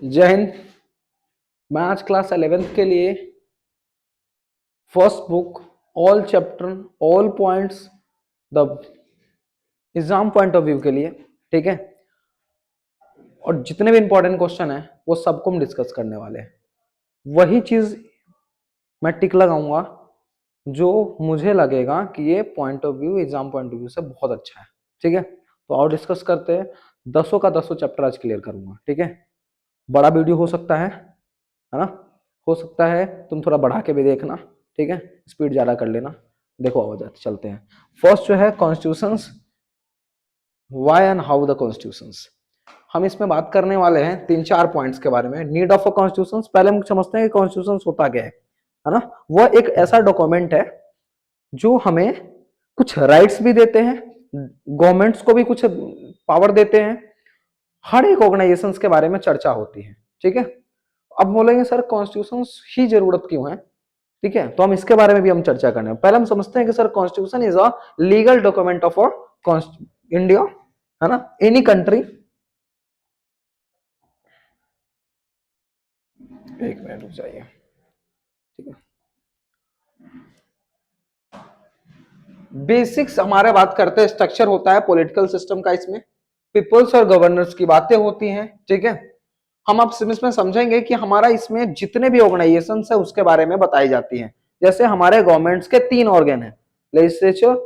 जय हिंद। मैं आज क्लास 11th के लिए first book all chapter all points the exam point of view के लिए, ठीक है, और जितने भी इंपॉर्टेंट क्वेश्चन है वो सबको हम डिस्कस करने वाले हैं। वही चीज मैं टिक लगाऊंगा जो मुझे लगेगा कि ये point of view exam point of view से बहुत अच्छा है, ठीक है। तो और डिस्कस करते हैं। 10 का 10 चैप्टर आज क्लियर करूंगा, ठीक है। बड़ा वीडियो हो सकता है ना, हो सकता है तुम थोड़ा बढ़ा के भी देखना, ठीक है, स्पीड ज्यादा कर लेना। देखो आवाज आते चलते हैं। फर्स्ट जो है constitutions, why and how the constitutions. हम इसमें बात करने वाले हैं 3-4 पॉइंट्स के बारे में। नीड ऑफ अ कॉन्स्टिट्यूशंस, पहले हम समझते हैं कि कॉन्स्टिट्यूशंस होता क्या है ना। वह एक ऐसा डॉक्यूमेंट है जो हमें कुछ राइट्स भी देते हैं, गवर्नमेंट्स को भी कुछ पावर देते हैं। हर एक ऑर्गेनाइजेशंस के बारे में चर्चा होती है, ठीक है। अब बोलेंगे सर कॉन्स्टिट्यूशन ही जरूरत क्यों है, ठीक है, तो हम इसके बारे में भी हम चर्चा करने। पहले हम समझते हैं कि sir constitution is a legal document of India, है ना, एनी कंट्री। एक मिनट रुक जाइए, ठीक है। बेसिक्स हमारे बात करते हैं, स्ट्रक्चर होता है पॉलिटिकल सिस्टम का, इसमें पीपल्स और गवर्नर्स की बातें होती हैं, ठीक है। हम अब इसमें समझेंगे कि हमारा इसमें जितने भी ऑर्गेनाइजेशन है उसके बारे में बताई जाती हैं। जैसे हमारे गवर्नमेंट्स के 3 ऑर्गन है, लेजिस्लेचर,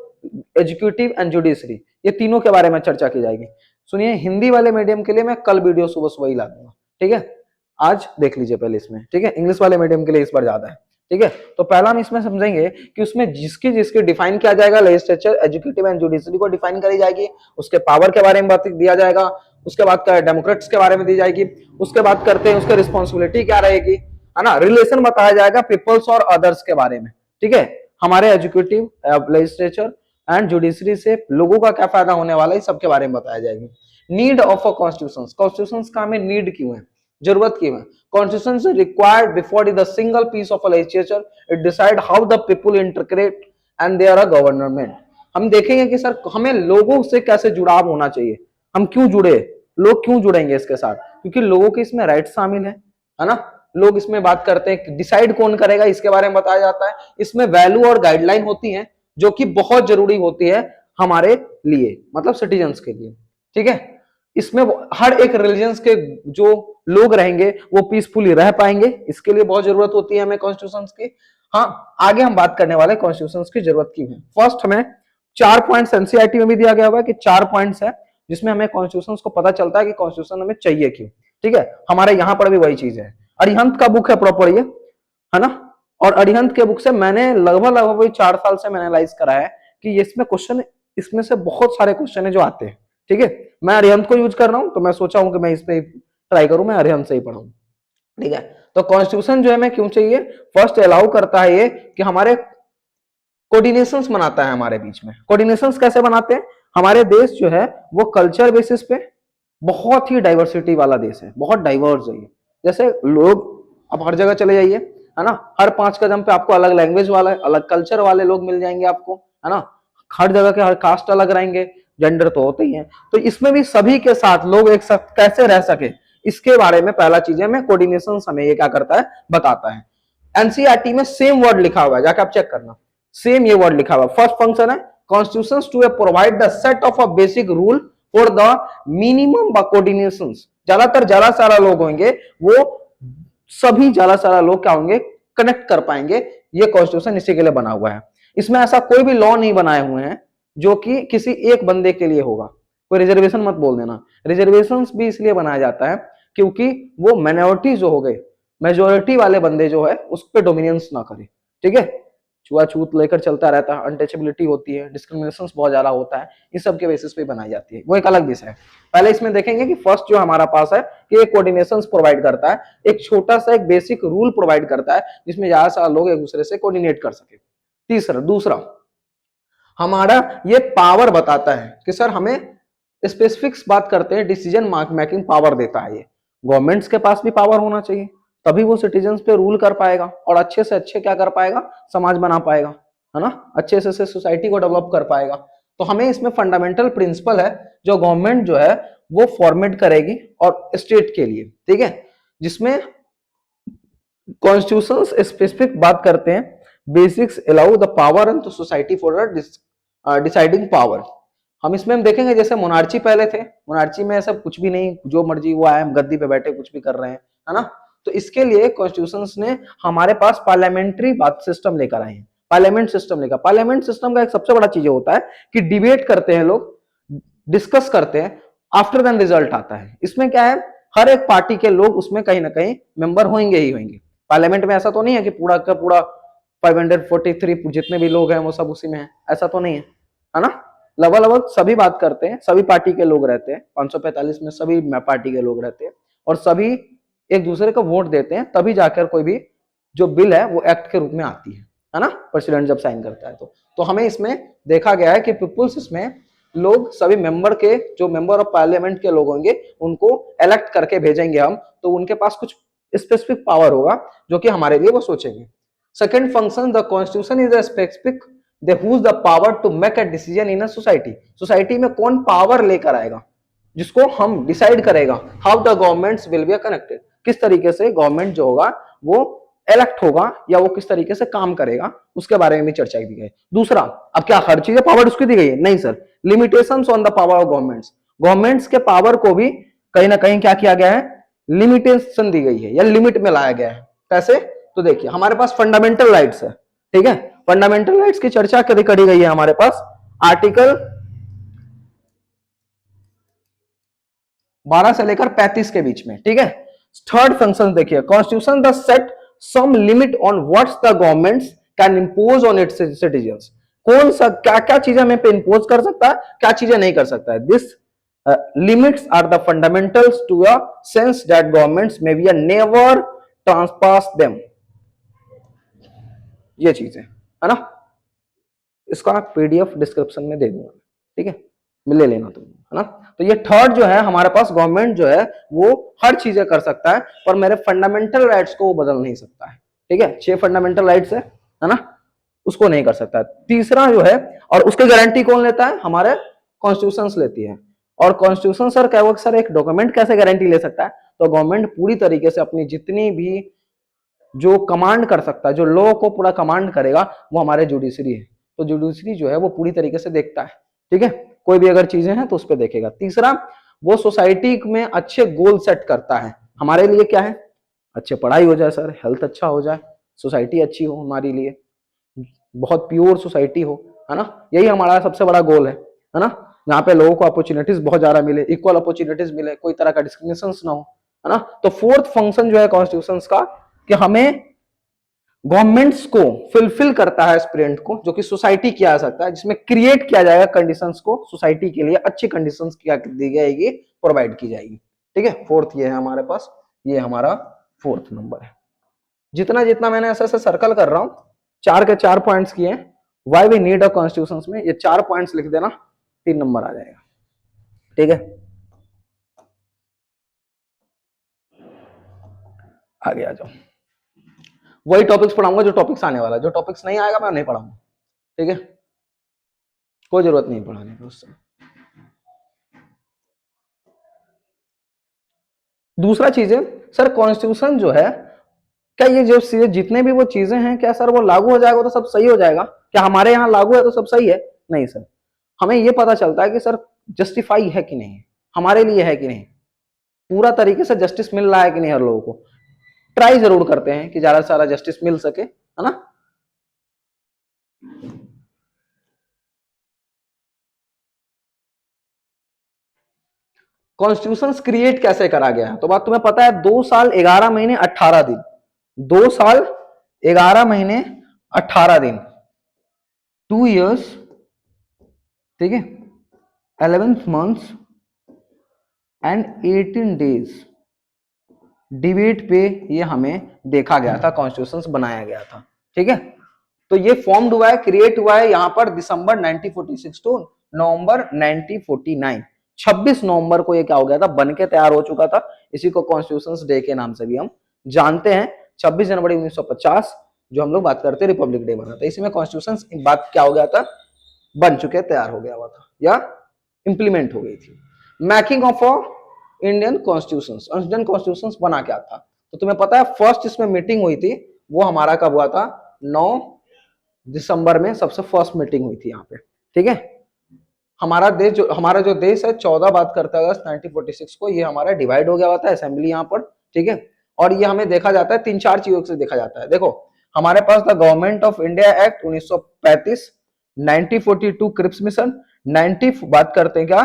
एग्जीक्यूटिव एंड जुडिशरी, ये तीनों के बारे में चर्चा की जाएगी। सुनिए, हिंदी वाले मीडियम के लिए मैं कल वीडियो सुबह सुबह ही ला दूंगा, ठीक है। आज देख लीजिए पहले इसमें, ठीक है। इंग्लिश वाले मीडियम के लिए इस बार ज्यादा है, ठीक है। तो पहला हम इसमें समझेंगे कि उसमें जिसकी जिसकी डिफाइन किया जाएगा, लेजिस्लेचर, एग्जीक्यूटिव एंड जुडिशरी को डिफाइन करी जाएगी, उसके पावर के बारे में बात दिया जाएगा। उसके बाद डेमोक्रेट्स के बारे में दी जाएगी। उसके बाद करते हैं उसके रिस्पॉन्सिबिलिटी क्या रहेगी, है ना। रिलेशन बताया जाएगा पीपल्स और अदर्स के बारे में, ठीक है। हमारे एजुकेटिव, लेजिस्लेचर एंड जुडिशरी से लोगों का क्या फायदा होने वाला है, सबके बारे में बताया जाएगी। Need of a constitution, constitution का हमें नीड क्यों है, जरूरत क्यों है। Constitution is required before the single piece of a legislature, it decide how the people interact and they are a government. हम देखेंगे कि सर हमें लोगों से कैसे जुड़ाव होना चाहिए, हम क्यों जुड़े, लोग क्यों जुड़ेंगे इसके साथ, क्योंकि लोगों के इसमें राइट शामिल है ना। लोग इसमें बात करते हैं, डिसाइड कौन करेगा इसके बारे में बताया जाता है। इसमें वैल्यू और गाइडलाइन होती है जो कि बहुत जरूरी होती है हमारे लिए, मतलब सिटीजन्स के लिए, ठीक है। इसमें हर एक रिलीजन्स के जो लोग रहेंगे वो पीसफुली रह पाएंगे, इसके लिए बहुत जरूरत होती है हमें कॉन्स्टिट्यूशन की। हाँ, आगे हम बात करने वाले कॉन्स्टिट्यूशन की जरूरत क्यों है। फर्स्ट हमें 4 पॉइंट्स एनसीईआरटी में भी दिया गया हुआ है कि 4 पॉइंट्स है जिसमें हमें कॉन्स्टिट्यूशन को पता चलता है कि कॉन्स्टिट्यूशन हमें चाहिए क्यों, ठीक है। हमारे यहाँ पर भी वही चीज है। अरिहंत का बुक है प्रॉपर ये, है ना। और अरिहंत के बुक से मैंने लगभग वही 4 साल से मैंने एनालाइज करा है कि इसमें क्वेश्चन, इसमें से बहुत सारे क्वेश्चन है जो आते हैं, ठीक है। मैं अरिहंत को यूज कर रहा हूं तो मैं सोचा हूं कि मैं इस पे ट्राई करूं, मैं अरिहंत से ही पढ़ाऊं, ठीक है। तो कॉन्स्टिट्यूशन जो है हमें क्यों चाहिए, फर्स्ट अलाउ करता है ये कि हमारे कोऑर्डिनेशंस बनाता है हमारे बीच में। कोऑर्डिनेशंस कैसे बनाते हैं, हमारे देश जो है वो कल्चर बेसिस पे बहुत ही डाइवर्सिटी वाला देश है, बहुत डाइवर्स है। जैसे लोग अब हर जगह चले जाइए, है ना, हर 5 कदम पे आपको अलग लैंग्वेज वाला, अलग कल्चर वाले लोग मिल जाएंगे आपको, है ना। हर जगह के हर कास्ट अलग रहेंगे, जेंडर तो होते ही है। तो इसमें भी सभी के साथ लोग एक साथ कैसे रह सके, इसके बारे में पहला चीज है, में कोऑर्डिनेशन हमें ये क्या करता है, बताता है। एनसीईआरटी में सेम वर्ड लिखा हुआ है, जाके आप चेक करना, सेम ये वर्ड लिखा हुआ। फर्स्ट फंक्शन है constitution to provide the set of a basic rule for the minimum coordination. ज्यादातर ज्यादा सारा लोग होंगे, वो सभी ज्यादा सारा लोग क्या होंगे, कनेक्ट कर पाएंगे। ये कॉन्स्टिट्यूशन इसी के लिए बना हुआ है। इसमें ऐसा कोई भी लॉ नहीं बनाए हुए हैं जो कि किसी एक बंदे के लिए होगा। कोई रिजर्वेशन मत बोल देना, रिजर्वेशन भी इसलिए बनाया जाता है क्योंकि वो माइनॉरिटी जो हो गए, मेजोरिटी वाले बंदे जो है उस पर डोमिनेंस ना करे, ठीक है। छुआछूत लेकर चलता रहता है, अनटचेबिलिटी होती है, डिस्क्रिमिनेशन बहुत ज्यादा होता है, इस सब के बेसिस पे बनाई जाती है, वो एक अलग विषय है। पहले इसमें देखेंगे कि फर्स्ट जो हमारा पास है कि एक कोऑर्डिनेशन प्रोवाइड करता है, एक छोटा सा एक बेसिक रूल प्रोवाइड करता है जिसमें ज्यादा सारा लोग एक दूसरे से कोऑर्डिनेट कर सके। तीसरा, दूसरा हमारा ये पावर बताता है कि सर हमें स्पेसिफिक्स बात करते हैं, डिसीजन मेकिंग पावर देता है ये। गवर्नमेंट्स के पास भी पावर होना चाहिए, तभी वो सिटीजन्स पे रूल कर पाएगा और अच्छे से अच्छे क्या कर पाएगा, समाज बना पाएगा, है ना, अच्छे से सोसाइटी को डेवलप कर पाएगा। तो हमें इसमें फंडामेंटल प्रिंसिपल है जो गवर्नमेंट जो है वो फॉर्मेट करेगी और स्टेट के लिए, ठीक है। जिसमें कॉन्स्टिट्यूशन स्पेसिफिक बात करते हैं, basics allow the power and society for deciding power. हम इसमें हम देखेंगे जैसे मोनार्ची पहले थे, मोनार्ची में ऐसा कुछ भी नहीं, जो मर्जी वो आए, हम गद्दी पे बैठे कुछ भी कर रहे हैं, है ना। तो इसके लिए कॉन्स्टिट्यूशंस ने हमारे पास पार्लियामेंट्री बात सिस्टम लेकर आए हैं, पार्लियामेंट सिस्टम लेकर। पार्लियामेंट सिस्टम का एक सबसे बड़ा चीज होता है कि डिबेट करते हैं लोग, डिस्कस करते हैं, आफ्टर देन रिजल्ट आता है। इसमें क्या है, हर एक पार्टी के लोग उसमें कहीं ना कहीं मेंबर होंगे ही होंगे। पार्लियामेंट में ऐसा तो नहीं है कि पूरा का पूरा 543 जितने भी लोग हैं वो सब उसी में है, ऐसा तो नहीं है ना। लगभग सभी बात करते हैं, सभी पार्टी के लोग रहते हैं, 545 में सभी पार्टी के लोग रहते हैं, और सभी एक दूसरे को वोट देते हैं, तभी जाकर कोई भी जो बिल है वो एक्ट के रूप में आती है ना, प्रेसिडेंट जब साइन करता है तो हमें इसमें देखा गया है कि पीपुल्स इसमें लोग सभी मेंबर के, जो मेंबर ऑफ पार्लियामेंट के लोग होंगे उनको इलेक्ट करके भेजेंगे हम, तो उनके पास कुछ स्पेसिफिक पावर होगा जो कि हमारे लिए वो सोचेंगे। Second function, the constitution is a specific they whose the power to make a decision in a society. Society में कौन पावर लेकर आएगा, जिसको हम डिसाइड करेगा how the governments will be connected, किस तरीके से गवर्नमेंट जो होगा वो इलेक्ट होगा या वो किस तरीके से काम करेगा, उसके बारे में भी चर्चा की गई। दूसरा, अब क्या हर चीजें पावर उसकी दी गई है? नहीं sir, limitations on the power of governments, governments के पावर को भी कहीं ना कहीं क्या किया गया है, लिमिटेशन दी गई है या लिमिट में लाया गया है। कैसे? तो देखिए हमारे पास फंडामेंटल राइट्स है, ठीक है, फंडामेंटल राइट्स की चर्चा करी गई है हमारे पास आर्टिकल 12 से लेकर 35 के बीच में, ठीक है। थर्ड फंक्शन देखिए, constitution the set some limit on what's the governments can impose on its citizens, कौन सा क्या क्या चीजें हमें पे इंपोज कर सकता है, क्या चीजें नहीं कर सकता है। This limits are the fundamentals to a sense that governments may be a never transpass them, ये चीज है ना। इसका पीडीएफ डिस्क्रिप्शन में दे दूंगा, ठीक है, ले लेना तुम, है ना। तो ये थर्ड जो है हमारे पास, गवर्नमेंट जो है वो हर चीजें कर सकता है, पर मेरे फंडामेंटल राइट्स को वो बदल नहीं सकता है, ठीक है। 6 फंडामेंटल राइट्स है ना, उसको नहीं कर सकता। तीसरा जो है, और उसकी गारंटी कौन लेता है, हमारे कॉन्स्टिट्यूशन लेती है। और कॉन्स्टिट्यूशन सर क्या वो सर एक डॉक्यूमेंट कैसे गारंटी ले सकता है, तो गवर्नमेंट पूरी तरीके से अपनी जितनी भी जो कमांड कर सकता है, जो लॉ को पूरा कमांड करेगा, वो हमारे जुडिशरी है। तो जुडिशरी जो है वो पूरी तरीके से देखता है, ठीक है, कोई भी अगर चीजें हैं तो उस पर देखेगा। तीसरा, वो सोसाइटी में अच्छे गोल सेट करता है। हमारे लिए क्या है, अच्छे पढ़ाई हो जाए सर, हेल्थ अच्छा हो जाए, सोसाइटी अच्छी हो हमारे लिए, बहुत प्योर सोसाइटी हो, है ना, यही हमारा सबसे बड़ा गोल है ना। यहाँ पे लोगों को अपॉर्चुनिटीज बहुत ज्यादा मिले, इक्वल अपॉर्चुनिटीज मिले, कोई तरह का डिस्क्रिमिनेशन ना हो, है ना। तो फोर्थ फंक्शन जो है कॉन्स्टिट्यूशन का, कि हमें गवर्नमेंट्स को फुलफिल करता है एस्पिरेंट को, जो कि सोसाइटी किया जा सकता है, जिसमें क्रिएट किया जाएगा कंडीशंस को, सोसाइटी के लिए अच्छी कंडीशंस क्या दी जाएगी, प्रोवाइड की जाएगी, ठीक है। फोर्थ ये है हमारे पास, ये हमारा फोर्थ नंबर है। जितना जितना मैंने ऐसे ऐसे सर्कल कर रहा हूं, 4 के 4 पॉइंट्स किए, why we need a constitution में ये 4 पॉइंट्स लिख देना, 3 नंबर आ जाएगा, ठीक है। आगे आ जाओ, वही टॉपिक्स पढ़ाऊंगा जो टॉपिक्स आने वाला, जो टॉपिक्स नहीं आएगा मैं नहीं पढ़ाऊंगा, ठीक है, कोई जरूरत नहीं पढ़ाने की उससे। दूसरा चीज है सर, कॉन्स्टिट्यूशन जो है, क्या ये जो जितने भी वो चीजें हैं, क्या सर वो लागू हो जाएगा तो सब सही हो जाएगा? क्या हमारे यहाँ लागू है तो सब सही है? नहीं सर, हमें ये पता चलता है कि सर जस्टिफाई है कि नहीं, हमारे लिए है कि नहीं, पूरा तरीके से जस्टिस मिल रहा है कि नहीं हर लोगों को। ट्राई जरूर करते हैं कि ज्यादा से ज्यादा जस्टिस मिल सके, है ना। कॉन्स्टिट्यूशन क्रिएट कैसे करा गया है, तो बात तुम्हें पता है, 2 साल 11 महीने 18 दिन, 2 साल 11 महीने 18 दिन, 2 years, ठीक है, 11 months एंड 18 days डिबेट पे ये हमें देखा गया था, कॉन्स्टिट्यूशन बनाया गया था, ठीक है। तो ये फॉर्म्ड हुआ है, क्रिएट हुआ है यहाँ पर दिसंबर 1946 टू नवंबर 1949, 26 नवंबर को ये क्या हो गया था, बन के तैयार हो चुका था। इसी को कॉन्स्टिट्यूशन डे के नाम से भी हम जानते हैं। 26 जनवरी 1950 जो हम लोग बात करते हैं रिपब्लिक डे बना था, इसी में कॉन्स्टिट्यूशन बात क्या हो गया था, बन चुके, तैयार हो गया हुआ था या इंप्लीमेंट हो गई थी। Making of Indian constitution, Indian constitution बना क्या था, तो तुम्हें पता है फर्स्ट इसमें मीटिंग हुई थी वो हमारा कब हुआ था, 9 दिसंबर में सबसे फर्स्ट मीटिंग हुई थी यहाँ पे, ठीक है। हमारा जो देश है 14 बात करता है अगस्त 1946 को, ये हमारा डिवाइड हो गया हुआ था असेंबली यहाँ पर, ठीक है। और ये हमें देखा जाता है 3-4 चीजों से देखा जाता है। देखो हमारे पास the government of India act 1935, 1942 क्रिप्स मिशन, 90 बात करते हैं क्या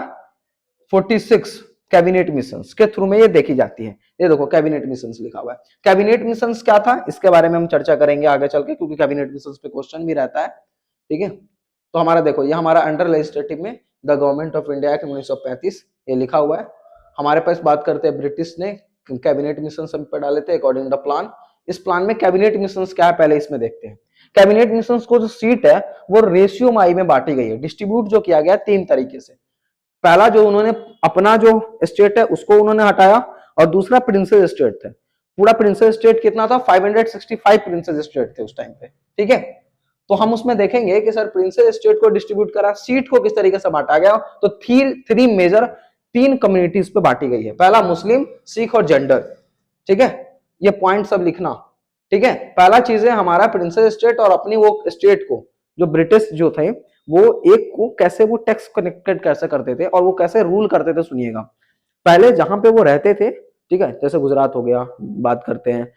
46 कैबिनेट मिशंस के थ्रू में ये देखी जाती है। ये देखो कैबिनेट मिशंस लिखा हुआ है। कैबिनेट मिशंस क्या था इसके बारे में हम चर्चा करेंगे आगे चल के, क्योंकि कैबिनेट मिशंस पे क्वेश्चन भी रहता है, ठीक है। तो हमारा देखो ये हमारा अंडर लेजिस्लेटिव में the government of India act 1935 ये लिखा हुआ है। हमारे पास बात करते हैं ब्रिटिश ने कैबिनेट मिशन हम पे डाले थे अकॉर्डिंग द प्लान। इस प्लान में कैबिनेट मिशन क्या है पहले इसमें देखते हैं। कैबिनेट मिशन को जो सीट है वो रेशियो माई में बांटी गई है, डिस्ट्रीब्यूट जो किया गया 3 तरीके से। पहला जो उन्होंने अपना जो स्टेट है उसको उन्होंने हटाया, और दूसरा प्रिंसेस स्टेट थे। पूरा प्रिंसेस स्टेट कितना था, 565 प्रिंसेस स्टेट थे उस टाइम पे, ठीक है। तो हम उसमें देखेंगे कि सर प्रिंसेस स्टेट को डिस्ट्रीब्यूट करा, सीट को किस तरीके से बांटा गया, तो थ्री मेजर 3 कम्युनिटीज पे बांटी गई है। पहला मुस्लिम, सिख और जेंडर, ठीक है। ये पॉइंट सब लिखना, ठीक है। पहला चीज है हमारा प्रिंसेस स्टेट और अपनी वो स्टेट को जो ब्रिटिश जो थे वो एक को कैसे वो टैक्स कनेक्टेड कैसे करते थे और वो कैसे रूल करते थे, सुनिएगा। पहले जहां पे वो रहते थे, ठीक है, जैसे गुजरात हो गया, बात करते हैं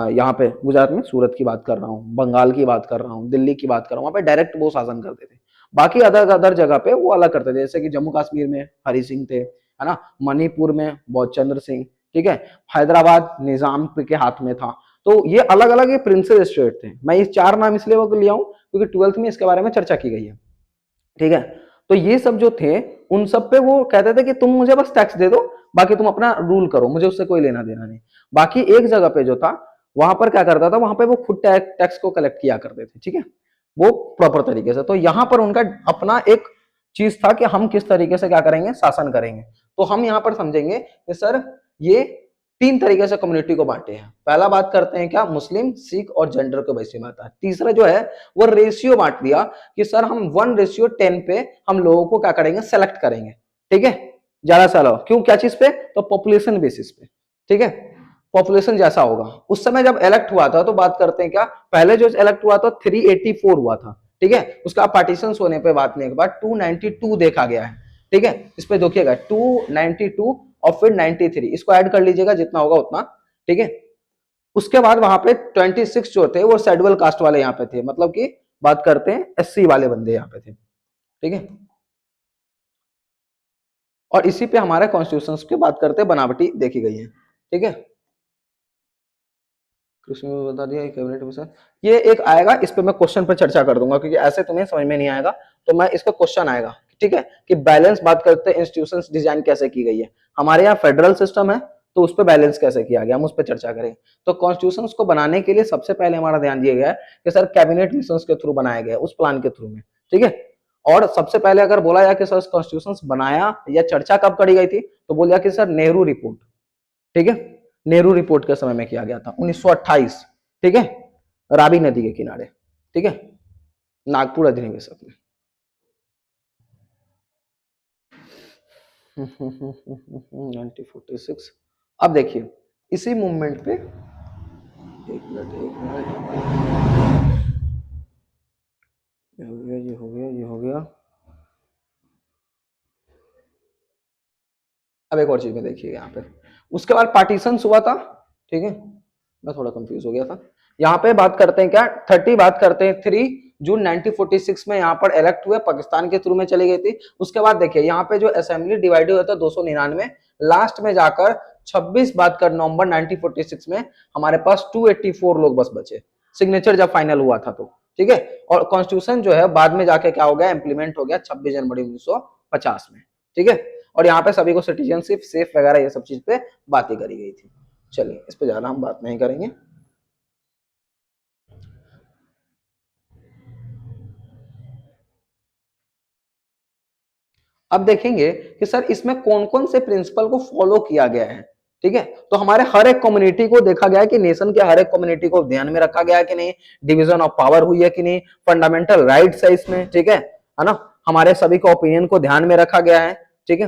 यहाँ पे गुजरात में सूरत की बात कर रहा हूँ, बंगाल की बात कर रहा हूँ, दिल्ली की बात कर रहा हूँ, वहां पे डायरेक्ट वो शासन करते थे। बाकी अदर अदर जगह पे वो अलग करते थे, जैसे कि जम्मू कश्मीर में हरि सिंह थे, है ना, मणिपुर में बहुत सिंह, ठीक है, हैदराबाद निजाम के हाथ में था। तो ये अलग अलग ये प्रिंसेस स्टेट थे। मैं ये 4 नाम इसलिए वो लिया हूँ क्योंकि 12th में इसके बारे में चर्चा की गई है, ठीक है। तो ये सब जो थे उन सब पे वो कहते थे कि तुम मुझे बस टैक्स दे दो, बाकी तुम अपना रूल करो, मुझे उससे कोई लेना देना नहीं। बाकी एक जगह पे जो था वहां पर क्या करता था, वहां पे वो खुद टैक्स को कलेक्ट किया करते थे, ठीक है, वो प्रॉपर तरीके से। तो यहाँ पर उनका अपना एक चीज था कि हम किस तरीके से क्या करेंगे, शासन करेंगे। तो हम यहाँ पर समझेंगे कि सर ये 3 तरीके से कम्युनिटी को बांटे हैं। पहला बात करते हैं क्या, मुस्लिम, सिख और जेंडर के बेसिस में आता है। तीसरा जो है वो रेशियो बांट दिया कि सर हम 1:10 पे हम लोगों को क्या करेंगे, सेलेक्ट करेंगे, ठीक है, ज्यादा से ज्यादा। क्यों, क्या चीज पे, तो पॉपुलेशन बेसिस पे, ठीक है, पॉपुलेशन जैसा होगा। उस समय जब इलेक्ट हुआ था तो बात करते हैं क्या, पहले जो इलेक्ट हुआ था 384 हुआ था, ठीक है। उसका पार्टीशन होने पे बात नहीं के बाद 292 देखा गया है, ठीक है। इस पे देखिएगा 292 और फिर 93, इसको ऐड कर लीजिएगा जितना होगा उतना, ठीक है। उसके बाद वहां पे 26 जो थे वो शेड्यूल कास्ट वाले यहाँ पे थे, मतलब कि बात करते हैं एससी वाले बंदे यहाँ पे थे, ठीक है। और इसी पे हमारे कॉन्स्टिट्यूशन की बात करते हैं बनावटी देखी गई है, ठीक है। कृष्ण में बता दिया कैबिनेट मिशन, ये एक आएगा, इस पे मैं क्वेश्चन पर चर्चा कर दूंगा क्योंकि ऐसे तुम्हें समझ में नहीं आएगा, तो मैं इसका क्वेश्चन आएगा, ठीक है, कि बैलेंस बात करते हैं इंस्टीट्यूशंस डिजाइन कैसे की गई है। हमारे यहाँ फेडरल सिस्टम है तो उस पर बैलेंस कैसे किया गया, हम उस पर चर्चा करेंगे। तो कॉन्स्टिट्यूशन को बनाने के लिए सबसे पहले हमारा ध्यान दिया गया है कि सर कैबिनेट मिशन के थ्रू बनाया गया उस प्लान के थ्रू में, ठीक है। और सबसे पहले अगर बोला जाए कि सर कॉन्स्टिट्यूशन बनाया या चर्चा कब करी गई थी, तो बोल दिया कि सर नेहरू रिपोर्ट, ठीक है, नेहरू रिपोर्ट के समय में किया गया था 1928, ठीक है, रावी नदी के किनारे, ठीक है, नागपुर अधिनिवेशक में। 1946। अब देखिए इसी मूवमेंट पे, एक मिनट ये हो गया, ये हो गया, ये हो गया। अब एक और चीज में देखिए यहाँ पे, उसके बाद पार्टीशन हुआ था, ठीक है, मैं थोड़ा कंफ्यूज हो गया था। यहाँ पे बात करते हैं क्या 30 बात करते हैं 3 जून 1946 में यहाँ पर इलेक्ट हुए, पाकिस्तान के थ्रू में चली गई थी। उसके बाद देखिए यहाँ पे जो असेंबली डिवाइड हुआ था 299, लास्ट में जाकर 26 बात कर नवंबर 1946 में हमारे पास 284 लोग बस बचे, सिग्नेचर जब फाइनल हुआ था तो, ठीक है। और कॉन्स्टिट्यूशन जो है बाद में जाके क्या हो गया, इंप्लीमेंट हो गया 26 जनवरी 1950 में, ठीक है। और यहाँ पे सभी को सिटीजनशिप सेफ वगैरह ये सब चीज पे बातें करी गई थी। चलिए इस पे ज्यादा हम बात नहीं करेंगे। अब देखेंगे कि सर इसमें कौन कौन से प्रिंसिपल को फॉलो किया गया है, ठीक है। तो हमारे हर एक कम्युनिटी को देखा गया है कि नेशन के हर एक कम्युनिटी को ध्यान में रखा गया है कि नहीं, डिवीजन ऑफ पावर हुई है कि नहीं, फंडामेंटल राइट्स है इसमें, ठीक है ना, हमारे सभी को ओपिनियन को ध्यान में रखा गया है, ठीक है।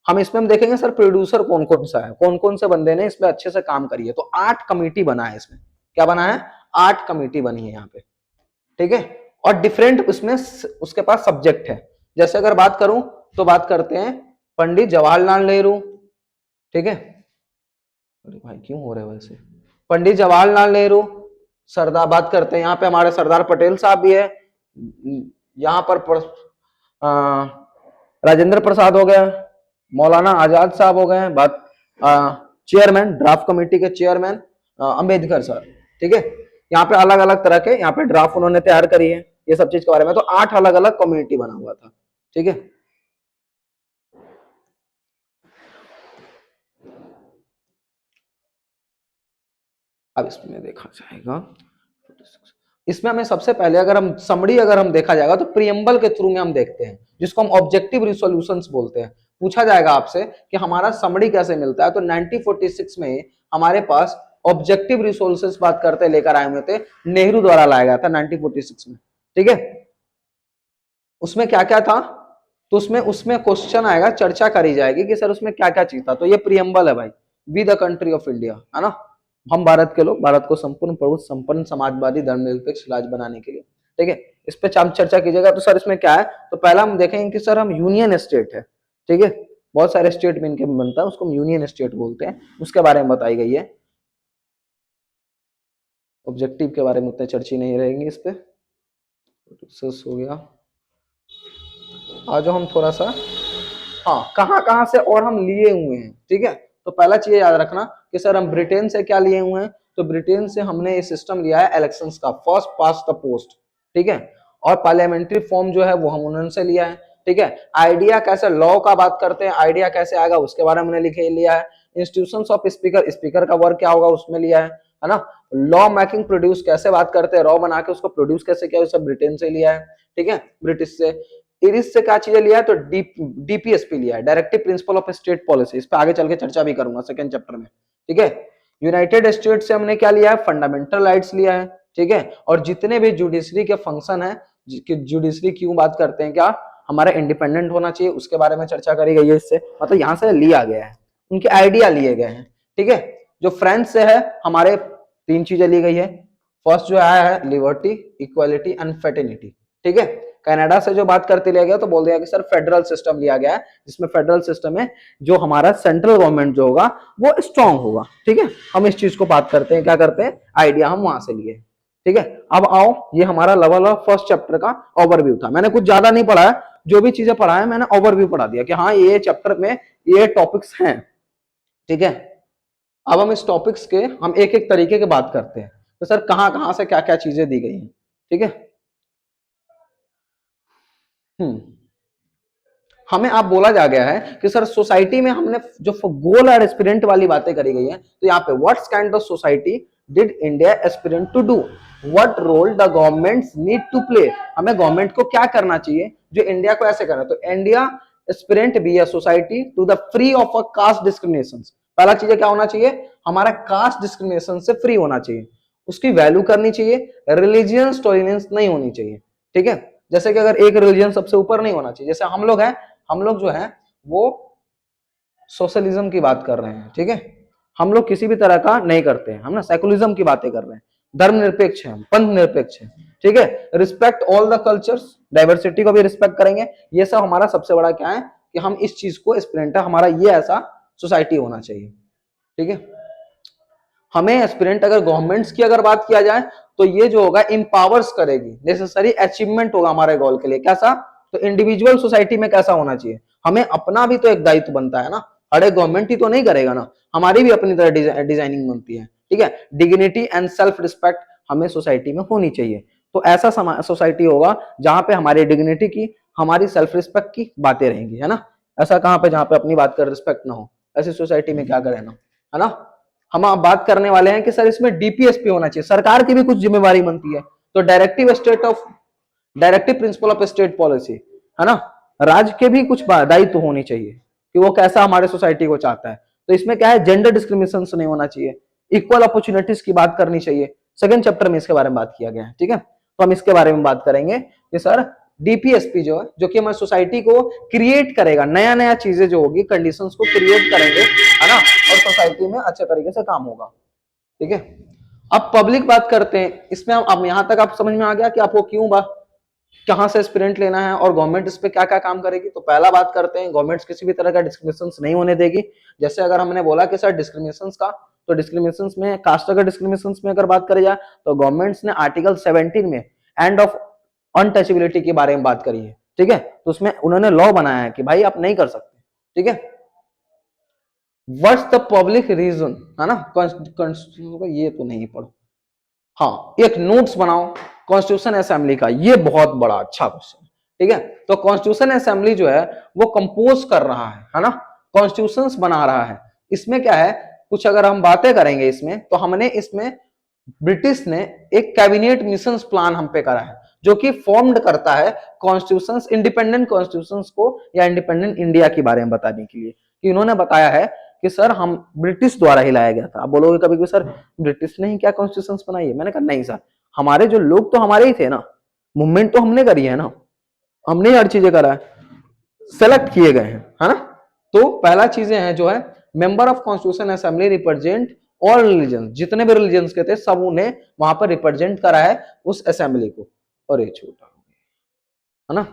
हम इसमें हम देखेंगे सर प्रोड्यूसर कौन कौन सा है, कौन कौन से बंदे ने इसमें अच्छे से काम करी है। तो 8 कमेटी बना है इसमें, क्या बना है, 8 कमेटी बनी है यहाँ पे, ठीक है। और डिफरेंट उसमें उसके पास सब्जेक्ट है। जैसे अगर बात करूं तो बात करते हैं पंडित जवाहरलाल नेहरू, ठीक है। अरे भाई क्यों हो रहा है वैसे, पंडित जवाहरलाल नेहरू, सरदार बात करते हैं यहाँ पे हमारे सरदार पटेल साहब भी है, यहाँ पर राजेंद्र प्रसाद हो गया, मौलाना आजाद साहब हो गए, बात चेयरमैन ड्राफ्ट कमेटी के चेयरमैन अंबेडकर सर, ठीक है। यहाँ पे अलग अलग तरह के यहाँ पे ड्राफ्ट उन्होंने तैयार करी है ये सब चीज के बारे में। तो 8 अलग अलग कम्युनिटी बना हुआ था, ठीक है। अब इसमें देखा जाएगा, इसमें हमें सबसे पहले अगर हम समरी अगर हम देखा जाएगा तो प्रियम्बल के थ्रू में हम देखते हैं, जिसको हम ऑब्जेक्टिव रिसोल्यूशंस बोलते हैं। पूछा जाएगा आपसे कि हमारा समरी कैसे मिलता है, तो 1946 में हमारे पास ऑब्जेक्टिव रिसोर्सेस बात करते लेकर आए हुए थे, नेहरू द्वारा लाया गया था 1946 में, ठीक है। उसमें क्या क्या था, तो उसमें क्वेश्चन आएगा, चर्चा करी जाएगी कि सर उसमें क्या क्या चीज था। तो ये प्रियम्बल है भाई, we the country of India, है ना, हम भारत के लोग, भारत को संपूर्ण प्रभुत्व संपन्न समाजवादी धर्मनिरपेक्ष राज्य बनाने के लिए, ठीक है। इस पे चर्चा कीजिएगा। तो सर इसमें क्या है, तो पहला हम देखेंगे कि सर हम यूनियन स्टेट है, ठीक है। बहुत सारे स्टेट में इनके बनता है, उसको हम यूनियन स्टेट बोलते हैं, उसके बारे में बताई गई है। ऑब्जेक्टिव के बारे में उतने चर्चा नहीं रहेंगे इस पे, हो गया। आज हम थोड़ा सा हाँ कहाँ से और हम लिए हुए हैं, ठीक है। तो पहला चीज याद रखना कि सर हम ब्रिटेन से क्या लिए हुए हैं, तो ब्रिटेन से हमने ये सिस्टम लिया है इलेक्शंस का, फर्स्ट पास्ट द पोस्ट, ठीक है। और पार्लियामेंट्री फॉर्म जो है वो हम उनसे लिया है, ठीक है। आइडिया कैसे लॉ का बात करते हैं, आइडिया कैसे आएगा उसके बारे में हमने लिखे लिया है। इंस्टीट्यूशंस ऑफ स्पीकर, स्पीकर का वर्क क्या होगा उसमें लिया है ना। लॉ मेकिंग प्रोड्यूस कैसे बात करते हैं, लॉ बना के उसको प्रोड्यूस कैसे किया, सब ब्रिटेन से लिया है, ठीक है, ब्रिटिश से। इरिस से क्या चीजें लिया है, तो डीपीएसपी लिया है, directive principle of state policy, इस पे आगे चल के चर्चा भी करूंगा सेकंड चैप्टर में, ठीक है। यूनाइटेड स्टेट से हमने क्या लिया है, फंडामेंटल राइट्स लिया है, ठीक है। और जितने भी जुडिशरी के फंक्शन है, जुडिशरी क्यों बात करते हैं, क्या हमारा इंडिपेंडेंट होना चाहिए, उसके बारे में चर्चा करी गई है। इससे मतलब यहाँ से लिया गया है, उनके आइडिया लिए गए हैं, ठीक है। जो फ्रेंच से है हमारे 3 चीजें ली गई है। फर्स्ट जो आया है लिबर्टी, इक्वालिटी एंड फ्रेटर्निटी, ठीक है। कनाडा से जो बात करते लिया गया तो बोल दिया कि सर फेडरल सिस्टम लिया गया है, जिसमें फेडरल सिस्टम में जो हमारा सेंट्रल गवर्नमेंट जो होगा वो स्ट्रांग होगा, ठीक है। हम इस चीज को बात करते हैं, क्या करते हैं, आइडिया हम वहां से लिए, ठीक है। अब आओ, ये हमारा लेवल ऑफ फर्स्ट चैप्टर का ओवरव्यू था। मैंने कुछ ज्यादा नहीं पढ़ा है, जो भी चीजें पढ़ा है मैंने ओवरव्यू पढ़ा दिया कि हाँ ये चैप्टर में ये टॉपिक्स हैं, ठीक है। अब हम इस टॉपिक्स के हम एक एक तरीके की बात करते हैं, तो सर कहां से क्या क्या चीजें दी गई हैं, ठीक है। हमें आप बोला जा गया है कि सर सोसाइटी में हमने जो गोल और एस्पिरेंट वाली बातें करी गई है, तो यहाँ पे what's kind of society did India aspirant to do, what role the governments need to play, हमें गवर्नमेंट को क्या करना चाहिए जो इंडिया को ऐसे करना। तो India aspirant be a society to the free of a caste discrimination. पहला चीज क्या होना चाहिए, हमारा कास्ट डिस्क्रिमिनेशन से फ्री होना चाहिए, उसकी वैल्यू करनी चाहिए, रिलीजियस टॉलरेंस नहीं होनी चाहिए, ठीक है। जैसे कि अगर एक रिलीजन सबसे ऊपर नहीं होना चाहिए, जैसे हम लोग हैं, हम लोग जो है वो सोशलिज्म की बात कर रहे हैं, ठीक है। हम लोग किसी भी तरह का नहीं करते हैं, हम ना सेकुलरिज्म की बातें कर रहे हैं, धर्म निरपेक्ष है, पंथ निरपेक्ष है, ठीक है। Respect all the cultures, diversity को भी रिस्पेक्ट करेंगे। ये सब हमारा सबसे बड़ा क्या है कि हम इस चीज को एस्पिरेंट है, हमारा ये ऐसा सोसाइटी होना चाहिए, ठीक है। हमें एस्पिरेंट अगर गवर्नमेंट्स की अगर बात किया जाए तो ये जो होगा इंपावर्स करेगी, नेसेसरी अचीवमेंट होगा हमारे गोल के लिए, कैसा, तो इंडिविजुअल सोसाइटी में कैसा होना चाहिए, हमें अपना भी तो एक दायित्व बनता है ना, हर एक गवर्नमेंट ही तो नहीं करेगा ना, हमारी भी अपनी तरह डिजाइनिंग बनती है, ठीक है। डिग्निटी एंड सेल्फ रिस्पेक्ट हमें सोसाइटी में होनी चाहिए। तो ऐसा सोसाइटी होगा जहां पे हमारी डिग्निटी की, हमारी सेल्फ रिस्पेक्ट की बातें रहेंगी, है ना। ऐसा कहां पे जहां पे अपनी बात कर रिस्पेक्ट ना हो, ऐसी सोसाइटी में क्या करें ना, है ना। हम आप बात करने वाले हैं कि सर इसमें डीपीएसपी होना चाहिए, सरकार की भी कुछ जिम्मेवारी बनती है। तो directive principle of state policy, है ना, राज्य के भी कुछ दायित्व होनी चाहिए कि वो कैसा हमारे सोसाइटी को चाहता है। तो इसमें क्या है, जेंडर डिस्क्रिमिनेशन नहीं होना चाहिए, इक्वल अपॉर्चुनिटीज की बात करनी चाहिए। सेकंड चैप्टर में इसके बारे में बात किया गया है, ठीक है। तो हम इसके बारे में बात करेंगे कि सर डीपीएसपी जो है, जो कि हमारी सोसाइटी को क्रिएट करेगा, नया नया चीजें जो होगी कंडीशंस को क्रिएट करेंगे, है ना, और सोसाइटी में अच्छे तरीके से काम होगा। ठीक है, अब पब्लिक बात करते हैं इसमें। अब यहां तक आप समझ में आ गया कि आपको क्यों कहां से एस्पिरेंट लेना है और गवर्नमेंट इस पे क्या क्या काम करेगी। तो पहला बात करते हैं, गवर्नमेंट किसी भी तरह का डिस्क्रिमिनेशन नहीं होने देगी। जैसे अगर हमने बोला कि सर डिस्क्रिमिनेशन का, तो डिस्क्रिमिनेशन में कास्ट अगर डिस्क्रिमिनेशन में अगर बात करी जाए तो गवर्नमेंट्स ने आर्टिकल 17 में एंड ऑफ अनटचेबिलिटी के बारे में बात करी है। ठीक है, तो उसमें उन्होंने लॉ बनाया है कि भाई आप नहीं कर सकते। ठीक है, व्हाट्स द पब्लिक रीजन, है ना, ये तो नहीं पढ़ो, हाँ एक नोट्स बनाओ कॉन्स्टिट्यूशन असेंबली का, ये बहुत बड़ा अच्छा क्वेश्चन। ठीक है, तो कॉन्स्टिट्यूशन असेंबली जो है वो कंपोज कर रहा है ना, कॉन्स्टिट्यूशंस बना रहा है। इसमें क्या है, कुछ अगर हम बातें करेंगे इसमें, तो हमने इसमें ब्रिटिश ने एक कैबिनेट मिशन प्लान हम पे करा है, जो कि फॉर्म्ड करता है कॉन्स्टिट्यूशंस, इंडिपेंडेंट कॉन्स्टिट्यूशंस को या इंडिपेंडेंट इंडिया के बारे में बताने के लिए। कि इन्होंने बताया है कि सर हम ब्रिटिश द्वारा ही लाया गया था। आप बोलोगे कभी कभी सर ब्रिटिश ने ही क्या कॉन्स्टिट्यूशन बनाई है, मैंने कहा नहीं सर, हमारे जो लोग तो हमारे ही थे ना, मूवमेंट तो हमने करी है ना, हमने ही हर चीजें करा है, सेलेक्ट किए गए हैं, है ना। तो पहला चीजें हैं जो है, member of constitution assembly represent all religion, जितने भी रिलीजन के थे सब उन्हें वहां पर रिप्रेजेंट करा है उस असेंबली को। और ये छोटा है ना,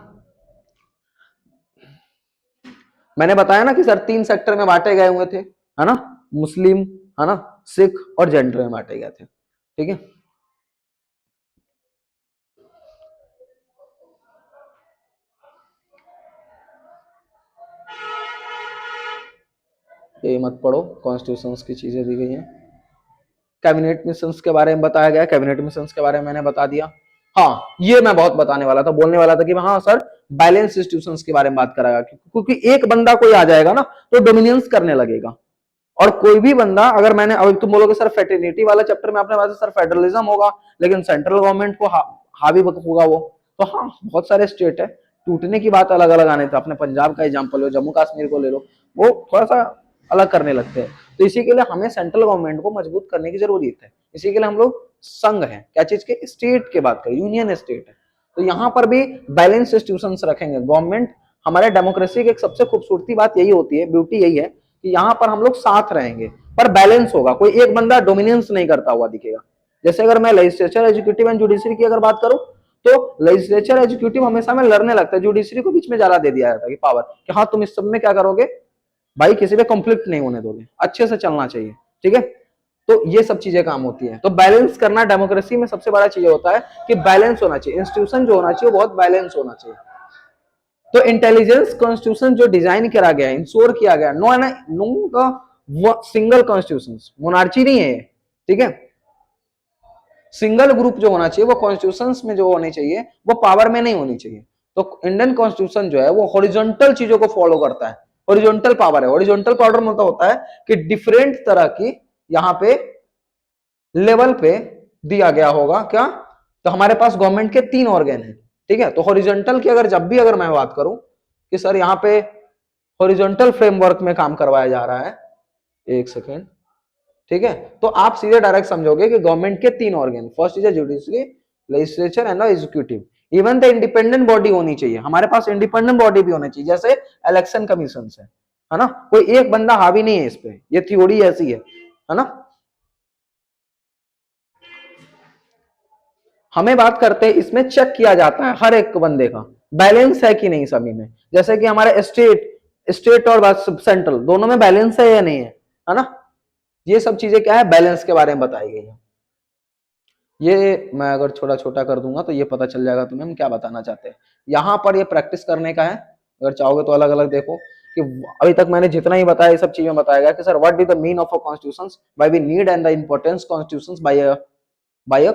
मैंने बताया ना कि सर 3 सेक्टर में बांटे गए हुए थे, है ना, मुस्लिम, है ना, सिख और जेंडर में बांटे गए थे। ठीक है, ये मत पढ़ो, कॉन्स्टिट्यूशंस की चीजें दी गई हैं। कैबिनेट मिशंस के बारे में बताया गया, कैबिनेट मिशंस के बारे में मैंने बता दिया। हाँ ये मैं बहुत बताने वाला था, बोलने वाला था कि हाँ सर बैलेंस इंस्टीट्यूशंस के बारे में बात कराया, क्योंकि एक बंदा कोई आ जाएगा ना तो डोमिनियंस करने लगेगा। और कोई भी बंदा, अगर मैंने, अब तुम बोलोगे सर फेटर्निटी वाला चैप्टर में आपने बात, सर फेडरलिज्म होगा लेकिन सेंट्रल गवर्नमेंट को हावी होगा वो, तो हाँ बहुत सारे स्टेट है, टूटने की बात अलग अलग आने थे, अपने पंजाब का एग्जाम्पल लो, जम्मू कश्मीर को ले लो, वो थोड़ा सा अलग करने लगते हैं। तो इसी के लिए हमें सेंट्रल गवर्नमेंट को मजबूत करने की जरूरत है। इसी के लिए हम लोग संघ है, क्या चीज के, स्टेट के बात करें, यूनियन स्टेट है। तो यहाँ पर भी बैलेंस इंस्टीट्यूशंस रखेंगे गवर्नमेंट। हमारे डेमोक्रेसी की एक सबसे खूबसूरती बात यही होती है, ब्यूटी यही है कि यहाँ पर हम लोग साथ रहेंगे पर बैलेंस होगा, कोई एक बंदा डोमिनेंस नहीं करता हुआ दिखेगा। जैसे अगर मैं लेजिस्लेचर, एजुकेटिव एंड जुडिशरी की अगर बात करूं, तो लेजिस्लेचर एजुकेटिव हमेशा में लड़ने लगता है, जुडिशरी को बीच में ज्यादा दे दिया जाता है कि पावर, कि हाँ तुम इस सब में क्या करोगे भाई, किसी पे कंफ्लिक्ट नहीं होने दोगे, अच्छे से चलना चाहिए। ठीक है, तो ये सब चीजें काम होती है। तो बैलेंस करना डेमोक्रेसी में सबसे बड़ा चीज होता है कि बैलेंस होना चाहिए, इंस्टीट्यूशन जो होना चाहिए बहुत बैलेंस होना चाहिए। तो इंटेलिजेंस कॉन्स्टिट्यूशन जो डिजाइन करा गया है, इंश्योर किया गया, नो सिंगल कॉन्स्टिट्यूशन, मोनार्ची नहीं है। ठीक है, सिंगल ग्रुप जो होना चाहिए वो कॉन्स्टिट्यूशन में जो होनी चाहिए वो पावर में नहीं होनी चाहिए। तो इंडियन कॉन्स्टिट्यूशन जो है वो हॉरिजॉन्टल चीजों को फॉलो करता है, हॉरिजॉन्टल पावर है। हॉरिजॉन्टल पावर मतलब होता है कि डिफरेंट तरह की यहाँ पे लेवल पे दिया गया होगा क्या, तो हमारे पास गवर्नमेंट के 3 ऑर्गन है। ठीक है, तो हॉरिजॉन्टल की अगर जब भी अगर मैं बात करूं कि सर यहाँ पे हॉरिजॉन्टल फ्रेमवर्क में काम करवाया जा रहा है, एक सेकेंड, ठीक है, तो आप सीधे डायरेक्ट समझोगे कि गवर्नमेंट के 3 organ, first is judiciary, legislature and executive. Even the independent body होनी चाहिए, हमारे पास इंडिपेंडेंट बॉडी भी होनी चाहिए, जैसे इलेक्शन कमीशन है ना, कोई एक बंदा हावी नहीं है इस पे, ये थ्योरी ऐसी है ना। हमें बात करते हैं, इसमें चेक किया जाता है हर एक बंदे का बैलेंस है कि नहीं सभी में, जैसे कि हमारे स्टेट और सेंट्रल दोनों में बैलेंस है या नहीं है ना। ये सब चीजें क्या है, बैलेंस के बारे में बताई गई है। ये मैं अगर छोटा छोटा कर दूंगा तो ये पता चल जाएगा तुम्हें हम क्या बताना चाहते हैं। यहाँ पर ये प्रैक्टिस करने का है, अगर चाहोगे तो अलग अलग देखो कि अभी तक मैंने जितना ही बताया ये सब चीजें बताया गया कि sir what is the mean of a constitution, why we need and the importance constitutions by a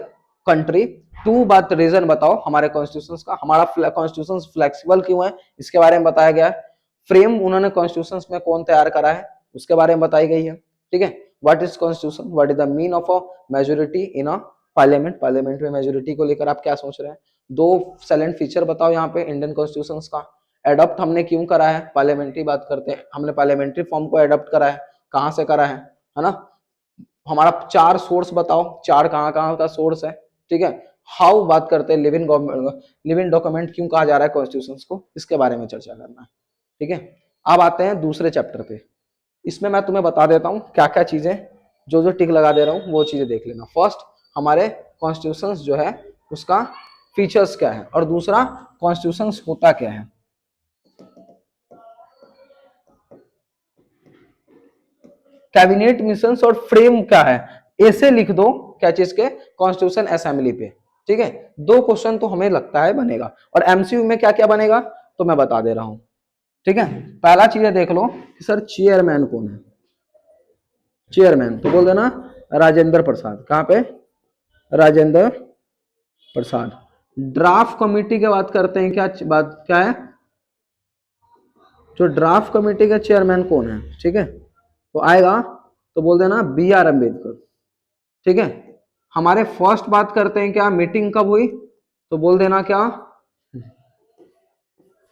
country. 2 बात रीजन बताओ हमारे कॉन्स्टिट्यूशंस का, हमारा कॉन्स्टिट्यूशन फ्लेक्सिबल क्यों है इसके बारे में बताया गया है। फ्रेम उन्होंने कॉन्स्टिट्यूशंस में कौन तैयार करा है उसके बारे में बताई गई है। ठीक है, what is constitution, what is the mean of a majority in a parliament, parliament में मेजोरिटी को लेकर आप क्या सोच रहे हैं। 2 सैलेंट फीचर बताओ यहाँ पे इंडियन कॉन्स्टिट्यूशन का। एडॉप्ट हमने क्यों करा है, पार्लियामेंट्री बात करते हैं, हमने पार्लियामेंट्री फॉर्म को एडॉप्ट करा है, कहां से करा है ना। हमारा 4 सोर्स बताओ, 4 कहां कहां का सोर्स है। ठीक है, हाउ बात करते हैं लिविंग गवर्नमेंट, लिविंग डॉक्यूमेंट क्यों कहा जा रहा है कॉन्स्टिट्यूशन को, इसके बारे में चर्चा करना है। ठीक है, अब आते हैं दूसरे चैप्टर पे। इसमें मैं तुम्हें बता देता हूँ क्या क्या चीजें, जो जो टिक लगा दे रहा हूँ वो चीजें देख लेना। फर्स्ट, हमारे कॉन्स्टिट्यूशन जो है उसका फीचर्स क्या है, और दूसरा कॉन्स्टिट्यूशन होता क्या है। कैबिनेट मिशंस और फ्रेम क्या है, ऐसे लिख दो क्या चीज के, कॉन्स्टिट्यूशन असेंबली पे। ठीक है, दो क्वेश्चन तो हमें लगता है बनेगा, और एमसीयू में क्या क्या बनेगा तो मैं बता दे रहा हूं। ठीक है, पहला चीज देख लो कि सर चेयरमैन कौन है। चेयरमैन तो बोल देना राजेंद्र प्रसाद। कहां पे, राजेंद्र प्रसाद। ड्राफ्ट कमेटी की बात करते हैं, क्या बात क्या है, जो ड्राफ्ट कमेटी का चेयरमैन कौन है। ठीक है, तो आएगा तो बोल देना बी आर अम्बेडकर। ठीक है, हमारे फर्स्ट बात करते हैं क्या, मीटिंग कब हुई तो बोल देना क्या,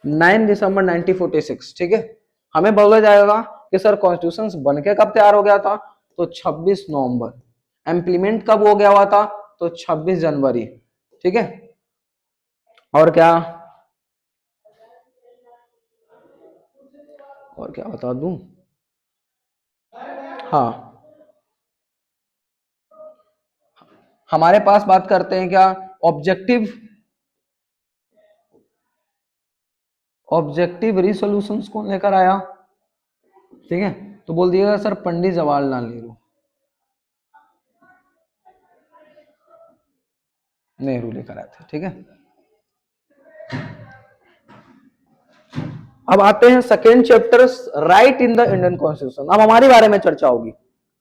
9 दिसंबर 1946। ठीक है, हमें बोला जाएगा कि सर कॉन्स्टिट्यूशन बनके कब तैयार हो गया था तो 26 नवंबर। इम्प्लीमेंट कब हो गया हुआ था तो 26 जनवरी। ठीक है, और क्या, और क्या बता दूं, हाँ हमारे पास बात करते हैं क्या, ऑब्जेक्टिव, ऑब्जेक्टिव रिसोल्यूशंस कौन लेकर आया। ठीक है, तो बोल दिएगा सर पंडित जवाहरलाल नेहरू, नेहरू लेकर आए थे। ठीक है, अब आते हैं second chapter, right in the Indian constitution. अब हमारे बारे में चर्चा होगी,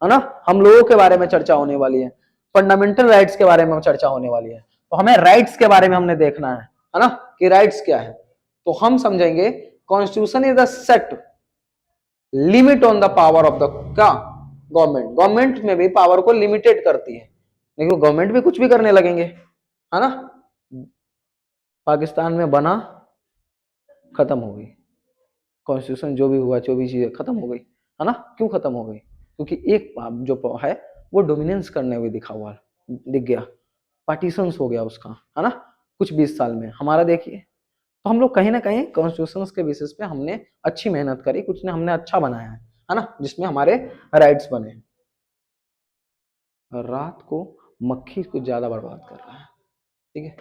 है ना, हम लोगों के बारे में चर्चा होने वाली है, फंडामेंटल राइट्स के बारे में चर्चा होने वाली है। तो हमें राइट्स के बारे में हमने देखना है ना, कि राइट्स क्या है। तो हम समझेंगे constitution is the set limit on the power of the क्या, गवर्नमेंट। गवर्नमेंट में भी पावर को लिमिटेड करती है, लेकिन गवर्नमेंट भी कुछ भी करने लगेंगे, है ना। पाकिस्तान में बना, खत्म हो गई कॉन्स्टिट्यूशन, जो भी हुआ जो भी चीजें खत्म हो गई, है ना। क्यों खत्म हो गई, क्योंकि एक जो है वो डोमिनेंस करने हुए दिखा हुआ, दिख गया, पार्टीशन हो गया उसका, है ना, कुछ 20 साल में। हमारा देखिए, तो हम लोग कहीं ना कहीं कॉन्स्टिट्यूशन के बेसिस पे हमने अच्छी मेहनत करी, कुछ ने हमने अच्छा बनाया है ना, जिसमें हमारे राइट्स बने। रात को मक्खी कुछ ज्यादा बर्बाद कर रहा है। ठीक है,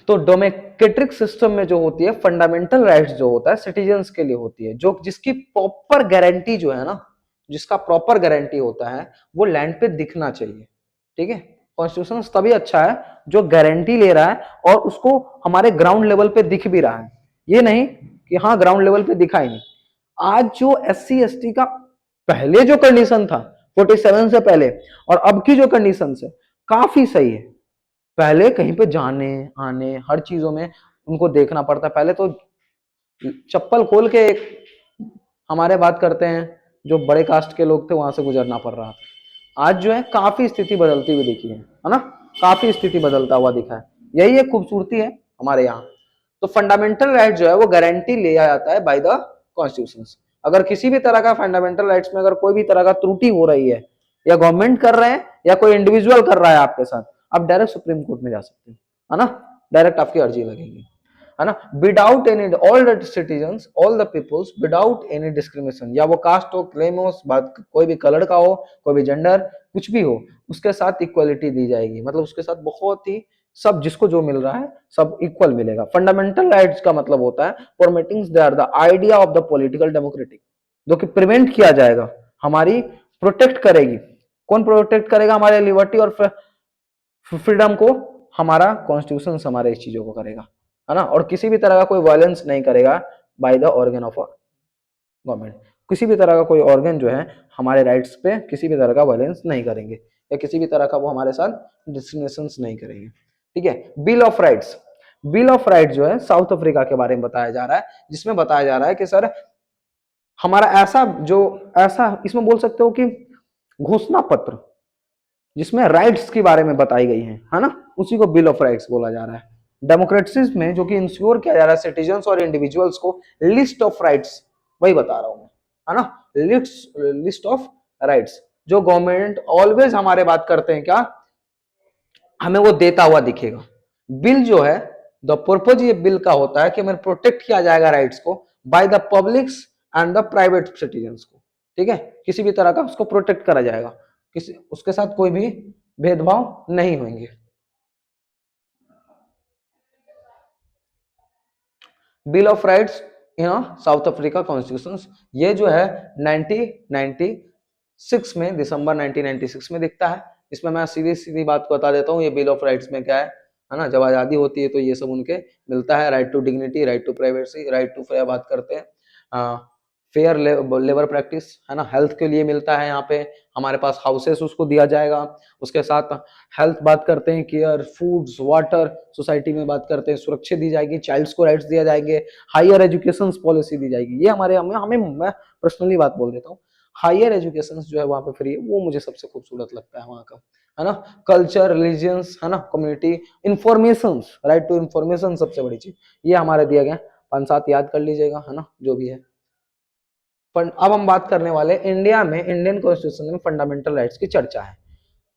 तो डेमोक्रेटिक सिस्टम में जो होती है फंडामेंटल राइट्स जो होता है सिटीजन्स के लिए होती है, जो जिसकी प्रॉपर गारंटी जो है ना, जिसका प्रॉपर गारंटी होता है वो लैंड पे दिखना चाहिए। ठीक है, कॉन्स्टिट्यूशन तभी अच्छा है जो गारंटी ले रहा है और उसको हमारे ग्राउंड लेवल पे दिख भी रहा है, ये नहीं कि हाँ ग्राउंड लेवल पे दिखा ही नहीं। आज जो SC ST का पहले जो कंडीशन था 47 से पहले, और अब की जो कंडीशन है काफी सही है। पहले कहीं पे जाने आने हर चीजों में उनको देखना पड़ता, पहले तो चप्पल खोल के हमारे बात करते हैं जो बड़े कास्ट के लोग थे वहां से गुजरना पड़ रहा था। आज जो है काफी स्थिति बदलती हुई दिखी है ना, काफी स्थिति बदलता हुआ दिखा है। यही एक खूबसूरती है हमारे यहाँ। तो फंडामेंटल राइट जो है वो गारंटी लिया जाता है बाय द कॉन्स्टिट्यूशन। अगर किसी भी तरह का फंडामेंटल राइट्स में अगर कोई भी तरह का त्रुटि हो रही है, या गवर्नमेंट कर रहे हैं या कोई इंडिविजुअल कर रहा है आपके साथ, आप डायरेक्ट सुप्रीम कोर्ट में जा सकते हैं, है ना, डायरेक्ट आपकी अर्जी लगेगी, है ना। Without any, all the citizens, all the peoples, without any discrimination, या वो कास्ट हो, क्लेम हो, बात कोई भी कलर का हो, कोई भी जेंडर कुछ भी हो, उसके साथ इक्वलिटी दी जाएगी। मतलब उसके साथ बहुत ही सब, जिसको जो मिल रहा है सब इक्वल मिलेगा। फंडामेंटल राइट्स का मतलब होता है formattings they are the idea of the political democratic, जो कि प्रिवेंट किया जाएगा, हमारी प्रोटेक्ट करेगी। कौन प्रोटेक्ट करेगा हमारे लिबर्टी और फ्रीडम को, हमारा कॉन्स्टिट्यूशन हमारे इस चीजों को करेगा, है ना। और किसी भी तरह का कोई वायलेंस नहीं करेगा by the organ of government. किसी भी तरह का कोई ऑर्गन जो है हमारे राइट्स पे किसी भी तरह का वायलेंस नहीं करेंगे, या किसी भी तरह का वो हमारे साथ डिस्क्रिमिनेशन नहीं करेंगे। ठीक है, bill of rights, bill of right जो है साउथ अफ्रीका के बारे में बताया जा रहा है, जिसमें बताया जा रहा है कि सर हमारा ऐसा जो, ऐसा इसमें बोल सकते हो कि घोषणा पत्र जिसमें राइट्स के बारे में बताई गई है ना, उसी को बिल ऑफ राइट्स बोला जा रहा है। डेमोक्रेसी में जो कि इंश्योर किया जा रहा है सिटीजन्स और इंडिविजुअल्स को लिस्ट ऑफ राइट्स, वही बता रहा हूं मैं, है ना, लिस्ट ऑफ राइट्स जो गवर्नमेंट ऑलवेज हमारे बात करते हैं क्या, हमें वो देता हुआ दिखेगा। बिल जो है, द पर्पज ये बिल का होता है कि हमें प्रोटेक्ट किया जाएगा राइट्स को by the publics and the private citizens को, ठीक है, किसी भी तरह का उसको प्रोटेक्ट करा जाएगा, किसी उसके साथ कोई भी भेदभाव नहीं होंगे। Bill of rights in south Africa constitution, ये जो है 1996 में, दिसंबर 1996 में दिखता है। इसमें मैं सीधी सीधी बात को बता देता हूँ, ये बिल ऑफ राइट्स में क्या है ना, जब आज़ादी होती है तो ये सब उनके मिलता है, right to dignity, right to privacy, right to fair, बात करते हैं फेयर लेबर प्रैक्टिस, है ना, हेल्थ के लिए मिलता है, यहाँ पे हमारे पास हाउसेस उसको दिया जाएगा, उसके साथ हेल्थ बात करते हैं, केयर, फूड्स, वाटर, सोसाइटी में बात करते हैं, सुरक्षा दी जाएगी, चाइल्ड्स को राइट्स दिया जाएंगे, हायर एजुकेशन पॉलिसी दी जाएगी। ये हमारे हमें मैं पर्सनली बात बोल देता हूँ, हायर एजुकेशन जो है वहाँ पे फ्री है, वो मुझे सबसे खूबसूरत लगता है वहाँ का, है ना। कल्चर, रिलीजियंस, है ना, community, information, right to information सबसे बड़ी चीज, ये हमारे दिया गया, 5-7 याद कर लीजिएगा, है ना, जो भी है। अब हम बात करने वाले इंडिया में, इंडियन कॉन्स्टिट्यूशन में फंडामेंटल राइट्स की चर्चा है।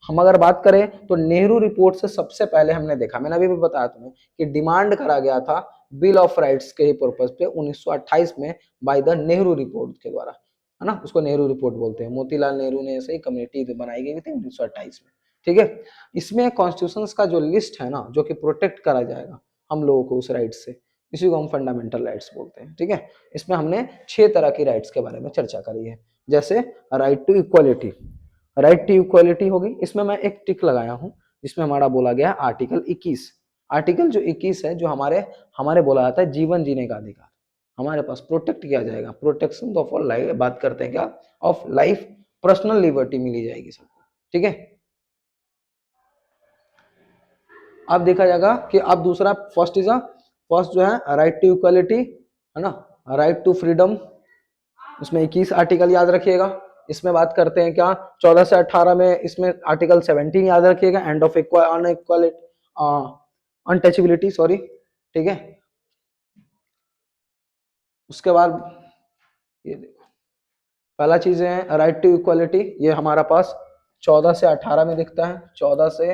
हम अगर बात करें तो नेहरू रिपोर्ट से सबसे पहले हमने देखा, मैंने अभी भी बताया तुम्हें कि डिमांड करा गया था बिल ऑफ राइट्स के ही पर्पज पे 1928 में बाय द नेहरू रिपोर्ट के द्वारा, है ना, उसको नेहरू रिपोर्ट बोलते हैं, मोतीलाल नेहरू ने ऐसे ही कमेटी बनाई गई थी 1928 में, ठीक है। इसमें कॉन्स्टिट्यूशन का जो लिस्ट है ना, जो कि प्रोटेक्ट करा जाएगा हम लोगों को उस राइट से, इसी को हम फंडामेंटल राइट्स बोलते हैं, ठीक है। इसमें हमने 6 तरह की राइट्स के बारे में चर्चा करी है, जैसे right to equality, right to equality होगी, इसमें मैं एक टिक लगाया हूं, जिसमें हमारा बोला गया आर्टिकल 21, आर्टिकल जो 21 है, जो हमारे हमारे बोला जाता है जीवन जीने का अधिकार, हमारे पास प्रोटेक्ट किया जाएगा, प्रोटेक्शन ऑफ लाइफ, बात करते हैं क्या, ऑफ लाइफ, पर्सनल लिबर्टी मिली जाएगी सबको, ठीक है। अब देखा जाएगा कि अब दूसरा, फर्स्ट जो है राइट टू इक्वालिटी, है ना, राइट टू फ्रीडम, उसमें 21 आर्टिकल याद रखिएगा। इसमें बात करते हैं क्या, 14 से 18 में, इसमें आर्टिकल 17 याद रखिएगा, end of inequality, untouchability, sorry, ठीक है। उसके बाद ये देखो, पहला चीज है राइट टू इक्वालिटी, ये हमारा पास 14 से 18 में दिखता है, 14 से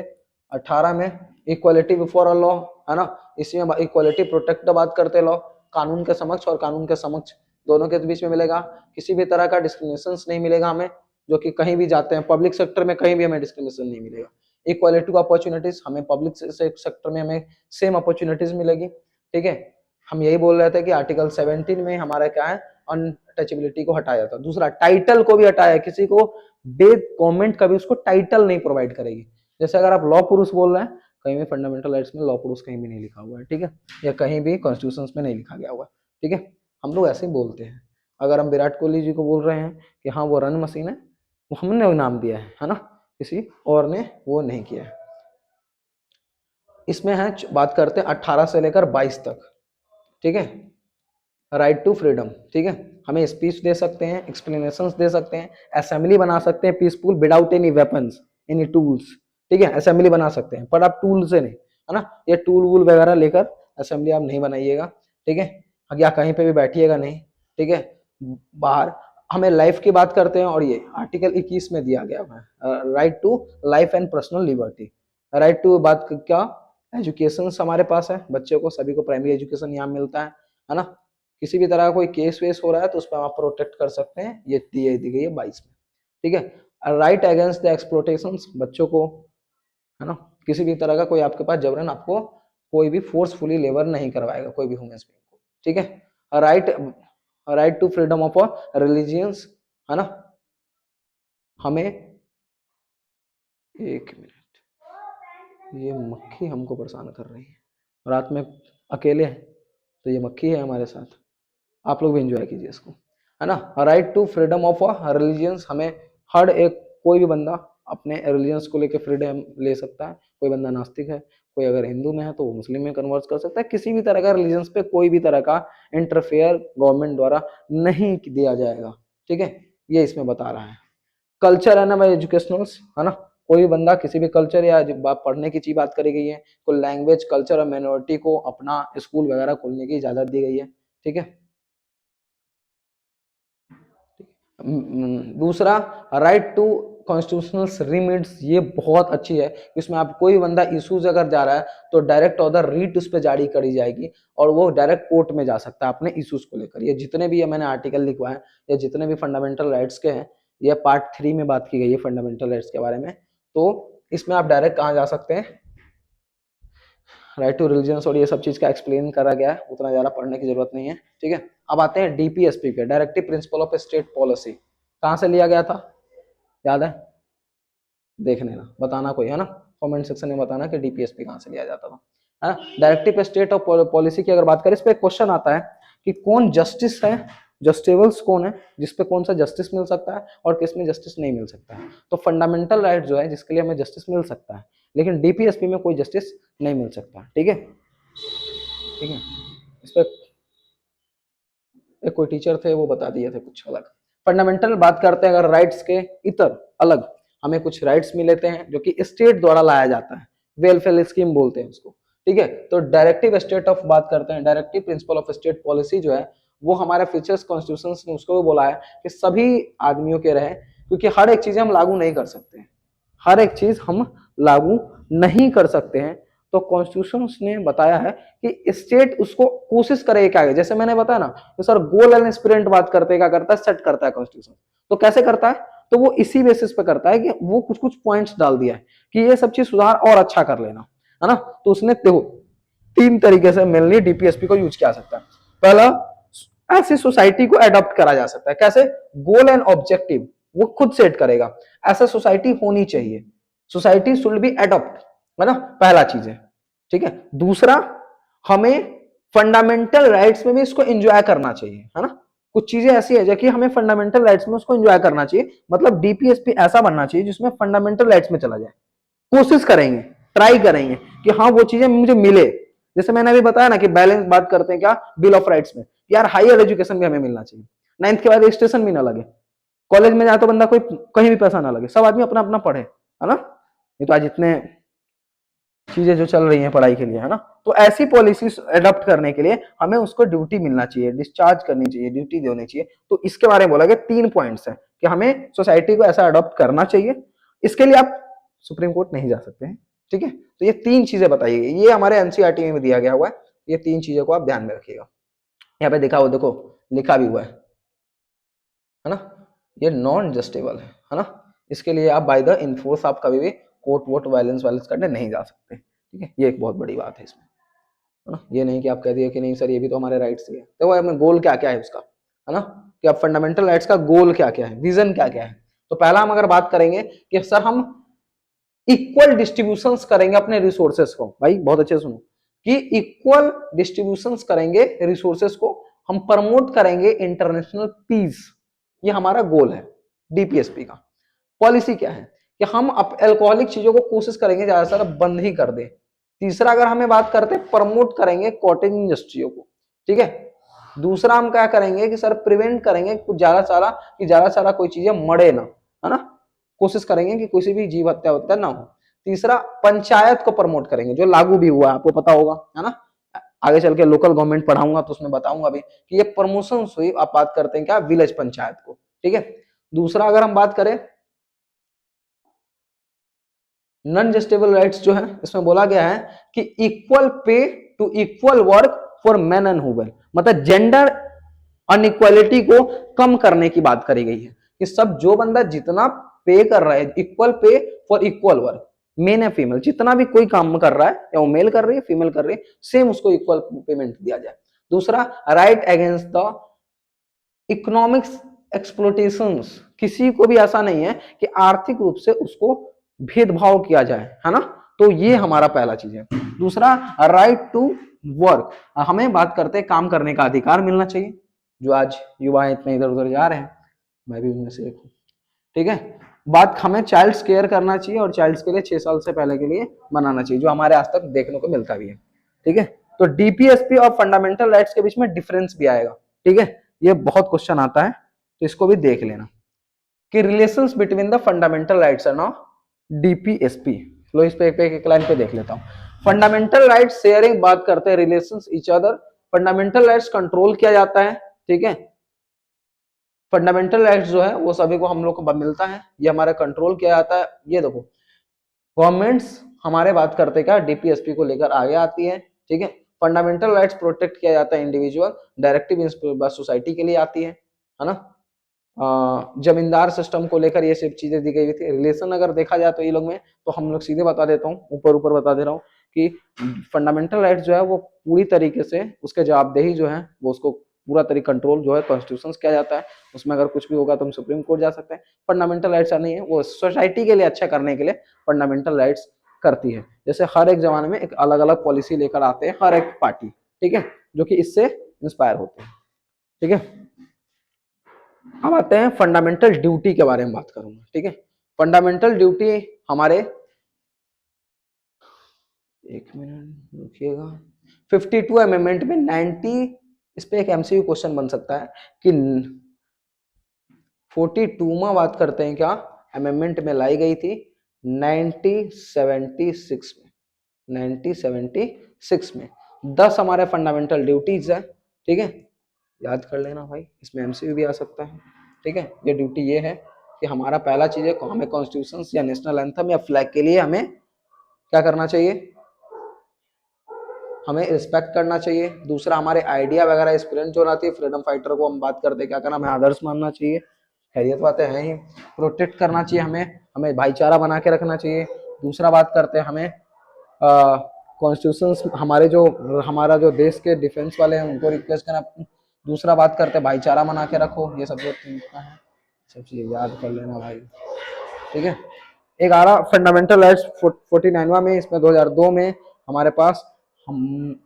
18 में इक्वालिटी बिफोर अ लॉ, है ना, इसमें इक्वालिटी प्रोटेक्ट बात करते हैं, लॉ कानून के समक्ष, और कानून के समक्ष दोनों के बीच में मिलेगा, किसी भी तरह का डिस्क्रिमिनेशन नहीं मिलेगा हमें, जो कि कहीं भी जाते हैं पब्लिक सेक्टर में, कहीं भी हमें डिस्क्रिमिनेशन नहीं मिलेगा। इक्वालिटी टू अपॉर्चुनिटीज, हमें पब्लिक सेक्टर में हमें सेम अपॉर्चुनिटीज मिलेगी, ठीक है। हम यही बोल रहे थे कि आर्टिकल 17 में हमारा क्या है, अनटचेबिलिटी को हटाया जाता है। दूसरा, टाइटल को भी हटाया, किसी को गवर्नमेंट कभी उसको टाइटल नहीं प्रोवाइड करेगी, जैसे अगर आप लॉ पुरुष बोल रहे हैं, कहीं भी फंडामेंटल राइट्स में लॉ पुरुष कहीं भी नहीं लिखा हुआ है, ठीक है, या कहीं भी कॉन्स्टिट्यूशन में नहीं लिखा गया हुआ, ठीक है। हम लोग ऐसे ही बोलते हैं। अगर हम विराट कोहली जी को बोल रहे हैं कि हाँ वो रन मशीन है, वो हमने नाम दिया है ना, किसी और ने वो नहीं किया है। इसमें है, बात करते हैं 18 से लेकर 22 तक, ठीक है, राइट टू फ्रीडम, ठीक है, हमें स्पीच दे सकते हैं, एक्सप्लेनेशन दे सकते हैं, असेंबली बना सकते हैं peaceful without any weapons, any tools, ठीक है, असेंबली बना सकते हैं, पर आप टूल से नहीं, है ना, ये टूल वूल वगैरह लेकर असेंबली आप नहीं बनाइएगा, ठीक है, या कहीं पे भी बैठिएगा नहीं, ठीक है, बाहर। हमें लाइफ की बात करते हैं, और ये आर्टिकल 21 में दिया गया है, right to life and personal liberty, right to बात क्या, एजुकेशन हमारे पास है, बच्चों को सभी को प्राइमरी एजुकेशन यहाँ मिलता है ना, किसी भी तरह का कोई केस वेस हो रहा है तो उस पर आप प्रोटेक्ट कर सकते हैं, ये दी गई है 22 में, ठीक है। राइट अगेंस्ट द एक्सप्लोटेशन, बच्चों को, है ना, किसी भी तरह का कोई आपके पास जबरन आपको कोई भी फोर्सफुली लेबर नहीं करवाएगा, कोई भी ह्यूमन बीइंग को, ठीक है। Right to freedom of religions, है ना, हमें, एक मिनट, ये मक्खी हमको परेशान कर रही है, रात में अकेले हैं तो ये मक्खी है हमारे साथ, आप लोग भी एंजॉय कीजिए इसको, है ना। Right to freedom of religions, हमें हर एक, कोई भी बंदा अपने रिलीजियंस को लेकर फ्रीडम ले सकता है, कोई बंदा नास्तिक है, कोई अगर हिंदू में है तो वो मुस्लिम में कन्वर्ट कर सकता है, किसी भी तरह का रिलीजियंस पे कोई भी तरह का इंटरफेयर गवर्नमेंट द्वारा नहीं दिया जाएगा, ठीक है, ये इसमें बता रहा है। कल्चर है ना भाई, एजुकेशनल्स, है ना, कोई भी बंदा किसी भी कल्चर या पढ़ने की चीज बात करी गई है, कोई लैंग्वेज, कल्चर और माइनॉरिटी को अपना स्कूल वगैरह खोलने की इजाजत दी गई है, ठीक है। दूसरा, राइट टू कॉन्स्टिट्यूशनल रिमिट्स ये बहुत अच्छी है। इसमें आप कोई बंदा इश्यूज अगर जा रहा है तो डायरेक्ट ऑर्डर रीट उस पर जारी करी जाएगी और वो डायरेक्ट कोर्ट में जा सकता है अपने इश्यूज को लेकर। ये जितने भी मैंने आर्टिकल लिखवाए या जितने भी फंडामेंटल राइट्स के हैं, ये पार्ट 3 में बात की गई है फंडामेंटल राइट्स के बारे में। तो इसमें आप डायरेक्ट कहाँ जा सकते हैं, राइट टू रिलीजियंस और ये सब चीज का एक्सप्लेन करा गया है, उतना ज्यादा पढ़ने की जरूरत नहीं है। ठीक है, अब आते हैं डीपीएसपी पे, directive principle of state policy. कहाँ से लिया गया था, याद है? देख लेना, बताना कोई, है ना, कमेंट सेक्शन में बताना कि डीपीएसपी कहाँ से लिया जाता था, है ना। डायरेक्टिव स्टेट ऑफ पॉलिसी की अगर बात करें, इस पे क्वेश्चन आता है कि कौन जस्टिस है, जस्टेबल्स कौन है, जिसपे कौन सा जस्टिस मिल सकता है और किस में जस्टिस नहीं मिल सकता है। तो फंडामेंटल राइट जो है जिसके लिए हमें जस्टिस मिल सकता है, लेकिन डीपीएसपी में कोई जस्टिस नहीं मिल सकता। ठीक है, ठीक है। इस पे एक कोई टीचर थे वो बता दिए थे कुछ अलग। फंडामेंटल बात करते हैं अगर राइट्स के इतर अलग, हमें कुछ राइट्स मिलते हैं जो कि स्टेट द्वारा लाया जाता है, वेलफेयर स्कीम बोलते हैं उसको। ठीक है, तो डायरेक्टिव स्टेट ऑफ बात करते हैं, directive principle of state policy जो है वो हमारे फ्यूचर्स कॉन्स्टिट्यूशन ने उसको भी बोला है कि सभी आदमियों के रहे, क्योंकि हर एक चीज हम लागू नहीं कर सकते हैं, हर एक चीज हम लागू नहीं कर सकते हैं। तो कॉन्स्टिट्यूशन ने बताया है कि स्टेट उसको कोशिश करे क्या है, जैसे मैंने बताया ना कि सर गोल एंड स्पिरिट बात करते क्या करता है, सेट करता है कॉन्स्टिट्यूशन। तो कैसे करता है, तो वो इसी बेसिस पे करता है कि वो कुछ कुछ पॉइंट्स डाल दिया है कि ये सब चीज सुधार और अच्छा कर लेना, है ना। तो उसने तीन तरीके से मेनली डीपीएसपी को यूज किया सकता है। पहला, ऐसी सोसाइटी को एडॉप्ट करा जा सकता है, कैसे, गोल एंड ऑब्जेक्टिव वो खुद सेट करेगा, ऐसा सोसाइटी होनी चाहिए, सोसाइटी शुड बी एडॉप्ट, है ना, पहला चीज है। ठीक है, दूसरा, हमें फंडामेंटल राइट्स में भी इसको एंजॉय करना चाहिए, है ना। कुछ चीजें ऐसी है जो कि हमें फंडामेंटल राइट्स में उसको एंजॉय करना चाहिए, मतलब डीपीएसपी ऐसा बनना चाहिए जिसमें फंडामेंटल राइट्स में चला जाए। कोशिश करेंगे, ट्राई करेंगे कि हाँ वो चीजें मुझे मिले। जैसे मैंने अभी बताया ना कि बैलेंस बात करते हैं क्या, बिल ऑफ राइट्स में, यार हायर एजुकेशन भी हमें मिलना चाहिए, 9th के बाद रजिस्ट्रेशन भी ना लगे, कॉलेज में जाए तो बंदा कोई कहीं भी पैसा ना लगे, सब आदमी अपना अपना पढ़े, है ना। ये तो आज इतने चीजें जो चल रही हैं पढ़ाई के लिए, है ना। तो ऐसी पॉलिसीज एडॉप्ट करने के लिए हमें उसको ड्यूटी मिलना चाहिए, डिस्चार्ज करनी चाहिए, ड्यूटी देनी चाहिए। तो इसके बारे में बोला गया 3 पॉइंट्स है कि हमें सोसाइटी को ऐसा अडॉप्ट करना चाहिए। इसके लिए आप सुप्रीम कोर्ट नहीं जा सकते हैं। ठीक है, तो ये 3 चीजें बताई गई, ये हमारे एनसीईआरटी में दिया गया हुआ है, ये 3 चीजों को आप ध्यान में रखिएगा। यहाँ पे देखा हो, देखो लिखा भी हुआ है ना, ये नॉन जस्टेबल है ना। इसके लिए आप बाय द इनफोर्स आप कभी भी कोर्ट वोट वायलेंस वायलेंस करने नहीं जा सकते। ठीक है, ये एक बहुत बड़ी बात है इसमें, है ना। ये नहीं कि आप कह दिए कि नहीं सर ये भी तो हमारे राइट्स है, तो हमें गोल क्या क्या है उसका, है ना, कि आप फंडामेंटल राइट्स का गोल क्या क्या है, विजन क्या क्या है। तो पहला हम अगर बात करेंगे कि सर हम इक्वल डिस्ट्रीब्यूशंस करेंगे अपने रिसोर्सेस को, भाई बहुत अच्छे सुनो, कि इक्वल डिस्ट्रीब्यूशंस करेंगे रिसोर्सेस को, हम प्रमोट करेंगे इंटरनेशनल पीस, ये हमारा गोल है डीपीएसपी का। पॉलिसी क्या है कि हम अल्कोहलिक चीजों को कोशिश करेंगे ज्यादा से ज्यादा बंद ही कर दे। तीसरा अगर हमें बात करते हैं, प्रमोट करेंगे कॉटेज इंडस्ट्रियों को। ठीक है, दूसरा हम क्या करेंगे कि सर प्रिवेंट करेंगे कुछ ज्यादा सारा कोई चीजें मरे ना, है ना, कोशिश करेंगे कि किसी भी जीव हत्या ना हो। तीसरा, पंचायत को प्रमोट करेंगे, जो लागू भी हुआ आपको पता होगा, है ना, आगे चल के लोकल गवर्नमेंट पढ़ाऊंगा तो उसमें बताऊंगा भी कि ये प्रमोशन हुई। आप बात करते हैं क्या, विलेज पंचायत को। ठीक है, दूसरा अगर हम बात करें नॉन जस्टेबल राइट्स जो है, इसमें बोला गया है कि equal pay to equal work for man and women, मतलब जेंडर अनइक्वालिटी को कम करने की बात करी गई है कि सब जो बंदा जितना पे कर रहा है, equal pay for equal work, main या फीमेल जितना भी कोई काम कर रहा है, या वो मेल कर रही है फीमेल कर रही है, सेम उसको इक्वल पेमेंट दिया जाए। दूसरा, राइट अगेंस्ट द इकोनॉमिक्स एक्सप्लोटेशंस, किसी को भी ऐसा नहीं है कि आर्थिक रूप से उसको भेदभाव किया जाए, है ना। तो ये हमारा पहला चीज है। दूसरा, राइट टू वर्क, हमें बात करते हैं काम करने का अधिकार मिलना चाहिए, जो आज युवा इतने इधर उधर जा रहे हैं, मैं भी उनमें से एक हूँ। ठीक है, बात हमें चाइल्ड्स केयर करना चाहिए और चाइल्ड्स के लिए 6 साल से पहले के लिए बनाना चाहिए, जो हमारे आज तक देखने को मिलता भी है। ठीक है, तो डीपीएसपी और फंडामेंटल राइट्स के बीच में डिफरेंस भी आएगा। ठीक है, ये बहुत क्वेश्चन आता है तो इसको भी देख लेना कि relations between the fundamental rights and DPSP. लो इस पे एक लाइन पे देख लेता हूं। फंडामेंटल राइट्स शेयरिंग बात करते हैं relations each other, fundamental rights control किया जाता है। ठीक है, फंडामेंटल राइट्स जो है वो सभी को हम लोग को मिलता है, ये हमारा कंट्रोल किया जाता है। ये देखो गवर्नमेंट्स हमारे बात करते क्या डीपीएसपी को लेकर आगे आती है, ठीक है। फंडामेंटल राइट्स प्रोटेक्ट किया जाता है इंडिविजुअल, डायरेक्टिव सोसाइटी के लिए आती है ना। जमींदार सिस्टम को लेकर ये सब चीजें दी गई थी। रिलेशन अगर देखा जाए तो ये लोग में, तो हम लोग सीधे बता देता हूँ, ऊपर ऊपर बता दे रहा हूँ कि फंडामेंटल राइट्स जो है वो पूरी तरीके से उसके जवाबदेही जो है वो उसको पूरा तरीका कंट्रोल जो है कॉन्स्टिट्यूशन किया जाता है। उसमें अगर कुछ भी होगा तो हम सुप्रीम कोर्ट जा सकते हैं। फंडामेंटल राइट्स नहीं है, वो सोसाइटी के लिए अच्छा करने के लिए फंडामेंटल राइट्स करती है। जैसे हर एक जमाने में एक अलग अलग पॉलिसी लेकर आते हैं हर एक पार्टी, ठीक है, जो कि इससे इंस्पायर होते हैं, ठीक है। अब आते हैं फंडामेंटल ड्यूटी के बारे में बात करूंगा, ठीक है। फंडामेंटल ड्यूटी हमारे, एक मिनट रुकिएगा, 52 अमेंडमेंट में 90, इस पे एक एमसीक्यू क्वेश्चन बन सकता है कि 42वां बात करते हैं क्या अमेंडमेंट में लाई गई थी 1976 में, 1976 में 10 हमारे फंडामेंटल ड्यूटीज है, ठीक है। याद कर लेना भाई, इसमें एमसीक्यू भी आ सकता है, ठीक है। ये ड्यूटी ये है कि हमारा पहला चीज है हमें कॉन्स्टिट्यूशन या नेशनल एंथम या फ्लैग के लिए हमें क्या करना चाहिए, हमें रिस्पेक्ट करना चाहिए। दूसरा हमारे आइडिया वगैरह एक्सपीरियंस जो रहती है, फ्रीडम फाइटर को हम बात करते हैं क्या करना, हमें आदर्श मानना चाहिए, खैरियत बातें हैं ही। प्रोटेक्ट करना चाहिए हमें, हमें भाईचारा बना के रखना चाहिए। दूसरा बात करते हैं हमें कॉन्स्टिट्यूशन हमारे जो हमारा जो देश के डिफेंस वाले हैं उनको रिक्वेस्ट करना। दूसरा बात करते हैं भाईचारा बना के रखो, ये सब जो है सब चीजें याद कर लेना भाई, ठीक है। 11 फंडामेंटल राइट्स 49वां में, इसमें 2002 में हमारे पास हम